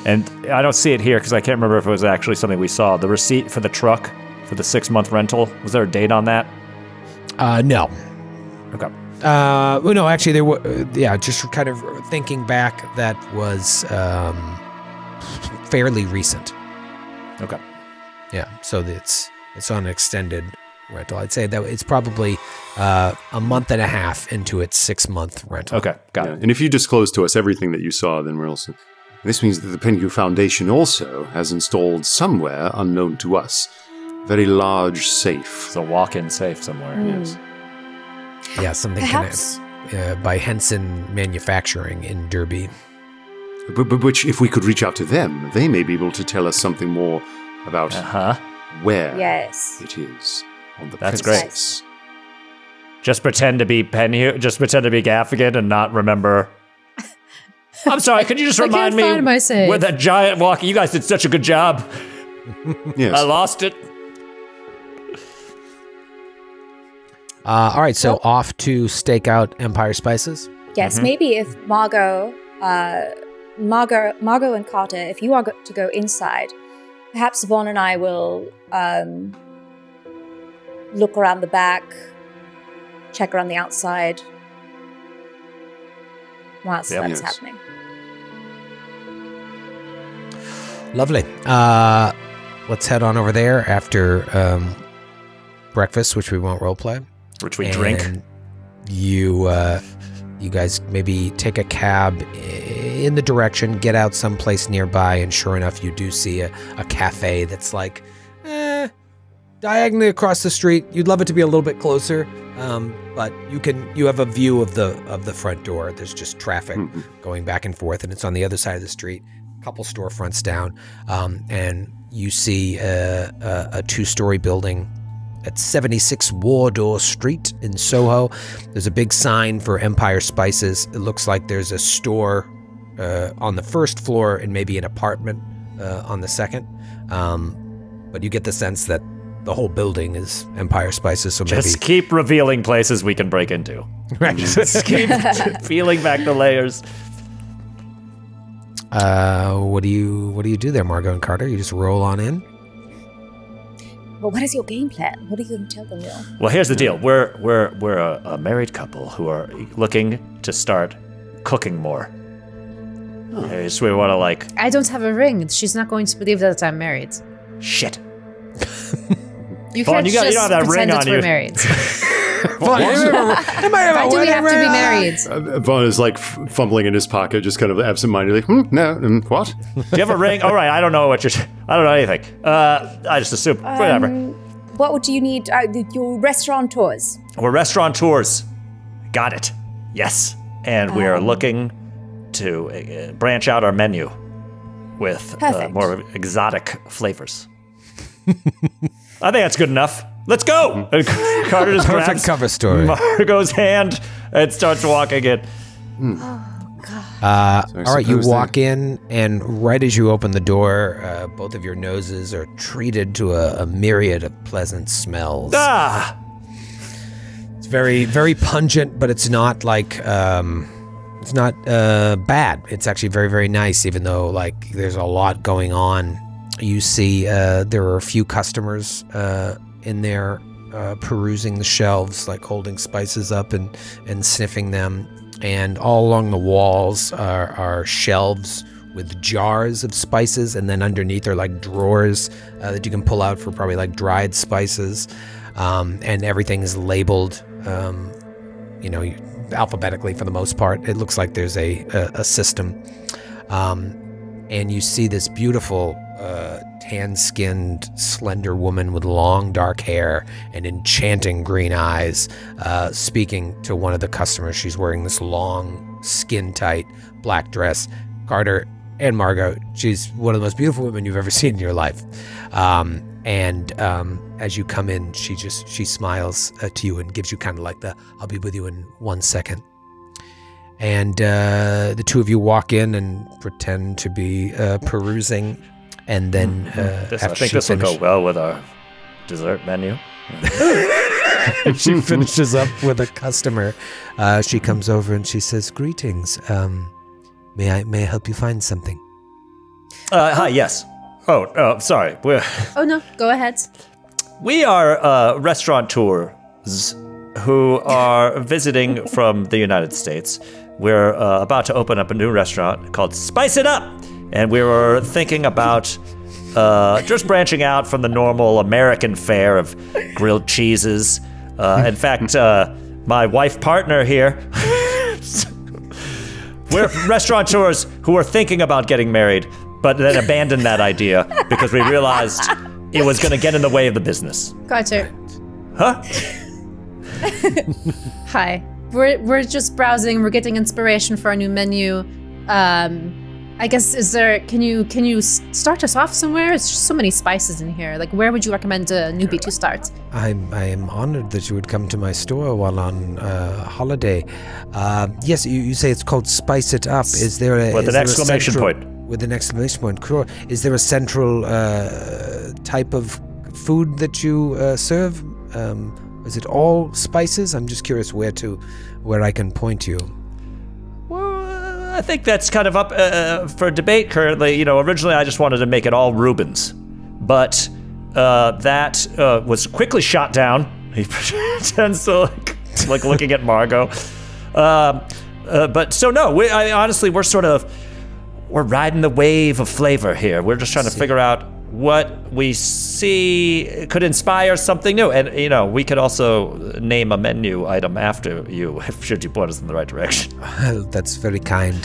And I don't see it here because I can't remember if it was actually something we saw. The receipt for the truck for the 6-month rental, was there a date on that? No. Okay. Well, no, actually, there were. Yeah, just kind of thinking back, that was fairly recent. Okay. Yeah, so it's on an extended rental. I'd say that it's probably a month and a half into its 6-month rental. Okay, got Yeah. it. And if you disclose to us everything that you saw, then we're also... This means that the Penhew Foundation also has installed somewhere unknown to us a very large safe. It's a walk-in safe somewhere. Yes. Yeah, something Perhaps. by Henson Manufacturing in Derby. But which, if we could reach out to them, they may be able to tell us something more about where Yes. it is on the That's premises. Just pretend to be Penhew. Just pretend to be Gaffigan and not remember. I'm sorry. Could you just remind me find my save. where that giant walkie? You guys did such a good job. Yes. I lost it. All right, so off to stake out Empire Spices. Yes, maybe if Margot and Carter, if you are to go inside, perhaps Vaughn and I will look around the back, check around the outside whilst that's happening. Lovely. Let's head on over there after breakfast, which we won't roleplay. Which we drink. You guys maybe take a cab in the direction, get out someplace nearby, and sure enough, you do see a cafe that's like diagonally across the street. You'd love it to be a little bit closer, but you have a view of the front door. There's just traffic going back and forth, and it's on the other side of the street. A couple storefronts down, and you see a two-story building at 76 Wardour Street in Soho. There's a big sign for Empire Spices. It looks like there's a store on the first floor and maybe an apartment on the second. But you get the sense that the whole building is Empire Spices. So Just keep revealing places we can break into. Right. Just keep peeling back the layers. What do you do there, Margot and Carter? You just roll on in? Well, what is your game plan? What are you going to tell them, Will? Well, here's the deal. We're a married couple who are looking to start cooking more. So we want to I don't have a ring. She's not going to believe that I'm married. Shit. You Vaughn, can't you don't just have that pretend ring it's on we're you. married. Why Why do we have to be married? Vaughn is like fumbling in his pocket, just kind of absentmindedly. No, what? Do you have a ring? All right, I don't know what you're. I don't know anything. I just assume whatever. What do you need? Your restaurateurs. We're restaurateurs. Got it. Yes, and we are looking to branch out our menu with more exotic flavors. I think that's good enough. Let's go! And Carter just Perfect grabs cover story. Margot's hand and starts walking in. All right, you walk in, and right as you open the door, both of your noses are treated to a myriad of pleasant smells. Ah! It's very, very pungent, but it's not like it's not bad. It's actually very, very nice, even though like there's a lot going on. You see, there are a few customers in there perusing the shelves, like holding spices up and sniffing them. And all along the walls are shelves with jars of spices, and then underneath are like drawers that you can pull out for probably like dried spices. And everything is labeled, alphabetically for the most part. It looks like there's a system. And you see this beautiful tan-skinned, slender woman with long dark hair and enchanting green eyes speaking to one of the customers. She's wearing this long, skin-tight black dress. Carter and Margot, she's one of the most beautiful women you've ever seen in your life. And as you come in, she smiles to you and gives you kind of like the, I'll be with you in 1 second. And the two of you walk in and pretend to be perusing. And then I think this will go well with our dessert menu. She finishes up with a customer. She comes over and she says, "Greetings. May I help you find something?" Hi, yes. Oh, sorry. Oh, no. Go ahead. We are restaurateurs who are visiting from the United States. We're about to open up a new restaurant called Spice It Up. And we were thinking about just branching out from the normal American fare of grilled cheeses. In fact, my wife partner here, we're restaurateurs who are thinking about getting married, but then abandoned that idea because we realized it was going to get in the way of the business. Carter. Huh? Hi. We're just browsing. We're getting inspiration for our new menu. I guess can you start us off somewhere? It's just so many spices in here. Like, where would you recommend a newbie to start? I am honored that you would come to my store while on holiday. Yes, you say it's called Spice It Up. Is there a with an exclamation point? With an exclamation point. Cool. Is there a central type of food that you serve? Is it all spices? I'm just curious where I can point you. Well, I think that's kind of up for debate currently. You know, originally I just wanted to make it all Reubens, but that was quickly shot down. He pretends to like looking at Margot. But so no, honestly, we're riding the wave of flavor here. We're just trying to figure out what we see could inspire something new. And, you know, we could also name a menu item after you, should you point us in the right direction. Well, that's very kind.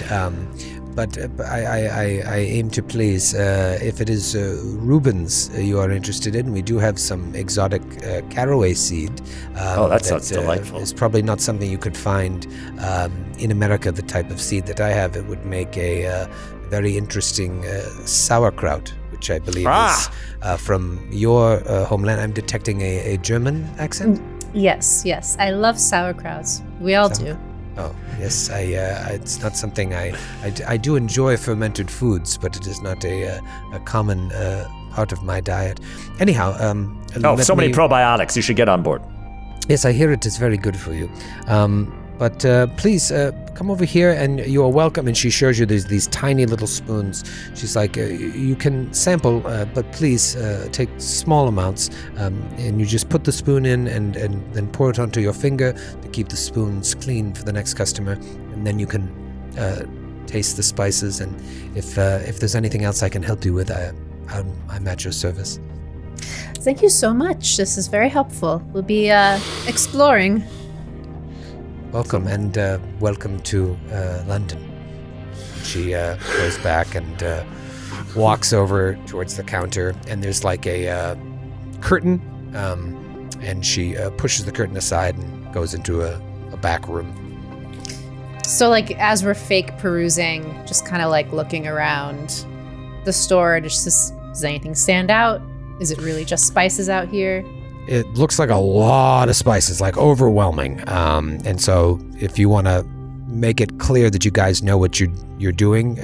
But I aim to please. If it is Reubens you are interested in, we do have some exotic caraway seed. That sounds delightful. It's probably not something you could find in America, the type of seed that I have. It would make a very interesting sauerkraut, which I believe is from your homeland. I'm detecting a German accent? Yes. I love sauerkrauts. We all do. Oh, yes, it's not something I do enjoy fermented foods, but it is not a common part of my diet. Anyhow, so many probiotics, you should get on board. Yes, I hear it is very good for you. But please come over here and you are welcome. And she shows you these tiny little spoons. She's like, you can sample, but please take small amounts. And you just put the spoon in and then pour it onto your finger to keep the spoons clean for the next customer. And then you can taste the spices. And if there's anything else I can help you with, I'm at your service. Thank you so much. This is very helpful. We'll be exploring. Welcome, and welcome to London. She goes back and walks over towards the counter, and there's like a curtain, and she pushes the curtain aside and goes into a back room. So, like, as we're fake perusing, just kind of like looking around the store, does anything stand out? Is it really just spices out here? It looks like a lot of spices, like overwhelming. And so if you want to make it clear that you guys know what you're doing,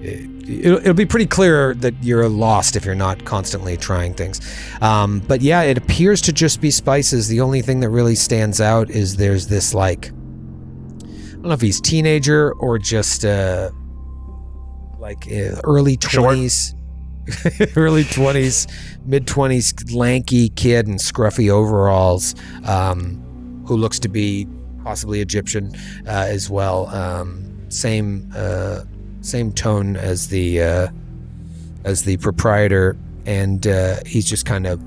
it'll be pretty clear that you're lost if you're not constantly trying things. But yeah, it appears to just be spices. The only thing that really stands out is there's this, like, I don't know if he's teenager or just early 20s. Early 20s, mid-20s, lanky kid in scruffy overalls, who looks to be possibly Egyptian as well. Same tone as the proprietor, and he's just kind of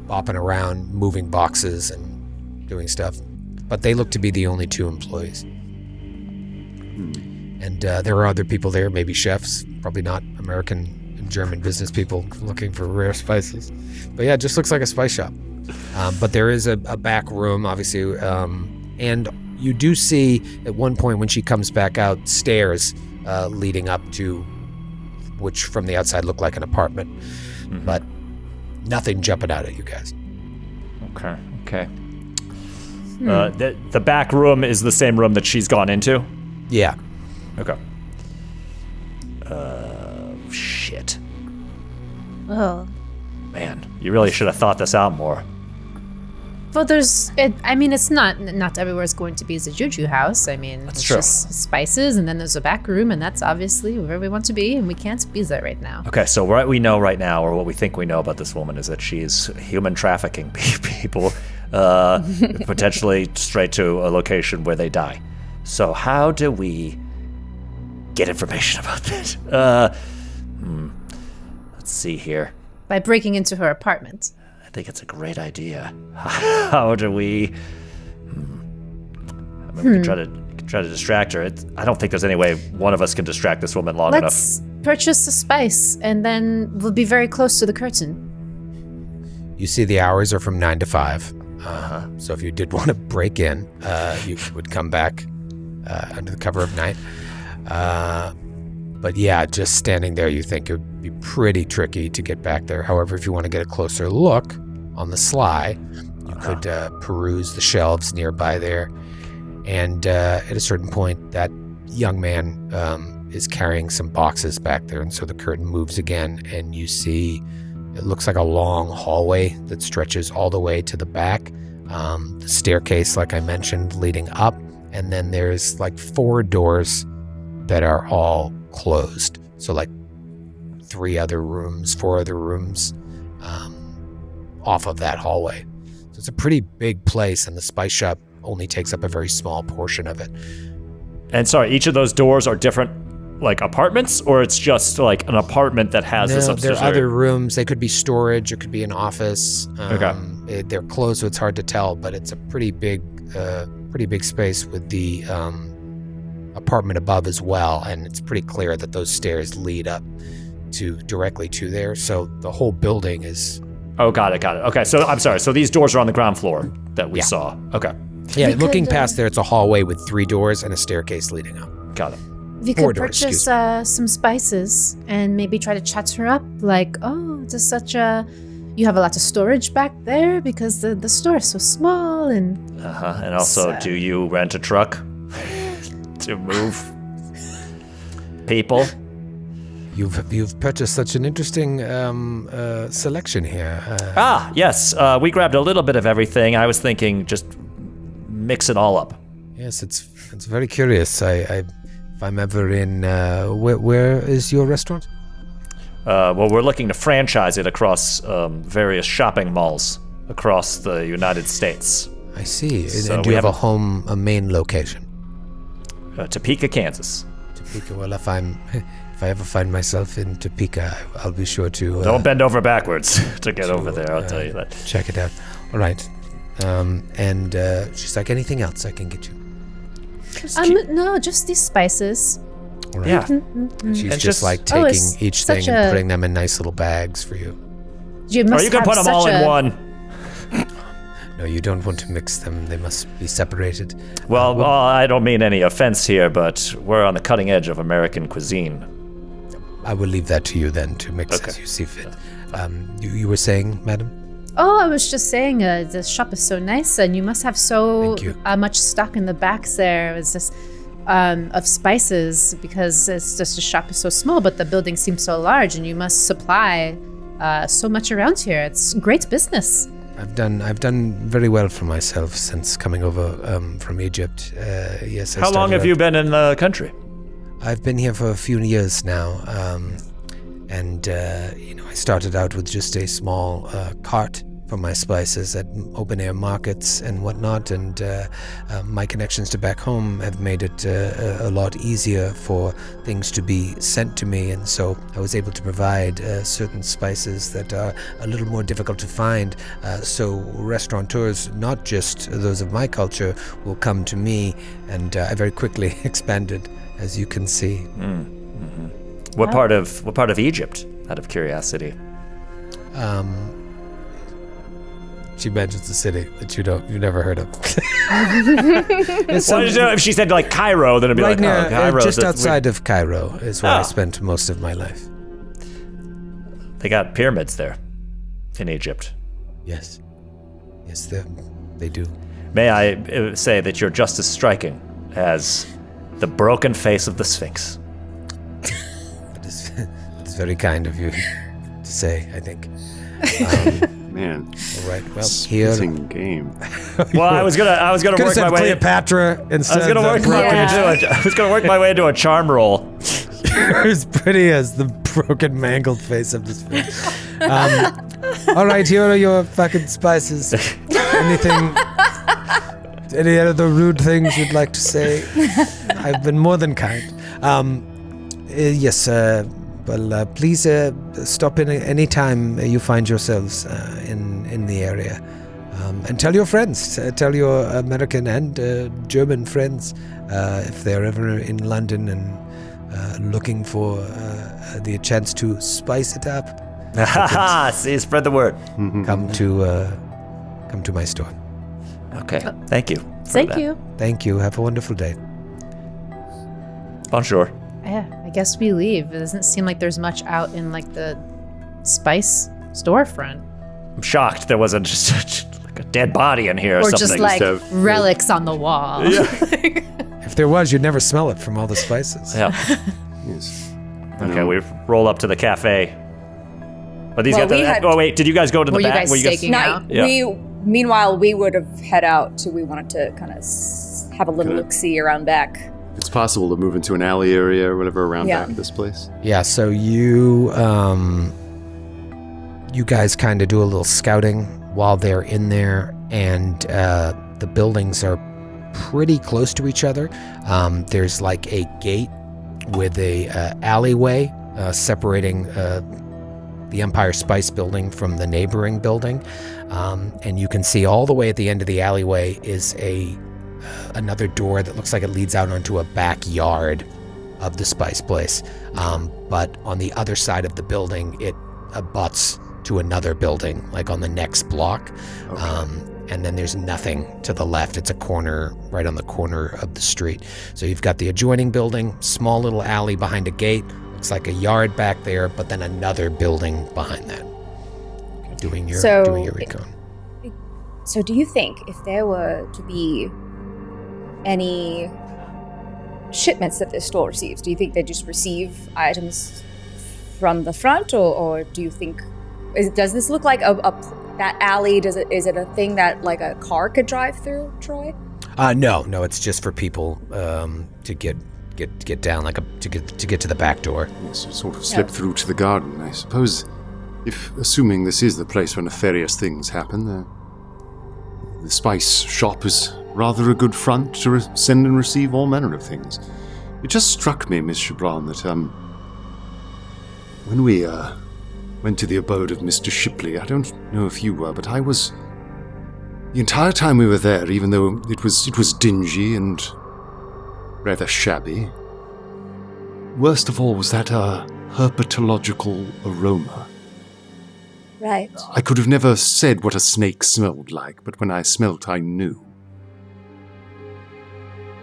bopping around, moving boxes and doing stuff. But they look to be the only two employees. And there are other people there, maybe chefs, probably not American German business people looking for rare spices. But yeah, it just looks like a spice shop. But there is a back room, obviously, and you do see at one point when she comes back out stairs leading up to, which from the outside look like an apartment, but nothing jumping out at you guys. Okay. The back room is the same room that she's gone into? Yeah. Okay. Shit. Oh. Man, you really should have thought this out more. Well, it's not everywhere's going to be the Juju house. I mean, it's true. Just spices, and then there's a back room, and that's obviously where we want to be, and we can't be there right now. Okay, so what we know right now, or what we think we know about this woman, is that she's human trafficking people, potentially straight to a location where they die. So how do we get information about this? Let's see here. By breaking into her apartment. I think it's a great idea. How do we? We can try to distract her. I don't think there's any way one of us can distract this woman long enough. Let's purchase the spice, and then we'll be very close to the curtain. You see the hours are from 9 to 5. So if you did want to break in, you would come back under the cover of night. But yeah, just standing there, you think it would be pretty tricky to get back there. However, if you want to get a closer look on the sly, you could peruse the shelves nearby there. And at a certain point, that young man is carrying some boxes back there. And so the curtain moves again, and you see it looks like a long hallway that stretches all the way to the back. The staircase, like I mentioned, leading up. And then there's like 4 doors that are all closed. So like 4 other rooms off of that hallway. So it's a pretty big place, and the spice shop only takes up a very small portion of it. And sorry, each of those doors are different, like apartments, or it's just like an apartment that has this upstairs there are area? other rooms. They could be storage. It could be an office. Okay. They're closed, so it's hard to tell, but it's a pretty big space with the apartment above as well, and it's pretty clear that those stairs lead up directly to there. So the whole building is. Oh, got it. Okay, so I'm sorry. So these doors are on the ground floor that we saw. Okay. Yeah, looking past there, it's a hallway with 3 doors and a staircase leading up. Got it. We could purchase some spices and maybe try to chat her up, like, oh, it's just you have a lot of storage back there because the store is so small and... And also, do you rent a truck to move people? You've purchased such an interesting selection here. Yes. We grabbed a little bit of everything. I was thinking just mix it all up. Yes, it's very curious. If I'm ever in, where is your restaurant? Well, we're looking to franchise it across various shopping malls across the United States. I see. So and do you have a main location? Topeka, Kansas. Topeka. Well, if I ever find myself in Topeka, I'll be sure to... Don't bend over backwards to get over there, I'll tell you that. Check it out. All right. And she's like, anything else I can get you? No, just these spices. Right. Yeah. She's just like taking each thing and putting them in nice little bags for you. You must you can put them all in one. No, you don't want to mix them. They must be separated. Well, I don't mean any offense here, but we're on the cutting edge of American cuisine. I will leave that to you then to mix as you see fit. You were saying, madam? Oh, I was just saying the shop is so nice, and you must have so much stock in the backs there. It's just of spices, because it's just the shop is so small, but the building seems so large, and you must supply so much around here. It's great business. I've done very well for myself since coming over from Egypt. Yes. How long have you been in the country? I've been here for a few years now, and I started out with just a small cart for my spices at open-air markets and whatnot, and my connections to back home have made it a lot easier for things to be sent to me, and so I was able to provide certain spices that are a little more difficult to find, so restaurateurs, not just those of my culture, will come to me, and I very quickly expanded, as you can see. What part of Egypt, out of curiosity? She mentions the city that you've never heard of. If she said like Cairo, then it'd be right like Cairo. Just outside of Cairo is where I spent most of my life. They got pyramids there, in Egypt. Yes, they do. May I say that you're just as striking as the broken face of the Sphinx. That is very kind of you to say, I think. Man. All right. Well, here. Game. Well, I was gonna work my way. Cleopatra instead. I was gonna work my way into a charm roll. You're as pretty as the broken, mangled face of this film. All right, here are your fucking spices. Anything? Any other rude things you'd like to say? I've been more than kind. Yes. Well, please stop in any time you find yourselves in the area. And tell your friends, tell your American and German friends if they're ever in London and looking for the chance to spice it up. See, spread the word. Come to my store. Okay, thank you. Thank you. Thank you. Have a wonderful day. Bonjour. Yeah, I guess we leave. It doesn't seem like there's much out in like the spice storefront. I'm shocked there wasn't just like a dead body in here or something. Just like relics on the wall. Yeah. If there was, you'd never smell it from all the spices. Yeah. Yes. Okay, we roll up to the cafe. Are these Well, guys? Oh wait, did you guys go to the Were you back? guys staking out? Yeah. Meanwhile, we would have head out too. We wanted to kind of have a little look-see around back. It's possible to move into an alley area or whatever around Yeah. back of this place. Yeah, so you guys kind of do a little scouting while they're in there, and the buildings are pretty close to each other. There's like a gate with a alleyway separating the Empire Spice building from the neighboring building, and you can see all the way at the end of the alleyway is another door that looks like it leads out onto a backyard of the spice place. But on the other side of the building, it abuts to another building, like on the next block. Okay. And then there's nothing to the left. It's a corner, right on the corner of the street. So you've got the adjoining building, small little alley behind a gate, looks like a yard back there, but then another building behind that. Doing your recon. So do you think if there were to be any shipments that this store receives, do you think they just receive items from the front, or do you think does this look like that alley? Is it a thing that like a car could drive through, Troy? No, it's just for people to get down, like to get to the back door. Yes, sort of slip through to the garden, I suppose. Assuming this is the place where nefarious things happen, the spice shop is rather a good front to send and receive all manner of things. It just struck me, Miss Chabran, that when we went to the abode of Mr. Shipley, I don't know if you were, but I was. The entire time we were there, even though it was dingy and rather shabby, worst of all was that herpetological aroma. Right. I could have never said what a snake smelled like, but when I smelt, I knew.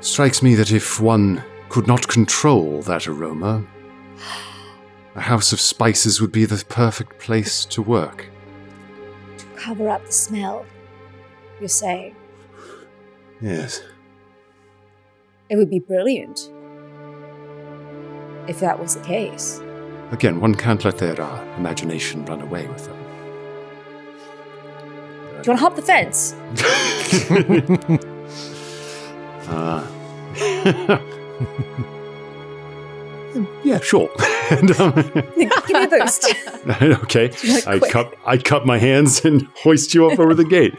Strikes me that if one could not control that aroma, a house of spices would be the perfect place to work. To cover up the smell, you're saying? Yes. It would be brilliant if that was the case. Again, one can't let their imagination run away with them. Do you want to hop the fence? Yeah, sure. Give me a boost. Okay. I cup my hands and hoist you up over the gate.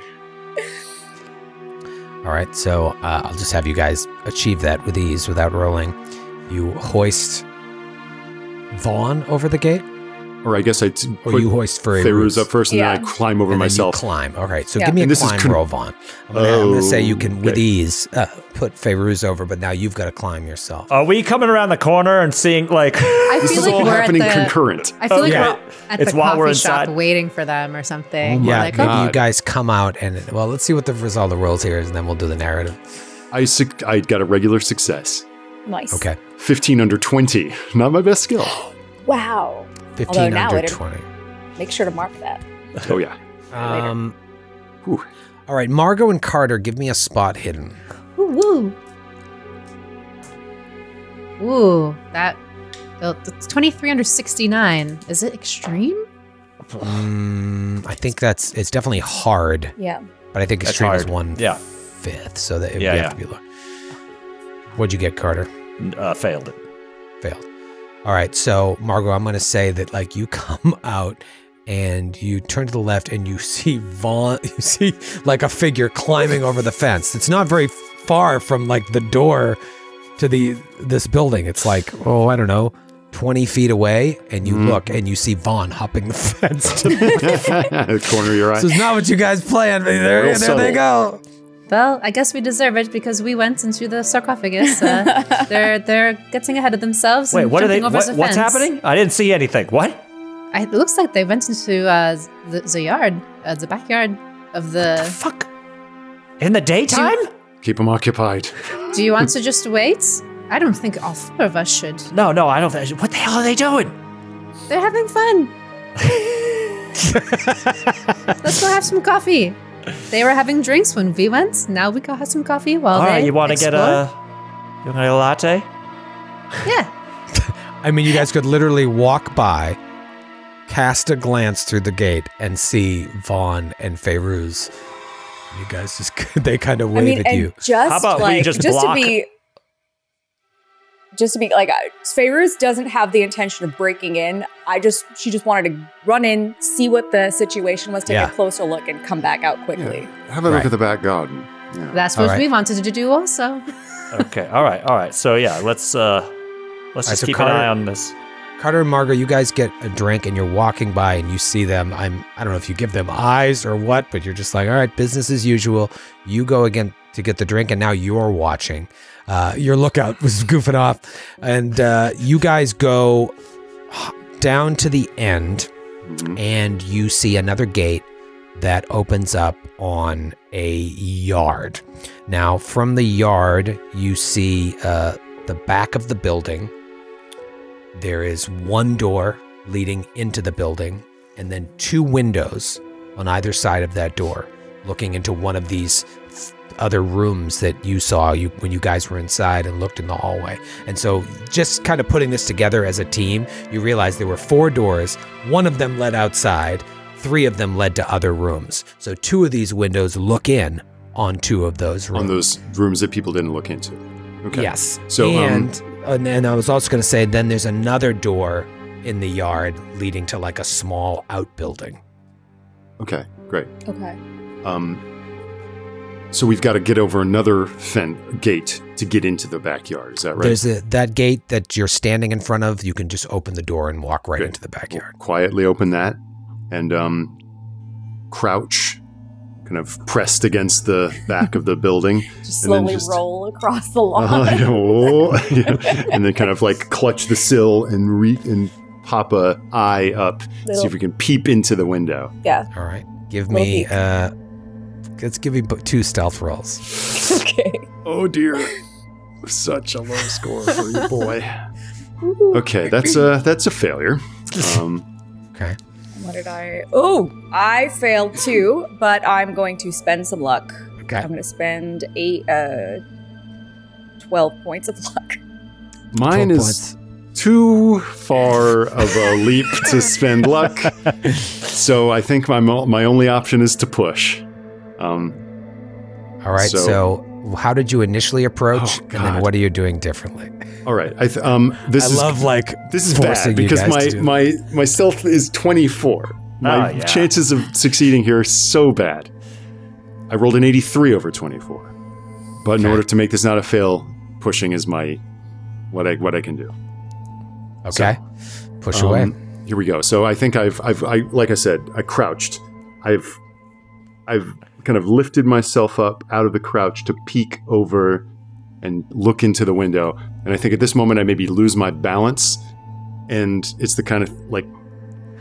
All right, so I'll just have you guys achieve that with ease without rolling. You hoist Vaughn over the gate? Or I guess I or you hoist Fairuz up first, and then I climb over myself. You climb. All right, so give me a climb roll, Vaughn. I'm going to say you can, with ease, put Fairuz over, but now you've got to climb yourself. Are we coming around the corner and seeing, like... this is all happening concurrent. I feel like we're at the coffee shop waiting for them or something. Yeah, maybe you guys come out and, well, let's see what the result of the rolls here is, and then we'll do the narrative. I got a regular success. Nice. Okay. 15 under 20. Not my best skill. Wow. 15 under 20. Make sure to mark that. Oh, yeah. All right, Margot and Carter, give me a spot hidden. Woo. Ooh, that's 23 under 69. Is it extreme? I think it's definitely hard. Yeah. But I think extreme is 1/5, so that you have to be low. What'd you get, Carter? Failed it. Failed. All right, so Margot, I'm going to say that like you come out and you turn to the left and you see Vaughn, you see like a figure climbing over the fence. It's not very far from like the door to this building. It's like, I don't know, 20 feet away, and you look and you see Vaughn hopping the fence to the corner of your eye. This is not what you guys planned, but there they go. Well, I guess we deserve it because we went into the sarcophagus. They're getting ahead of themselves. Wait, and what are they? what's happening? I didn't see anything. What? It looks like they went into the yard, the backyard of the. What the fuck? In the daytime? Keep them occupied. Do you want to just wait? I don't think all 4 of us should. No, I don't think. What the hell are they doing? They're having fun. Let's go have some coffee. They were having drinks when we went. Now we go have some coffee while All they right, you want to get a latte? Yeah. I mean, you guys could literally walk by, cast a glance through the gate, and see Vaughn and Fairuz. You guys they kind of wave at you. Just How about like, we just block? Just to be like, Fairuz doesn't have the intention of breaking in. She just wanted to run in, see what the situation was, take a closer look, and come back out quickly. Yeah. Have a look at the back garden. Yeah. That's what we wanted to do also. Okay, all right. So yeah, let's just keep an eye on this. Carter and Margot, you guys get a drink and you're walking by and you see them. I don't know if you give them eyes or what, but you're just like, all right, business as usual. You go again to get the drink and now you're watching. Your lookout was goofing off. And you guys go down to the end and you see another gate that opens up on a yard. Now, from the yard, you see the back of the building. There is one door leading into the building and then 2 windows on either side of that door looking into one of these other rooms that you saw when you guys were inside and looked in the hallway. And so just kind of putting this together as a team, you realize there were 4 doors. 1 of them led outside. 3 of them led to other rooms. So 2 of these windows look in on 2 of those rooms. On those rooms that people didn't look into. Okay. Yes. So, and I was also going to say, then there's another door in the yard leading to like a small outbuilding. Okay, great. Okay. So we've got to get over another gate to get into the backyard. Is that right? There's that gate that you're standing in front of. You can just open the door and walk right into the backyard. We'll quietly open that and crouch, kind of pressed against the back of the building. Just slowly roll across the lawn. And then kind of like clutch the sill and pop a eye up, see if we can peep into the window. Yeah. All right. Give me let's give me 2 stealth rolls. Okay. Oh dear. Such a low score for you, boy. Okay, that's a failure. Okay. What did I? Oh, I failed too, but I'm going to spend some luck. Okay. I'm going to spend 12 points of luck. Mine is too far of a leap to spend luck, so I think my only option is to push. All right. So how did you initially approach, and then what are you doing differently? All right. This is bad because my stealth is 24. My chances of succeeding here are so bad. I rolled an 83 over 24. But in order to make this not a fail, pushing is what I can do. Okay. So, push away. Here we go. So I think I like I said, I crouched. I've kind of lifted myself up out of the crouch to peek over and look into the window. And I think at this moment I maybe lose my balance. And it's the kind of like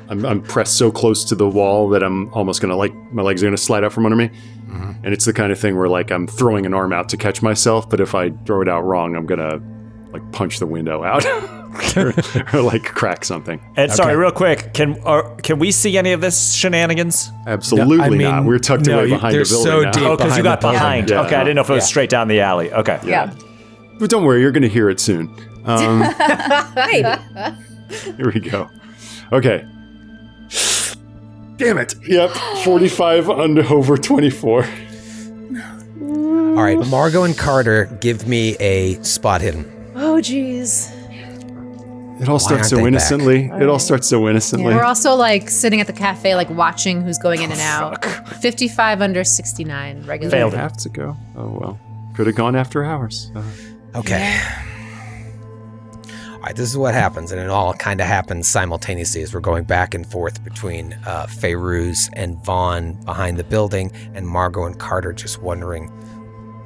I'm pressed so close to the wall that I'm almost gonna my legs are gonna slide out from under me. Mm-hmm. And it's the kind of thing where like I'm throwing an arm out to catch myself, but if I throw it out wrong, I'm gonna like punch the window out or like crack something. And sorry, real quick, can we see any of this shenanigans? Absolutely not. We're tucked away behind the building. So deep because you got behind. Yeah. Okay, I didn't know if it was straight down the alley. Okay. Yeah. But don't worry, you're going to hear it soon. Maybe. Here we go. Okay. Damn it. Yep. 45 over 24. All right. Margot and Carter, give me a spot hidden. Oh, jeez. It all starts so innocently. It all starts so innocently. Yeah. We're also like sitting at the cafe, like watching who's going in and out. 55 under 69 regular. Failed. Have to go. Oh well. Could have gone after hours. Okay. Yeah. All right. This is what happens, and it all kind of happens simultaneously as we're going back and forth between Fairuz and Vaughn behind the building, and Margot and Carter just wondering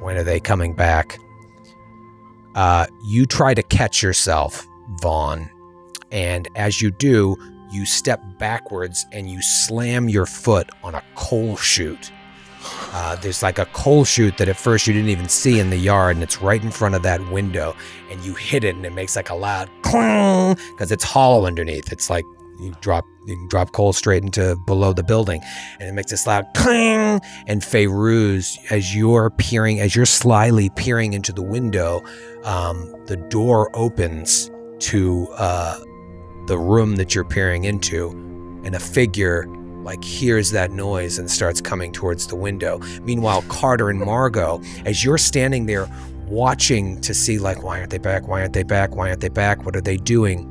when are they coming back. You try to catch yourself, Vaughn, and as you do, you step backwards and you slam your foot on a coal chute, There's like a coal chute that at first you didn't even see in the yard, and it's right in front of that window, and you hit it and it makes like a loud clang because it's hollow underneath. It's like you can drop coal straight into below the building, and it makes this loud clang. And Fairuz, as you're slyly peering into the window, the door opens to the room that you're peering into, and a figure like hears that noise and starts coming towards the window. Meanwhile, Carter and Margot, as you're standing there watching to see like, why aren't they back? Why aren't they back? Why aren't they back? What are they doing?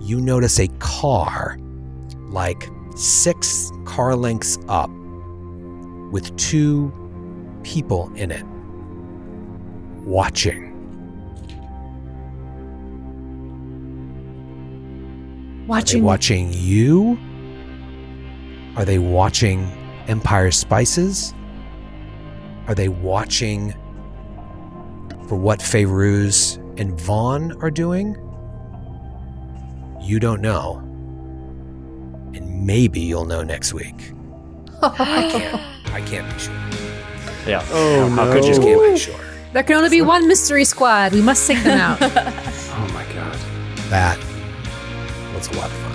You notice a car like 6 car lengths up with 2 people in it watching. Are they watching you? Are they watching Empire Spices? Are they watching for what Fairuz and Vaughn are doing? You don't know. And maybe you'll know next week. I can't be sure. Yeah. Oh, How could you just can't be sure? There can only be one mystery squad. We must seek them out. Oh my god. That was a lot of fun.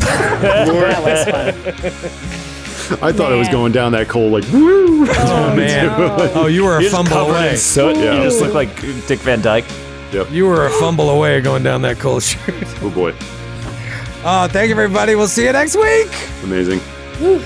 That was fun. I thought I was going down that coal like, woo! Oh, man. Oh, you were a You're just fumble covered away. in soot. Yeah. You just look like Dick Van Dyke. Yep. You were a fumble away going down that coal chute. Oh boy. Thank you, everybody. We'll see you next week. Amazing. Woo.